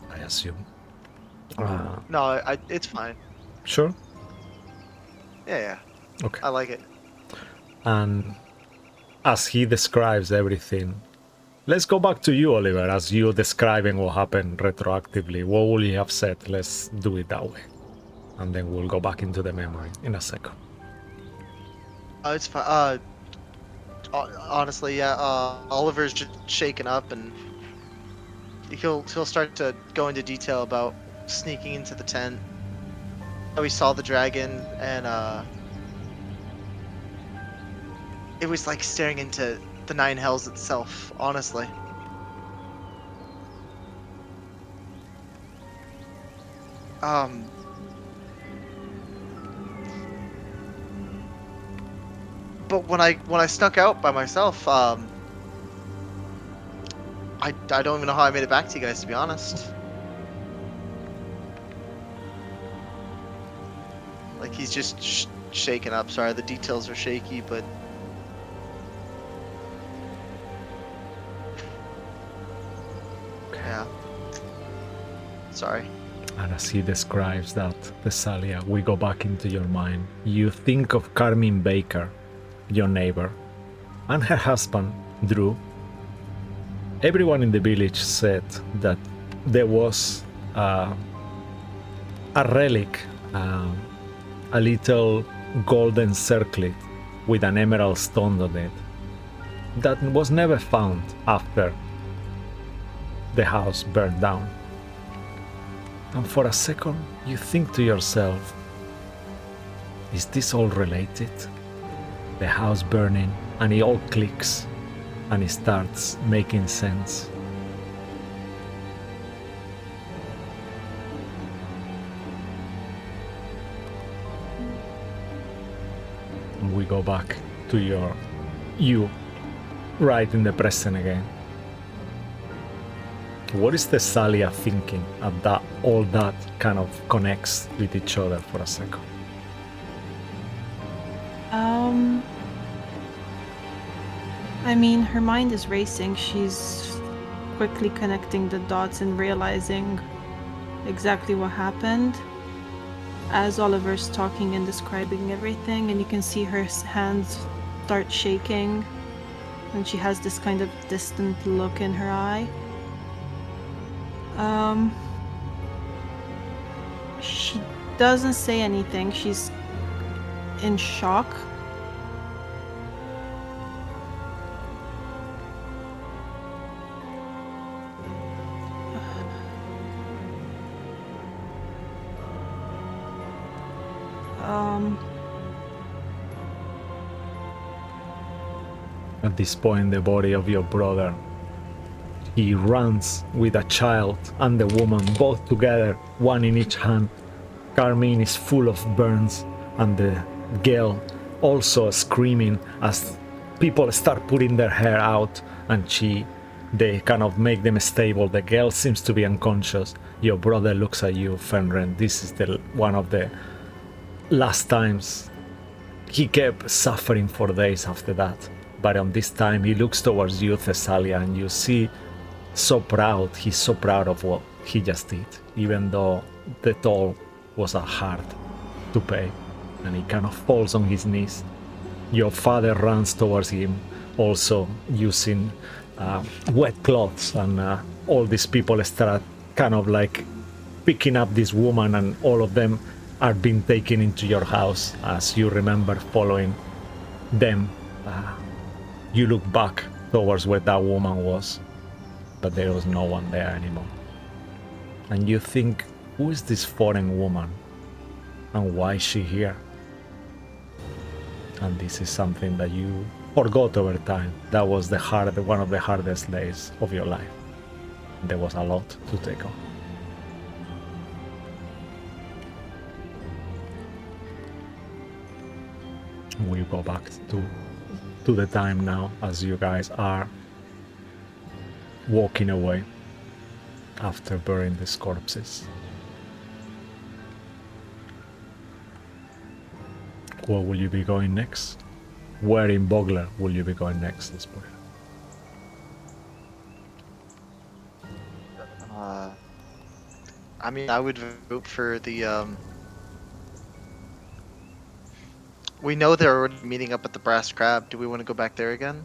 I assume. No, it's fine. Sure. Yeah. Okay. I like it. And as he describes everything, let's go back to you, Oliver, as you describing what happened retroactively. What would you have said? Let's do it that way. And then we'll go back into the memory in a second. It's fine. Honestly, yeah. Oliver's just shaken up, and he'll start to go into detail about sneaking into the tent. We saw the dragon, and it was like staring into the nine hells itself, honestly. But when I snuck out by myself, I don't even know how I made it back to you guys, to be honest. Like, he's just shaken up. Sorry, the details are shaky, but yeah. Sorry. And as he describes that, Thessalia, we go back into your mind. You think of Carmine Baker, your neighbor, and her husband, Drew. Everyone in the village said that there was a relic, a little golden circlet with an emerald stone on it, that was never found after the house burned down. And for a second, you think to yourself, is this all related? The house burning, and it all clicks, and it starts making sense. And we go back to you right in the present again. What is Thessalia thinking at that all that kind of connects with each other for a second? I mean, her mind is racing. She's quickly connecting the dots and realizing exactly what happened as Oliver's talking and describing everything, and you can see her hands start shaking, and she has this kind of distant look in her eye. She doesn't say anything. She's in shock. At this point, the body of your brother, he runs with a child and the woman both together, one in each hand. Carmine is full of burns, and the girl also screaming as people start putting their hair out, and they kind of make them stable. The girl seems to be unconscious. Your brother looks at you, Fenren. This is one of the last times. He kept suffering for days after that, but on this time he looks towards you, Thessalia, and you see he's so proud of what he just did, even though the toll was hard to pay, and he kind of falls on his knees. Your father runs towards him, also using wet cloths, and all these people start kind of like picking up this woman, and all of them are being taken into your house. As you remember following them, you look back towards where that woman was, but there was no one there anymore. And you think, who is this foreign woman? And why is she here? And this is something that you forgot over time. That was one of the hardest days of your life. There was a lot to take on. We go back to the time now as you guys are walking away after burying these corpses. Where will you be going next? Where in Vogler will you be going next this point? I mean, I would vote for the we know they're already meeting up at the Brass Crab. Do we want to go back there again?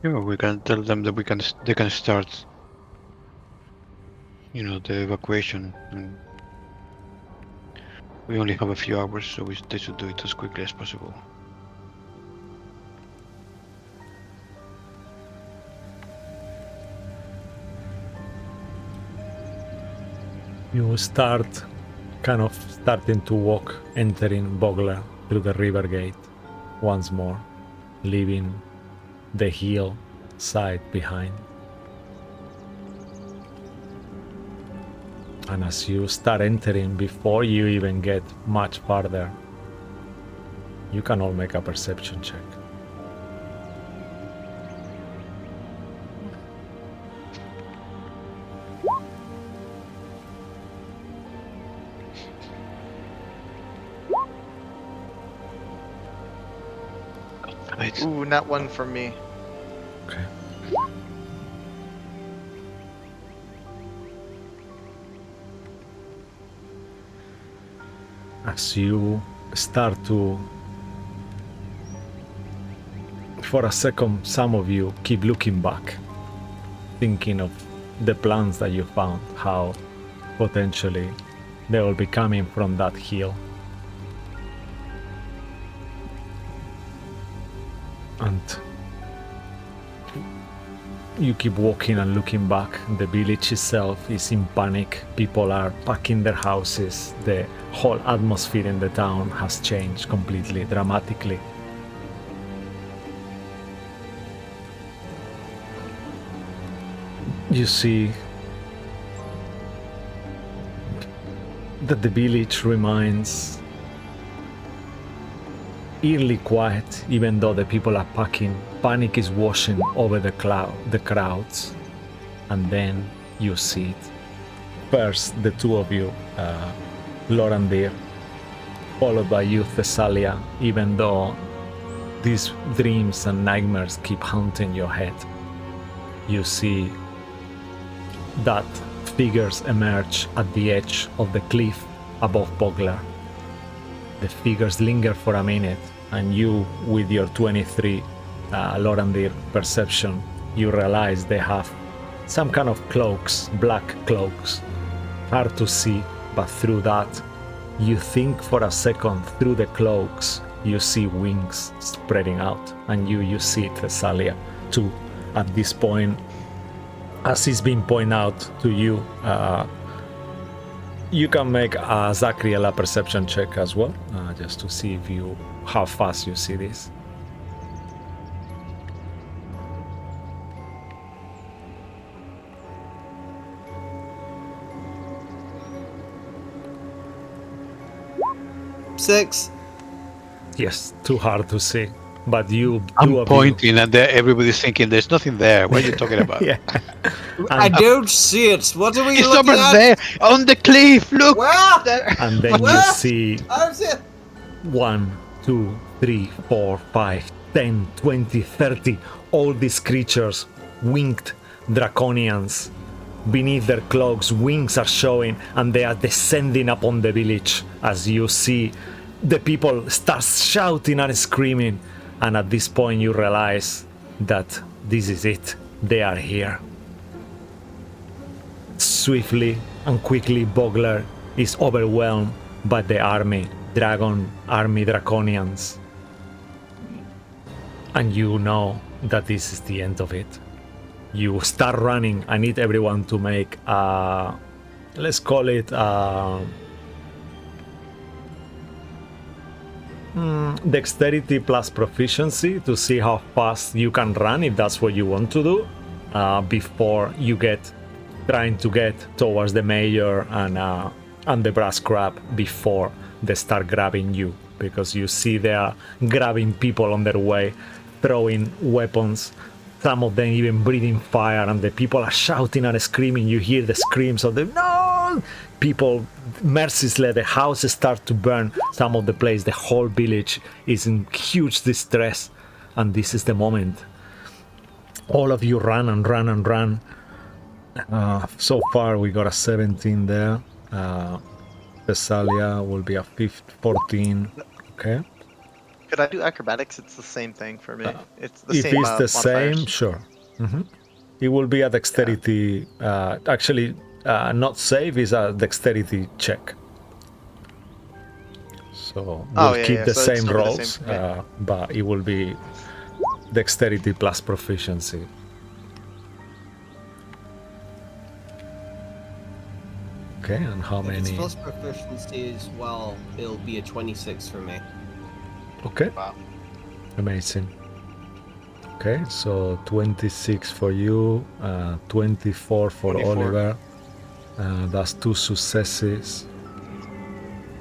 Yeah, we can tell them that they can start, the evacuation. And we only have a few hours, so they should do it as quickly as possible. You start kind of starting to walk, entering Vogler through the river gate once more, leaving the hill side behind. And as you start entering, before you even get much farther, you can all make a perception check. Ooh, not one from me. Okay. As you start to, for a second, some of you keep looking back, thinking of the plans that you found, how potentially they will be coming from that hill. And you keep walking and looking back. The village itself is in panic. People are packing their houses. The whole atmosphere in the town has changed completely, dramatically. You see that the village remains eerily quiet, even though the people are packing. Panic is washing over the crowds, and then you see it. First, the two of you, Lorandir, followed by you, Thessalia, even though these dreams and nightmares keep haunting your head. You see that figures emerge at the edge of the cliff above Vogler. The figures linger for a minute, and you, with your 23 Lorandir perception, you realize they have some kind of cloaks, black cloaks. Hard to see, but through that, you think for a second, through the cloaks, you see wings spreading out, and you see Thessalia too. At this point, as it's been pointed out to you, you can make a Zachriel perception check as well, just to see if how fast you see this. Six. Yes, too hard to see, but you. I'm pointing, and everybody's thinking, "There's nothing there. What are you talking about?" Yeah. I don't see it. What are we It's looking over at? there on the cliff. Look. Where? There. And then you Where? see I don't see it. 1, 2, 3, 4, 5, 10, 20, 30, all these creatures, winged draconians. Beneath their cloaks, wings are showing, and they are descending upon the village. As you see, the people start shouting and screaming, and at this point you realize that this is it. They are here. Swiftly and quickly, Vogler is overwhelmed by the army draconians. And you know that this is the end of it. You start running. I need everyone to make let's call it dexterity plus proficiency to see how fast you can run, if that's what you want to do, before you trying to get towards the mayor and the brass crab before they start grabbing you, because you see they are grabbing people on their way, throwing weapons, some of them even breathing fire, and the people are shouting and screaming. You hear the screams of the no people. Mercilessly, the houses start to burn. Some of the place, the whole village is in huge distress, and this is the moment. All of you run and run and run. So far, we got a 17 there. Thessalia will be a 14. Okay. Could I do acrobatics? It's the same thing for me. It's the If same. it's the same, modifiers. sure. It will be a dexterity. Actually, not save is a dexterity check. So we'll keep the so it'd same still be the rolls, same for me. but it will be dexterity plus proficiency. Okay, and how If it's many? plus proficiency as well, it'll be a 26 for me. Okay. Wow. Amazing. Okay, so 26 for you, 24 for 24. Oliver. That's 2 successes.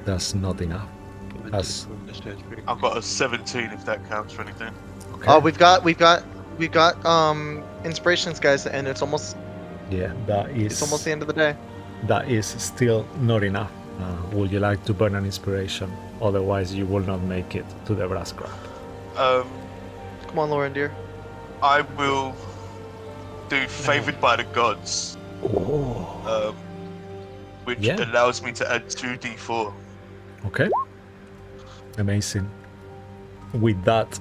That's not enough. That's I've got a 17 if that counts for anything. okay. Oh, we've got inspirations, guys, and it's almost Yeah, that the is end of the day. that is still not enough. Would you like to burn an inspiration? Otherwise, you will not make it to the brass crab. Come on, Lauren, dear. I will do favored by the gods, Oh. which Yeah. allows me to add 2d4. Okay. Amazing. With that,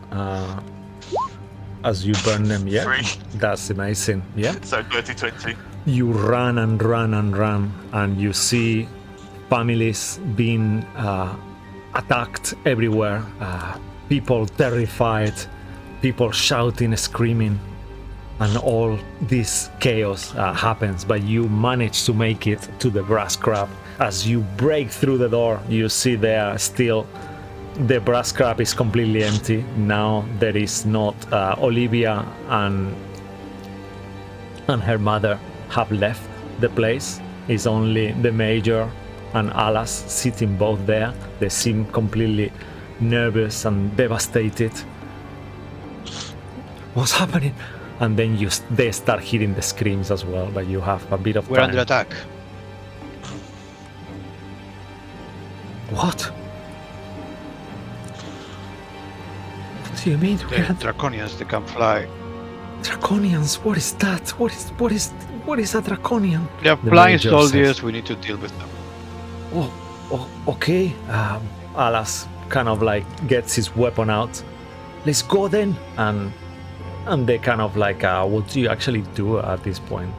as you burn them, yeah, 3. that's amazing. Yeah. So 20. You run and run and run, and you see families being attacked everywhere. People terrified, people shouting, screaming, and all this chaos happens. But you manage to make it to the brass crab. As you break through the door, you see there still the brass crab is completely empty. Now there is not Olivia and her mother have left the place. It's only the major and Alas sitting both there. They seem completely nervous and devastated. What's happening? And then they start hearing the screams as well, but you have a bit of We're time. under attack. What? What do you mean? The We're draconians, they can fly. Draconians? What is that? What is a draconian? They're The flying major soldiers, says. we need to deal with them. Okay. Alas kind of like gets his weapon out. Let's go then. And they kind of like, what do you actually do at this point?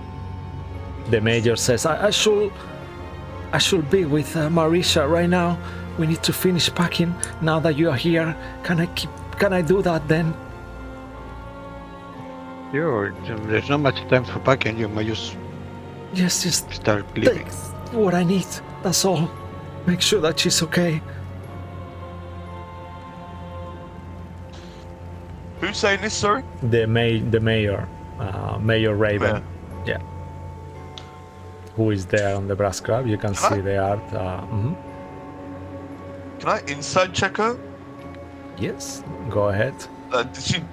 The major says, I should be with Marisha right now. We need to finish packing now that you are here. Can I do that then? Sure, there's not much time for packing. You might just Yes, just start leaving. take what I need. That's all. Make sure that she's okay. Who's saying this, sorry? The mayor, Mayor Raven. Mayor. Yeah. Who is there on the brass crab? You can see the art. Can I inside check her? Yes, go ahead. Did she...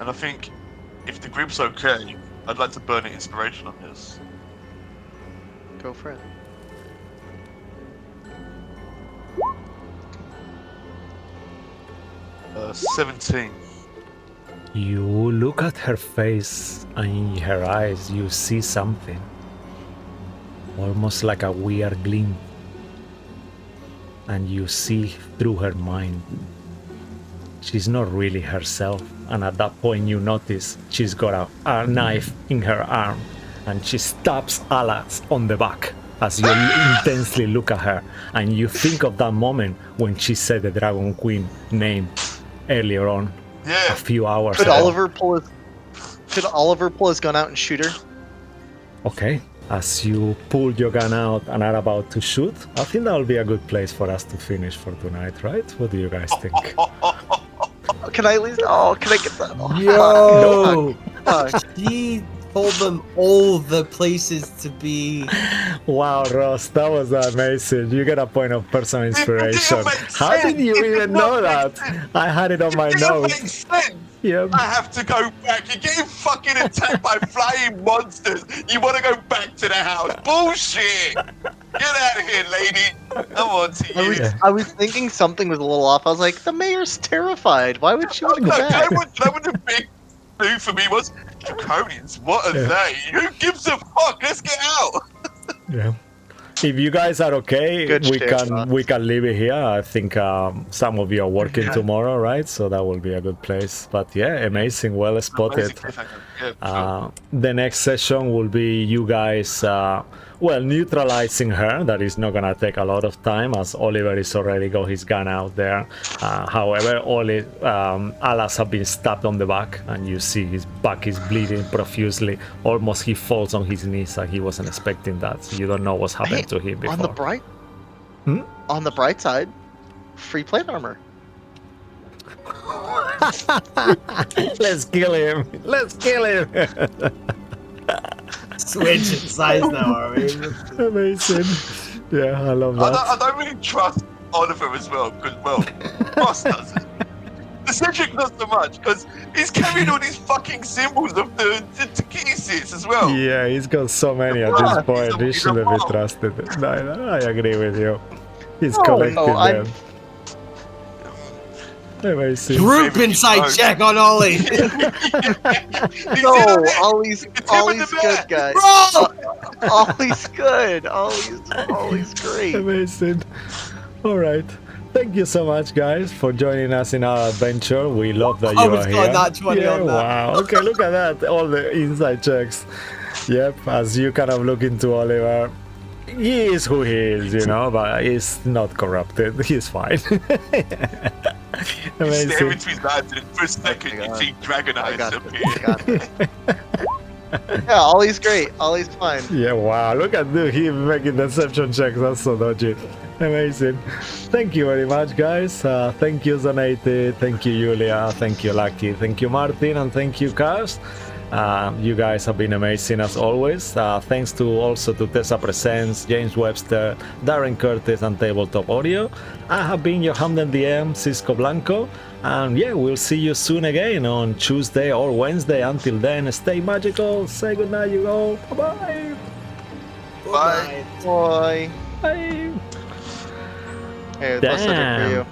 And I think if the group's okay, I'd like to burn an inspiration on this. Go for it. Uh, 17. You look at her face, and in her eyes you see something. Almost like a weird gleam. And you see through her mind. She's not really herself, and at that point you notice she's got a knife in her arm, and she stabs Alas on the back as you intensely look at her, and you think of that moment when she said the Dragon Queen name earlier on, a Yeah. few hours Could ago. Oliver pull his gun out and shoot her? Okay, as you pull your gun out and are about to shoot, I think that will be a good place for us to finish for tonight, right? What do you guys think? Can I at least? Oh, can I get that? Oh, Yo! fuck. He told them all the places to be. Wow, Ross, that was amazing. You get a point of personal inspiration. make How sense. did you It even did know not that? make sense. I had it on my It doesn't make notes. sense. Yeah. I have to go back. You're getting fucking attacked by flying monsters. You want to go back to the house? Bullshit! Get out of here, lady. I'm on to you. I was thinking something was a little off. I was like, the mayor's terrified. Why would she want to go No, back? what the big thing for me was Draconians. What are Yeah. they? Who gives a fuck? Let's get out. Yeah. If you guys are okay, Good we shit, can Ross. we can leave it here. I think some of you are working Yeah. tomorrow, right? So that will be a good place. But yeah, amazing, well spotted. Amazing cliffhanger. Yeah, sure. The next session will be you guys well, neutralizing her. That is not gonna take a lot of time, as Oliver is already got his gun out there. However, Alas have been stabbed on the back, and you see his back is bleeding profusely. Almost he falls on his knees, and he wasn't expecting that. So you don't know what's happened to him before. On the bright side, free plate armor. Let's kill him. Let's kill him. Switch sides now, are we? Amazing. Yeah, I love that. I don't really trust Oliver as well, because, well, Ross doesn't. The Cedric not so much, because he's carrying all these fucking symbols of the Takisits as well. Yeah, he's got so many at this point. He shouldn't be trusted. No, I agree with you. He's collecting them. Amazing. Group insight check on Ollie. No, Ollie's good, guys. Ollie's good. Ollie's great. Amazing. All right. Thank you so much, guys, for joining us in our adventure. We love that you are here. That 20 on that. Wow. Okay, look at that. All the inside checks. Yep. As you kind of look into Oliver, he is who he is, you know, but he's not corrupted. He's fine. Amazing. You stare into his eyes, and for a second you see Dragonlance appear. Yeah, Ollie's great. Ollie's fine. Yeah, wow. Look at him making deception checks. That's so dodgy. Amazing. Thank you very much, guys. Thank you, Zanated. Thank you, Julia. Thank you, Lucky. Thank you, Martin. And thank you, Cars. You guys have been amazing as always. Thanks also to Tessa Presents, James Webster, Darren Curtis, and Tabletop Audio. I have been your Hamden DM, Cisco Blanco. And yeah, we'll see you soon again on Tuesday or Wednesday. Until then, stay magical. Say goodnight, you all. Bye-bye. Bye. Bye. Bye. Hey, that's Cedric for you.